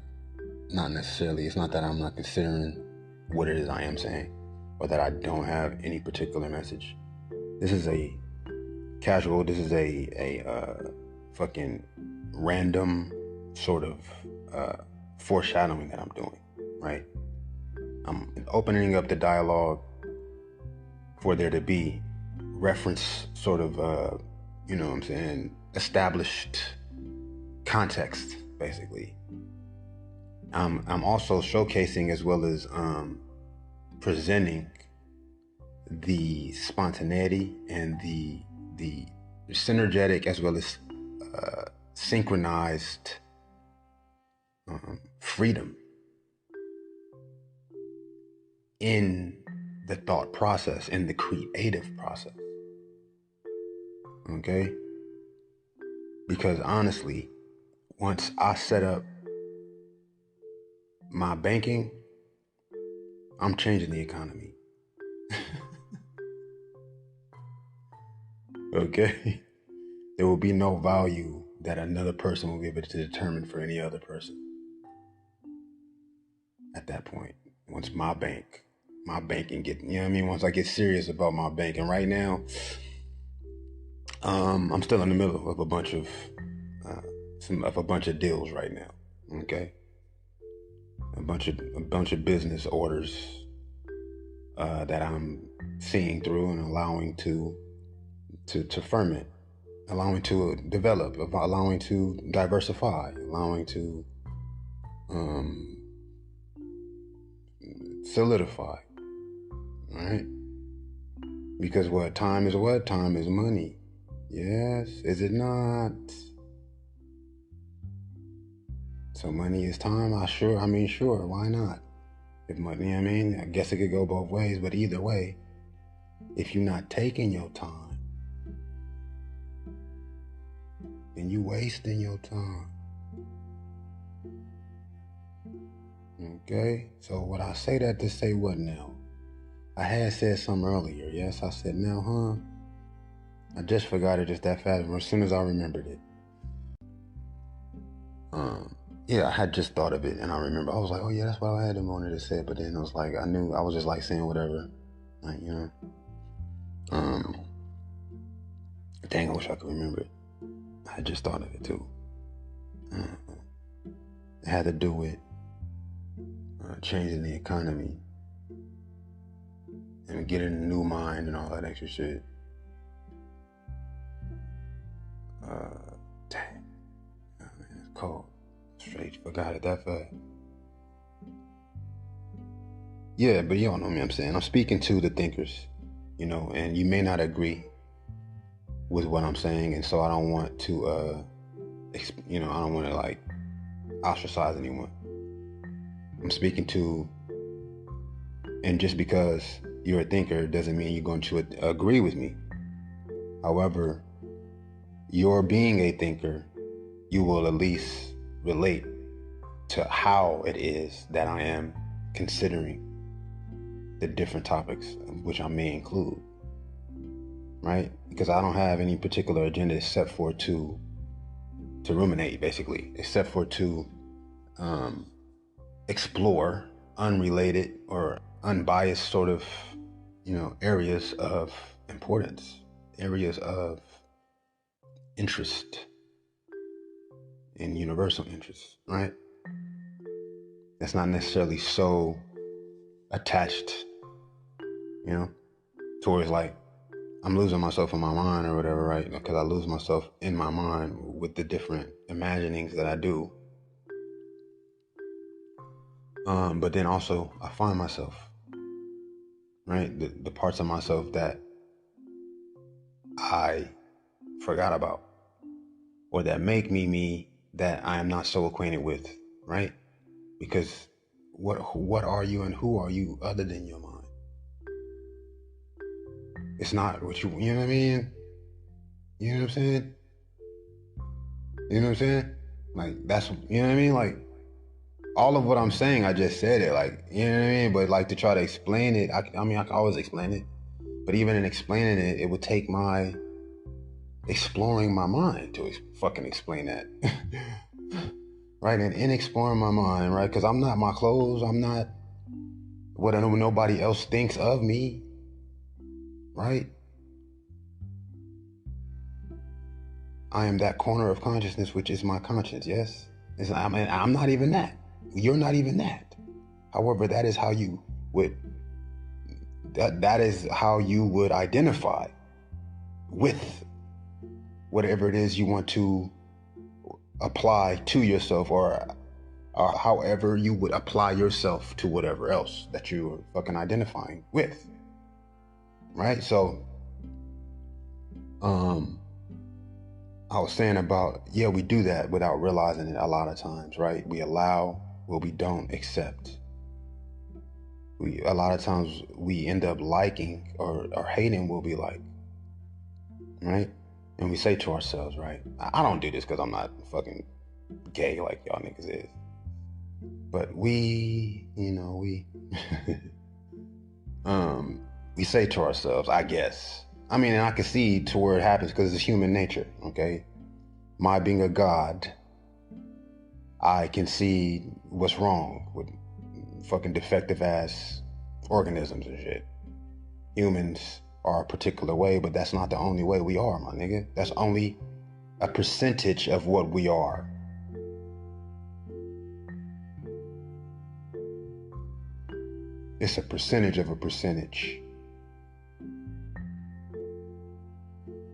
Speaker 4: not necessarily, it's not that I'm not considering what it is I am saying or that I don't have any particular message. This is a casual, this is a fucking random sort of foreshadowing that I'm doing, right? I'm opening up the dialogue for there to be reference, sort of, established context, basically. I'm also showcasing as well as presenting the spontaneity and the synergetic as well as synchronized freedom in the thought process, in the creative process. Okay? Because honestly, once I set up my banking, I'm changing the economy. Okay? There will be no value that another person will be able to determine for any other person. At that point, once my banking get, once I get serious about my banking. Right now, I'm still in the middle of a bunch of deals right now. Okay? A bunch of business orders that I'm seeing through and allowing to ferment, allowing to develop, allowing to diversify, allowing to solidify, right? Because what? Time is what? Time is money. Yes, is it not? So money is time? Sure, why not? If money, I guess it could go both ways, but either way, if you're not taking your time, then you wasting your time. Okay? So what I say that to say what now? I had said something earlier, yes? I said now, huh? I just forgot it just that fast, as soon as I remembered it. Yeah, I had just thought of it, and I remember, I was like, oh yeah, that's what I had wanted to say, but then I was like, I knew, I was just like saying whatever, like, you know. Dang, I wish I could remember it. I had just thought of it too. It had to do with changing the economy and getting a new mind and all that extra shit. Dang. Oh, man, it's cold. Straight forgot it that fast. Yeah, but y'all know me, I'm saying. I'm speaking to the thinkers, you know, and you may not agree with what I'm saying, and so I don't want to, I don't want to like ostracize anyone. I'm speaking to, and just because you're a thinker doesn't mean you're going to agree with me. However, your being a thinker, you will at least relate to how it is that I am considering the different topics which I may include, right? Because I don't have any particular agenda except for to ruminate, basically, except for to explore unrelated or unbiased sort of, areas of importance, areas of interest and universal interest, right? That's not necessarily so attached, towards like I'm losing myself in my mind or whatever, right? Because I lose myself in my mind with the different imaginings that I do. But then also I find myself, right? The parts of myself that I forgot about or that make me that I am not so acquainted with, right? Because what are you and who are you other than your mind? It's not what you know what I mean? You know what I'm saying? You know what I'm saying? Like, that's, you know what I mean? Like, all of what I'm saying, I just said it, like, you know what I mean? But like to try to explain it, I can always explain it. But even in explaining it, it would take my exploring my mind to fucking explain that. Right? And in exploring my mind, right? Because I'm not my clothes. I'm not what nobody else thinks of me. Right? I am that corner of consciousness, which is my conscience, yes? I'm not even that. You're not even that. However, that is how you would, that is how you would identify with whatever it is you want to apply to yourself, or however you would apply yourself to whatever else that you're fucking identifying with. Right? So, I was saying about, yeah, we do that without realizing it a lot of times, right? We allow what we don't accept. A lot of times we end up liking or hating what we like, right? And we say to ourselves, right? I don't do this because I'm not fucking gay like y'all niggas is. But we say to ourselves, I guess. I mean, and I can see to where it happens because it's human nature, okay? My being a god, I can see what's wrong with fucking defective ass organisms and shit. Humans are a particular way, but that's not the only way we are, my nigga. That's only a percentage of what we are. It's a percentage of a percentage.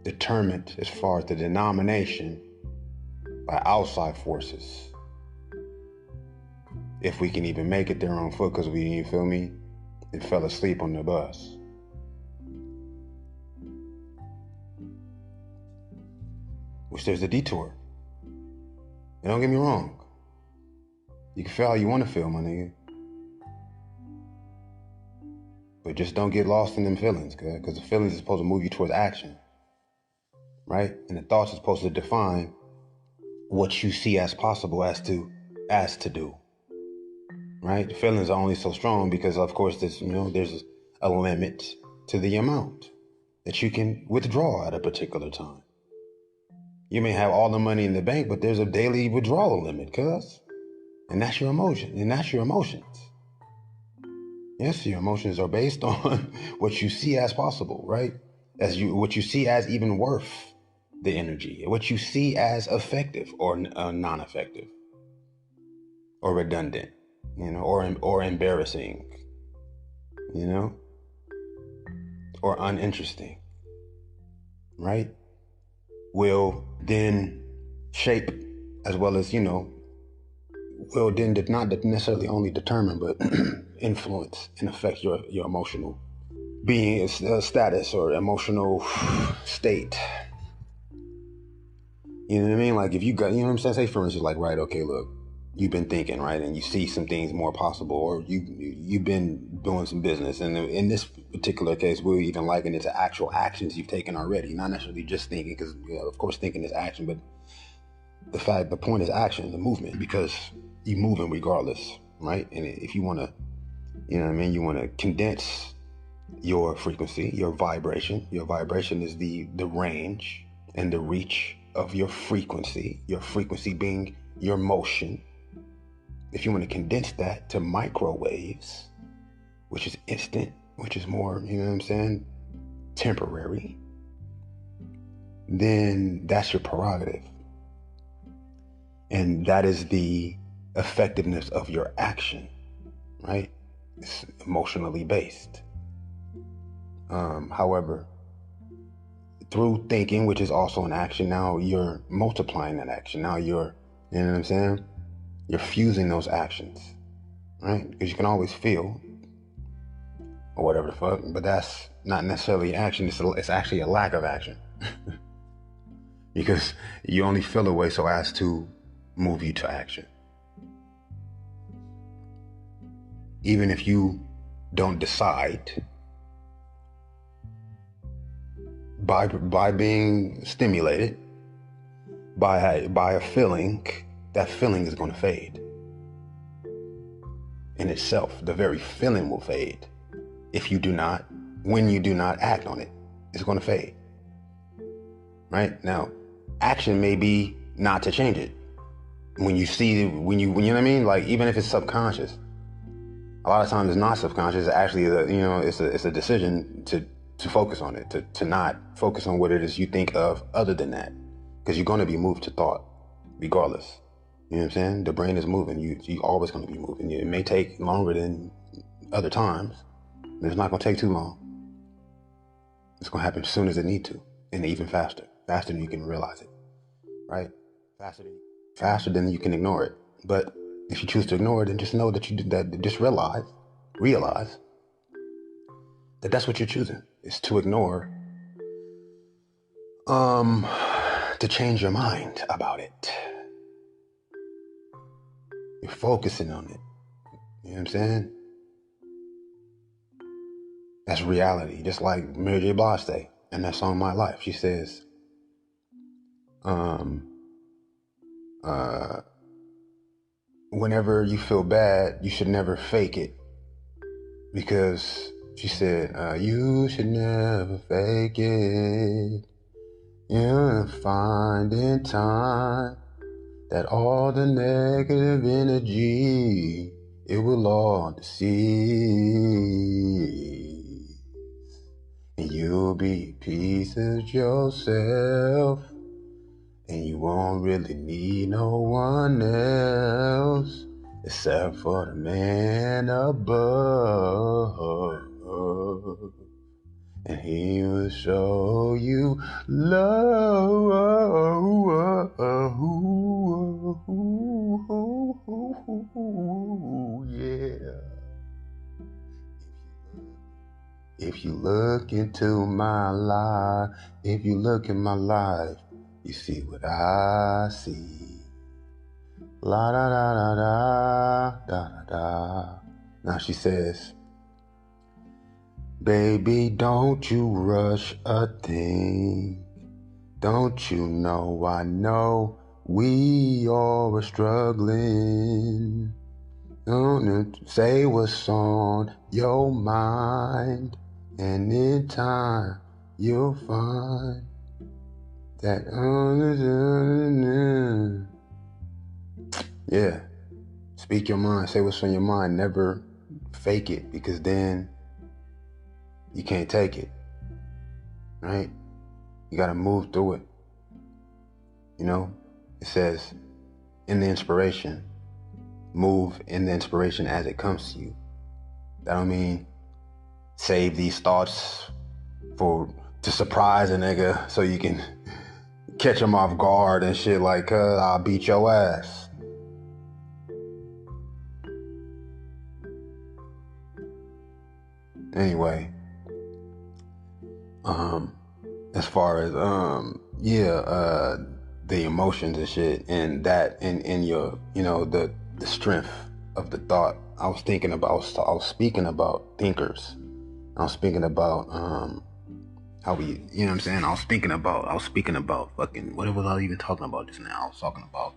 Speaker 4: Determined as far as the denomination by outside forces. If we can even make it there on foot, because we, you feel me, and fell asleep on the bus. Which there's a detour. And don't get me wrong. You can feel how you want to feel, my nigga. But just don't get lost in them feelings, because the feelings is supposed to move you towards action. Right? And the thoughts are supposed to define what you see as possible as to do. Right? The feelings are only so strong because, of course, there's a limit to the amount that you can withdraw at a particular time. You may have all the money in the bank, but there's a daily withdrawal limit, cuz. And that's your emotion. And that's your emotions. Yes, your emotions are based on what you see as possible, right? What you see as even worth the energy, what you see as effective or non-effective, or redundant, or embarrassing, or uninteresting, right? Will then shape, as well as, will then not necessarily only determine, but influence and affect your emotional being, status, or emotional state. You know what I mean? Like if you got, say for instance, like, right, okay, look, you've been thinking, right, and you see some things more possible, or you've been doing some business, and in this particular case, we're even liken it to actual actions you've taken already, not necessarily just thinking, because of course thinking is action, but the point is action, the movement, because you're moving regardless, right? And if you want to, you want to condense your frequency, your vibration. Your vibration is the range and the reach of your frequency being your motion. If you want to condense that to microwaves, which is instant, which is more, temporary, then that's your prerogative. And that is the effectiveness of your action, right? It's emotionally based. However, through thinking, which is also an action, now you're multiplying that action. Now you're, you're fusing those actions, right? Because you can always feel, or whatever the fuck, but that's not necessarily action. It's actually a lack of action. Because you only feel a way so as to move you to action. Even if you don't decide, by being stimulated by a feeling, that feeling is going to fade in itself. The very feeling will fade when you do not act on it. It's going to fade. Right? Now, action may be not to change it. When you know what I mean? Like, even if it's subconscious, a lot of times it's not subconscious. It's actually, it's a decision to focus on it, to not focus on what it is you think of other than that. Because you're going to be moved to thought regardless. You know what I'm saying? The brain is moving. You're always going to be moving. It may take longer than other times, but it's not going to take too long. It's going to happen as soon as it needs to, and even faster than you can realize it, right? Faster than you can ignore it. But if you choose to ignore it, then just know that just realize that that's what you're choosing, is to ignore, to change your mind about it. You're focusing on it. You know what I'm saying? That's reality. Just like Mary J. Blige say in that song, My Life. She says, whenever you feel bad, you should never fake it. Because she said, you should never fake it. You'll find in time that all the negative energy, it will all deceive. And you'll be pieces yourself. And you won't really need no one else. except for the man above. And he will show you love. Yeah. If you look into my life, if you look in my life, you see what I see. La da da da da da da da. Now she says, baby, don't you rush a thing. Don't you know I know we all are struggling. Say what's on your mind, and in time you'll find that. Yeah, speak your mind, say what's on your mind, never fake it, because then you can't take it, right? You gotta move through it. You know, it says in the inspiration, move in the inspiration as it comes to you. That don't mean save these thoughts to surprise a nigga so you can catch him off guard and shit like, I'll beat your ass. Anyway, as far as the emotions and shit, and that in your, you know, the strength of the thought. I was speaking about thinkers. I was speaking about how we, you know what I'm saying? I was speaking about fucking, what was I even talking about just now? I was talking about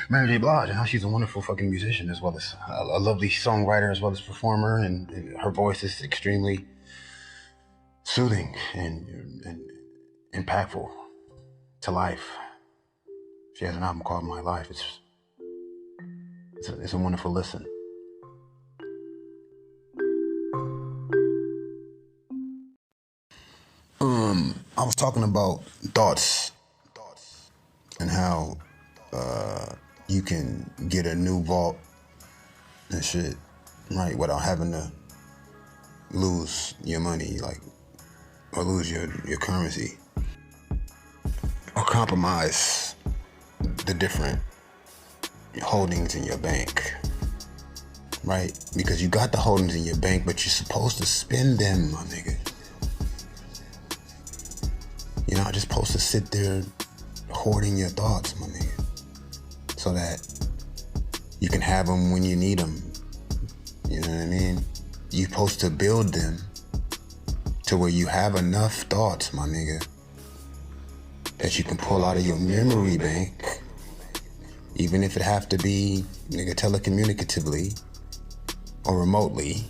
Speaker 4: Mary J. Blige and how she's a wonderful fucking musician, as well as a lovely songwriter, as well as performer, and her voice is extremely soothing and impactful to life. She has an album called My Life. It's a wonderful listen. I was talking about thoughts and how you can get a new vault and shit, right, without having to lose your money, like, or lose your currency, or compromise the different holdings in your bank, right? Because you got the holdings in your bank, but you're supposed to spend them, my nigga. You're not just supposed to sit there hoarding your thoughts, my nigga, so that you can have them when you need them. You know what I mean? You're supposed to build them to where you have enough thoughts, my nigga, that you can pull out of your memory bank, even if it have to be, nigga, telecommunicatively or remotely,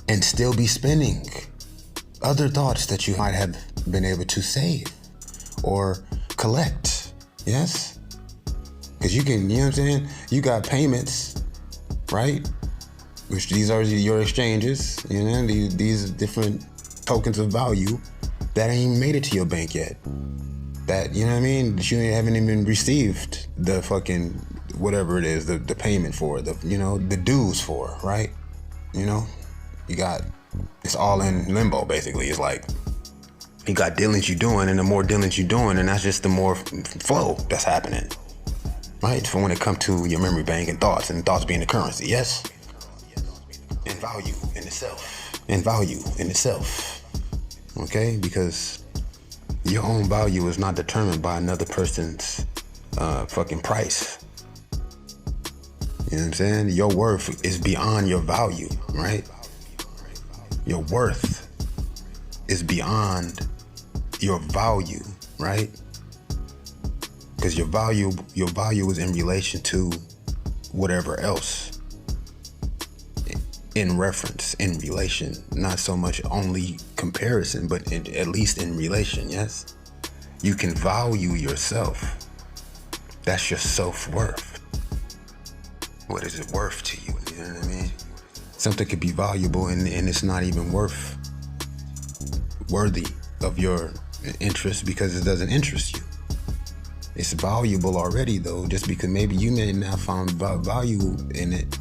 Speaker 4: and still be spending other thoughts that you might have been able to save or collect, yes? Because you can, you know what I'm saying? You got payments, right? Which these are your exchanges, you know, these different tokens of value that ain't even made it to your bank yet. That, you know what I mean? That you haven't even received the fucking, whatever it is, the payment for, the, you know, the dues for, right? You know, you got, it's all in limbo, basically. It's like, you got dealings you're doing, and the more dealings you're doing, and that's just the more flow that's happening, right? For when it comes to your memory bank and thoughts being the currency, yes? And value in itself. Okay? Because your own value is not determined by another person's fucking price. You know what I'm saying? Your worth is beyond your value, right? Your worth is beyond your value, right? Because your value is in relation to whatever else. In reference, in relation, not so much only comparison, but at least in relation, yes? You can value yourself. That's your self-worth. What is it worth to you? You know what I mean? Something could be valuable and it's not even worthy of your interest because it doesn't interest you. It's valuable already though, just because maybe you may not find value in it,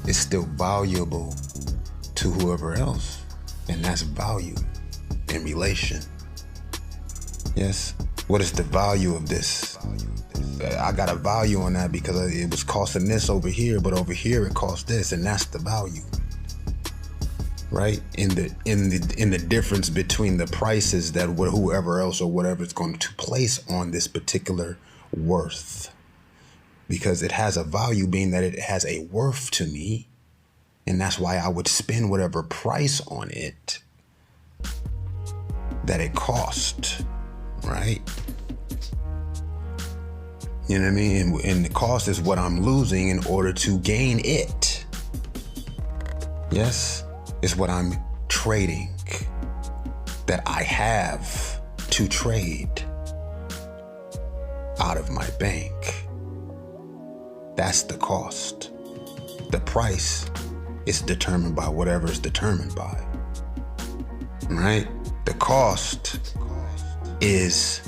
Speaker 4: it's still valuable to whoever else. And that's value in relation. Yes. What is the value of this? I got a value on that because it was costing this over here, but over here it costs this, and that's the value. Right? In the difference between the prices that whoever else or whatever is going to place on this particular worth. Because it has a value, being that it has a worth to me, and that's why I would spend whatever price on it that it cost, right? You know what I mean? And the cost is what I'm losing in order to gain it. Yes? It's what I'm trading that I have to trade out of my bank. That's the cost. The price is determined by whatever it's determined by. Right? The cost is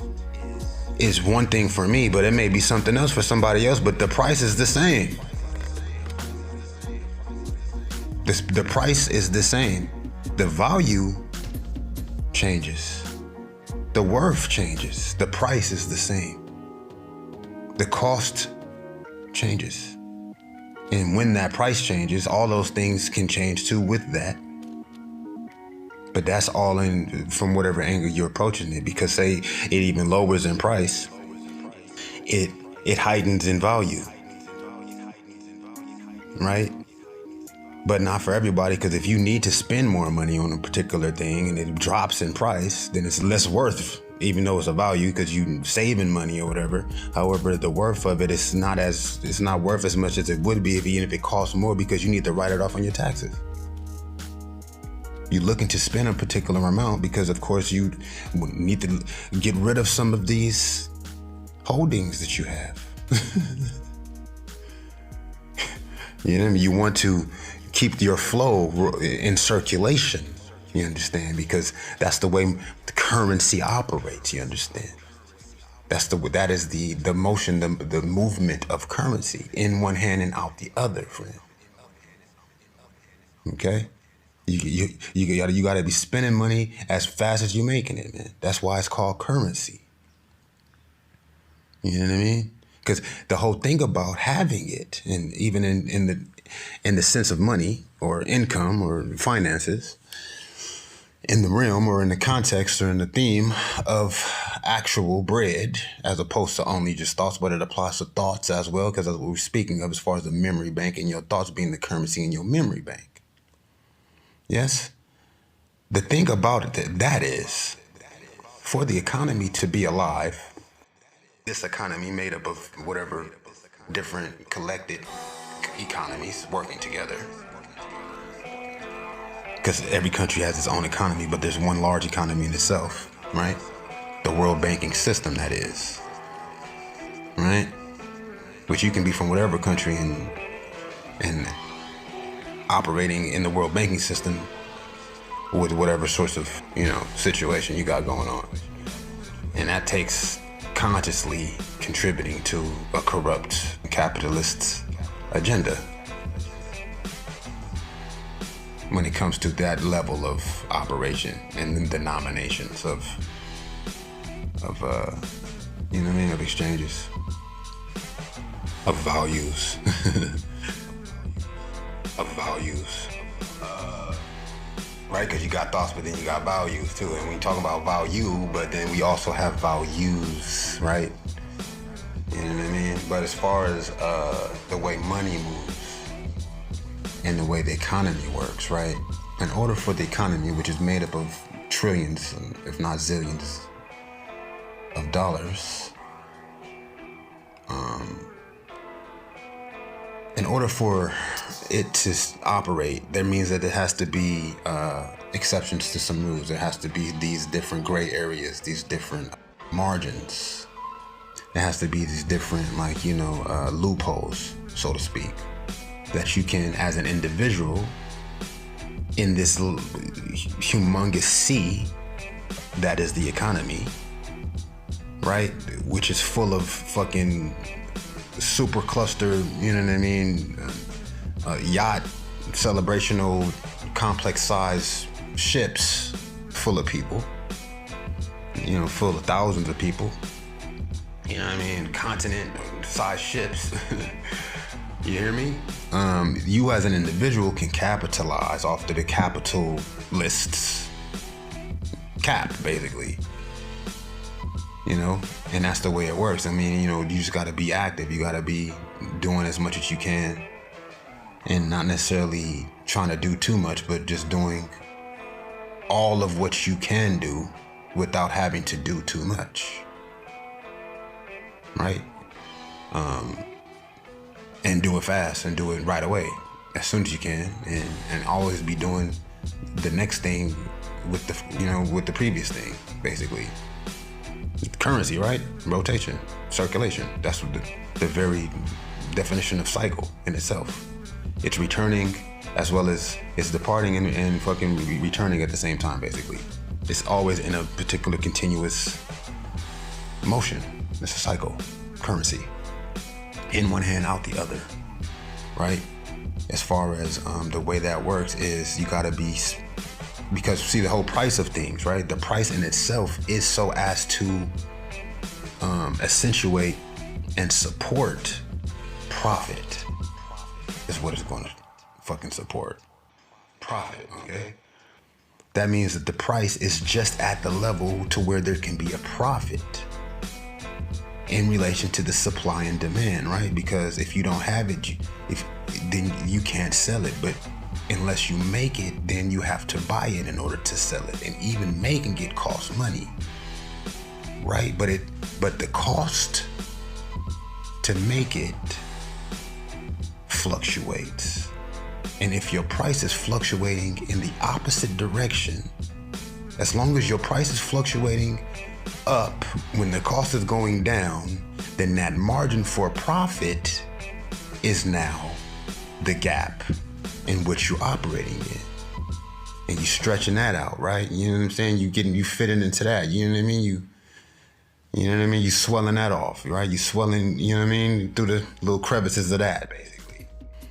Speaker 4: one thing for me, but it may be something else for somebody else, but the price is the same. The price is the same. The value changes. The worth changes. The price is the same. The cost changes. And when that price changes, all those things can change too with that. But that's all in from whatever angle you're approaching it. Because say it even lowers in price, it heightens in value. Right? But not for everybody, because if you need to spend more money on a particular thing and it drops in price, then it's less worth, even though it's a value because you're saving money or whatever. However, the worth of it is it's not worth as much as it would be even if it costs more, because you need to write it off on your taxes. You're looking to spend a particular amount because, of course, you need to get rid of some of these holdings that you have. You know what I mean? You want to keep your flow in circulation, you understand? Because that's the way the currency operates, you understand? That is the motion, the movement of currency in one hand and out the other, friend. Okay? You gotta be spending money as fast as you're making it, man. That's why it's called currency. You know what I mean? Because the whole thing about having it, and even in the sense of money or income or finances, in the realm or in the context or in the theme of actual bread, as opposed to only just thoughts, but it applies to thoughts as well, because that's what we're speaking of as far as the memory bank, and your thoughts being the currency in your memory bank. Yes? The thing about it, that is, for the economy to be alive, this economy made up of whatever different collected economies working together. Because every country has its own economy, but there's one large economy in itself, right? The world banking system, that is. Right? Which you can be from whatever country and operating in the world banking system with whatever sorts of, situation you got going on. And that takes consciously contributing to a corrupt capitalist agenda when it comes to that level of operation and the denominations of exchanges, of values, right? Because you got thoughts, but then you got values too. And we talk about value, but then we also have values, right? You know what I mean? But as far as the way money moves and the way the economy works, right? In order for the economy, which is made up of trillions, if not zillions, of dollars, in order for it to operate, that means that there has to be exceptions to some rules. There has to be these different gray areas, these different margins. There has to be these different, loopholes, so to speak, that you can, as an individual, in this humongous sea that is the economy, right? Which is full of fucking super cluster, you know what I mean? Yacht, celebrational, complex size ships full of people, you know, full of thousands of people. You know what I mean? Continent size ships. You hear me? You as an individual can capitalize off the capitalists' cap, basically. You know, and that's the way it works. I mean, you know, you just gotta be active. You gotta be doing as much as you can and not necessarily trying to do too much, but just doing all of what you can do without having to do too much, right? And do it fast and do it right away, as soon as you can, and always be doing the next thing with the, you know, with the previous thing, basically. Currency, right? Rotation, circulation. That's what the very definition of cycle in itself. It's returning as well as it's departing and fucking returning at the same time, basically. It's always in a particular continuous motion. It's a cycle. Currency. In one hand, out the other, right? As far as the way that works is you gotta be, because see the whole price of things, right? The price in itself is so as to accentuate and support profit is what it's gonna fucking support. Profit, okay? That means that the price is just at the level to where there can be a profit in relation to the supply and demand, right? Because if you don't have it, then you can't sell it. But unless you make it, then you have to buy it in order to sell it. And even making it costs money, right? But the cost to make it fluctuates. And if your price is fluctuating in the opposite direction, as long as your price is fluctuating up when the cost is going down, then that margin for profit is now the gap in which you're operating in. And you stretching that out, right? You know what I'm saying? You fitting into that. You know what I mean? You know what I mean? You swelling that off, right? You swelling, you know what I mean? Through the little crevices of that, basically.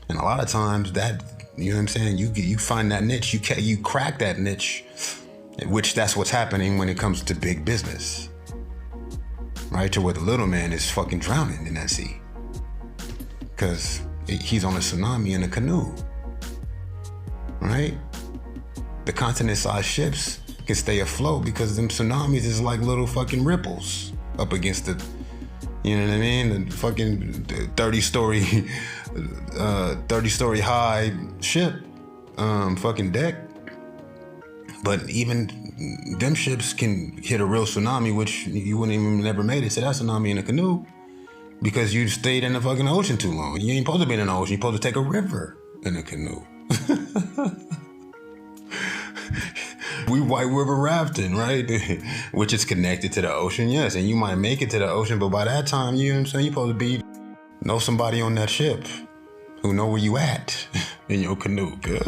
Speaker 4: And a lot of times that, you know what I'm saying? You find that niche, you crack that niche, which that's what's happening when it comes to big business, right? To where the little man is fucking drowning in that sea. Because he's on a tsunami in a canoe, right? The continent-sized ships can stay afloat because them tsunamis is like little fucking ripples up against the, you know what I mean? The fucking 30-story high ship, fucking deck. But even them ships can hit a real tsunami, which you wouldn't even never made it to that tsunami in a canoe because you stayed in the fucking ocean too long. You ain't supposed to be in the ocean. You're supposed to take a river in a canoe. We white river rafting, right? Which is connected to the ocean, yes. And you might make it to the ocean, but by that time, you know what I'm saying? You're supposed to know somebody on that ship who know where you at in your canoe, girl.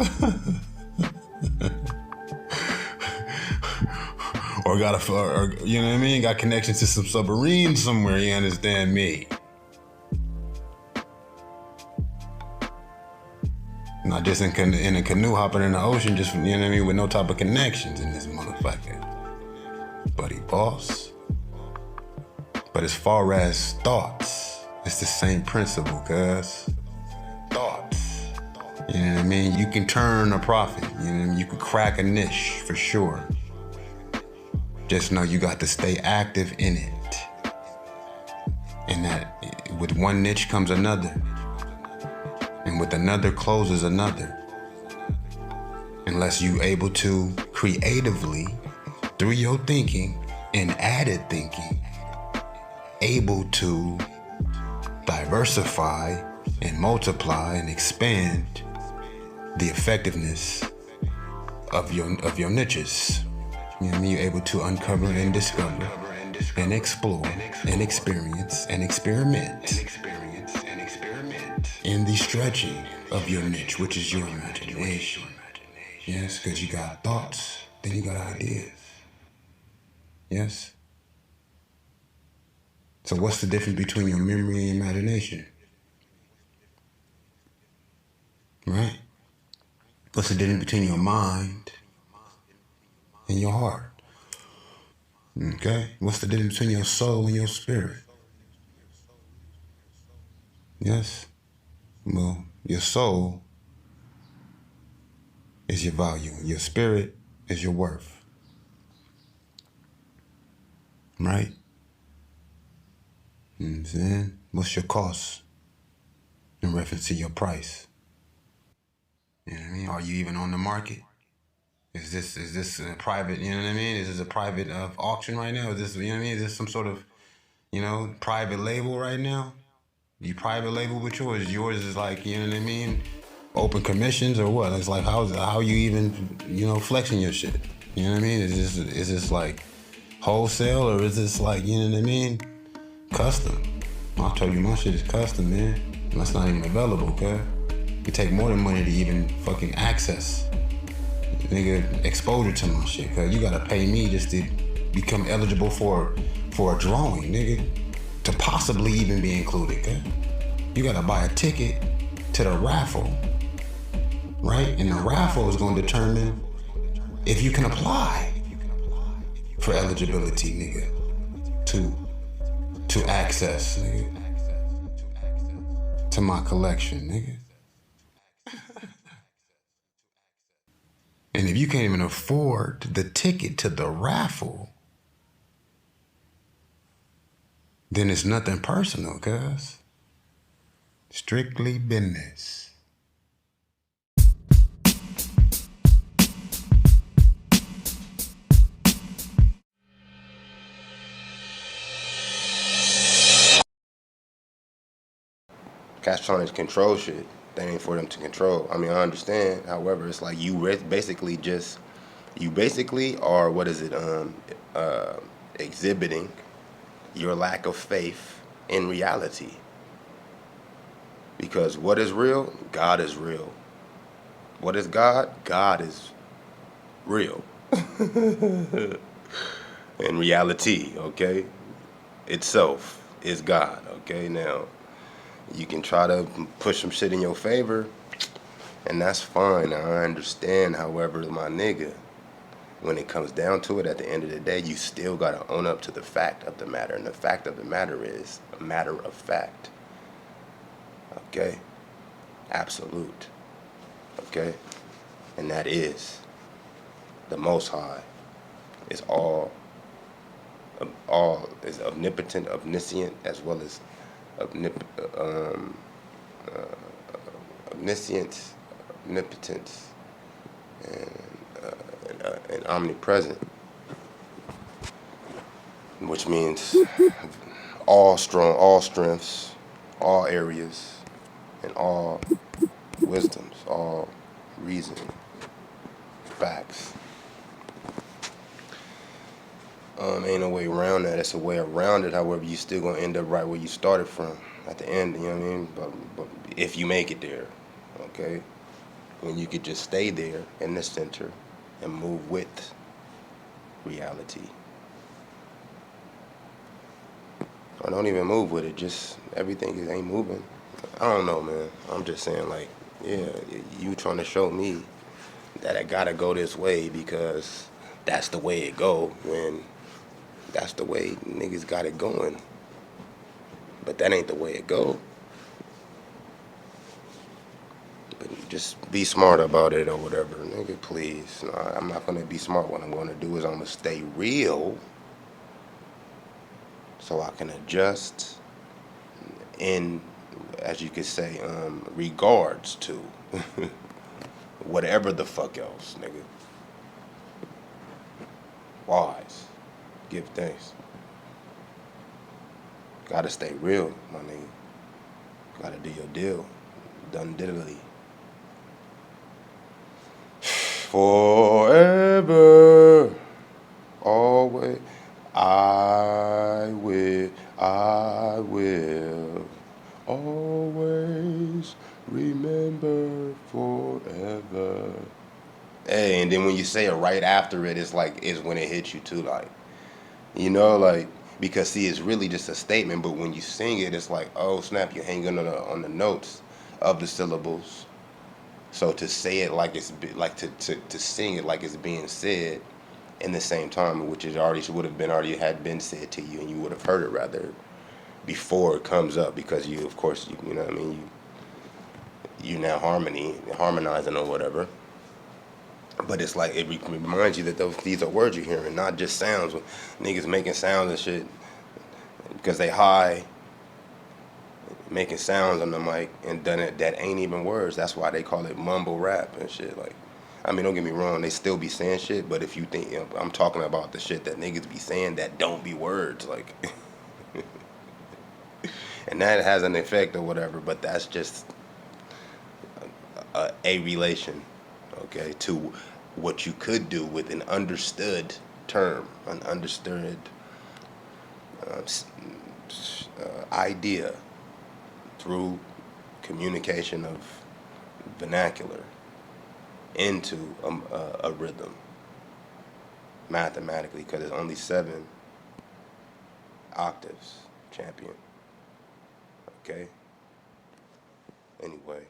Speaker 4: Or you know what I mean? Got connections to some submarine somewhere, you understand me? Not just in a canoe hopping in the ocean, just, you know what I mean, with no type of connections in this motherfucker. Buddy boss. But as far as thoughts, it's the same principle, cuz. Thoughts. You know what I mean? You can turn a profit. You know what I mean? You can crack a niche for sure. Just know you got to stay active in it. And that with one niche comes another. And with another closes another. Unless you able to creatively, through your thinking and added thinking, able to diversify and multiply and expand the effectiveness of your niches. You know what I mean? You're able to uncover and discover and explore and experience and experiment in the stretching of your niche, which is your imagination. Yes, because you got thoughts, then you got ideas. Yes? So what's the difference between your memory and imagination? Right? What's the difference between your mind and your heart? Okay? What's the difference between your soul and your spirit? Yes? Well, your soul is your value. Your spirit is your worth. Right? You know what I'm saying? What's your cost in reference to your price? You know what I mean? Are you even on the market? Is this a private, you know what I mean? Is this a private auction right now? Is this, you know what I mean? Is this some sort of, private label right now? You private label with yours? Yours is like, you know what I mean? Open commissions or what? It's like, how you even, flexing your shit? You know what I mean? Is this like wholesale or is this like, you know what I mean? Custom. I'll tell you my shit is custom, man. And that's not even available, okay? You take more than money to even fucking access, nigga, exposure to my shit, cause you gotta pay me just to become eligible for a drawing, nigga, to possibly even be included, okay? You gotta buy a ticket to the raffle, right? And the raffle is gonna determine if you can apply for eligibility, nigga, to access, nigga, to my collection, nigga. And if you can't even afford the ticket to the raffle, then it's nothing personal, cuz. Strictly business.
Speaker 6: Cats trying to control shit. That ain't for them to control. I mean, I understand. However, it's like you basically are, exhibiting your lack of faith in reality. Because what is real? God is real. What is God? God is real. In reality, okay? Itself is God, okay? Now, you can try to push some shit in your favor, and that's fine. I understand. However, my nigga, when it comes down to it, at the end of the day, you still gotta own up to the fact of the matter. And the fact of the matter is a matter of fact. Okay? Absolute. Okay? And that is the Most High is all is omnipotent, omniscient, as well as omniscience, omnipotence, and omnipresent, which means all strong, all strengths, all areas, and all wisdoms, all reason, facts. Ain't no way around that. It's a way around it. However, you still gonna end up right where you started from at the end. You know what I mean? But if you make it there, okay, when you could just stay there in the center and move with reality, or don't even move with it. Just everything ain't moving. I don't know, man. I'm just saying, like, yeah, you trying to show me that I gotta go this way because that's the way it go when. That's the way niggas got it going. But that ain't the way it go. But just be smart about it or whatever. Nigga, please. No, I'm not going to be smart. What I'm going to do is I'm going to stay real so I can adjust in, as you could say, regards to whatever the fuck else, nigga. Wise. Give thanks. Gotta stay real, my nigga. Gotta do your deal. Done diddly. Forever, always, I will always remember forever. And then when you say it right after it, it's like, it's when it hits you too, like, you know, like, Because see, it's really just a statement, but when you sing it, it's like, oh snap, you're hanging on the notes of the syllables. So to say it like it's like to sing it like it's being said in the same time, which is already had been said to you, and you would have heard it rather before it comes up, because you, of course, you know what I mean, you now harmonizing or whatever. But it's like it reminds you that these are words you're hearing, not just sounds. When niggas making sounds and shit because they high, making sounds on the mic and done it that ain't even words. That's why they call it mumble rap and shit. Like, I mean, don't get me wrong, they still be saying shit, but if you think, you know, I'm talking about the shit that niggas be saying that don't be words, like, and that has an effect or whatever. But that's just a relation, okay, to what you could do with an understood term, an understood idea through communication of vernacular into a rhythm mathematically, because it's only 7 octaves, champion. Okay? Anyway.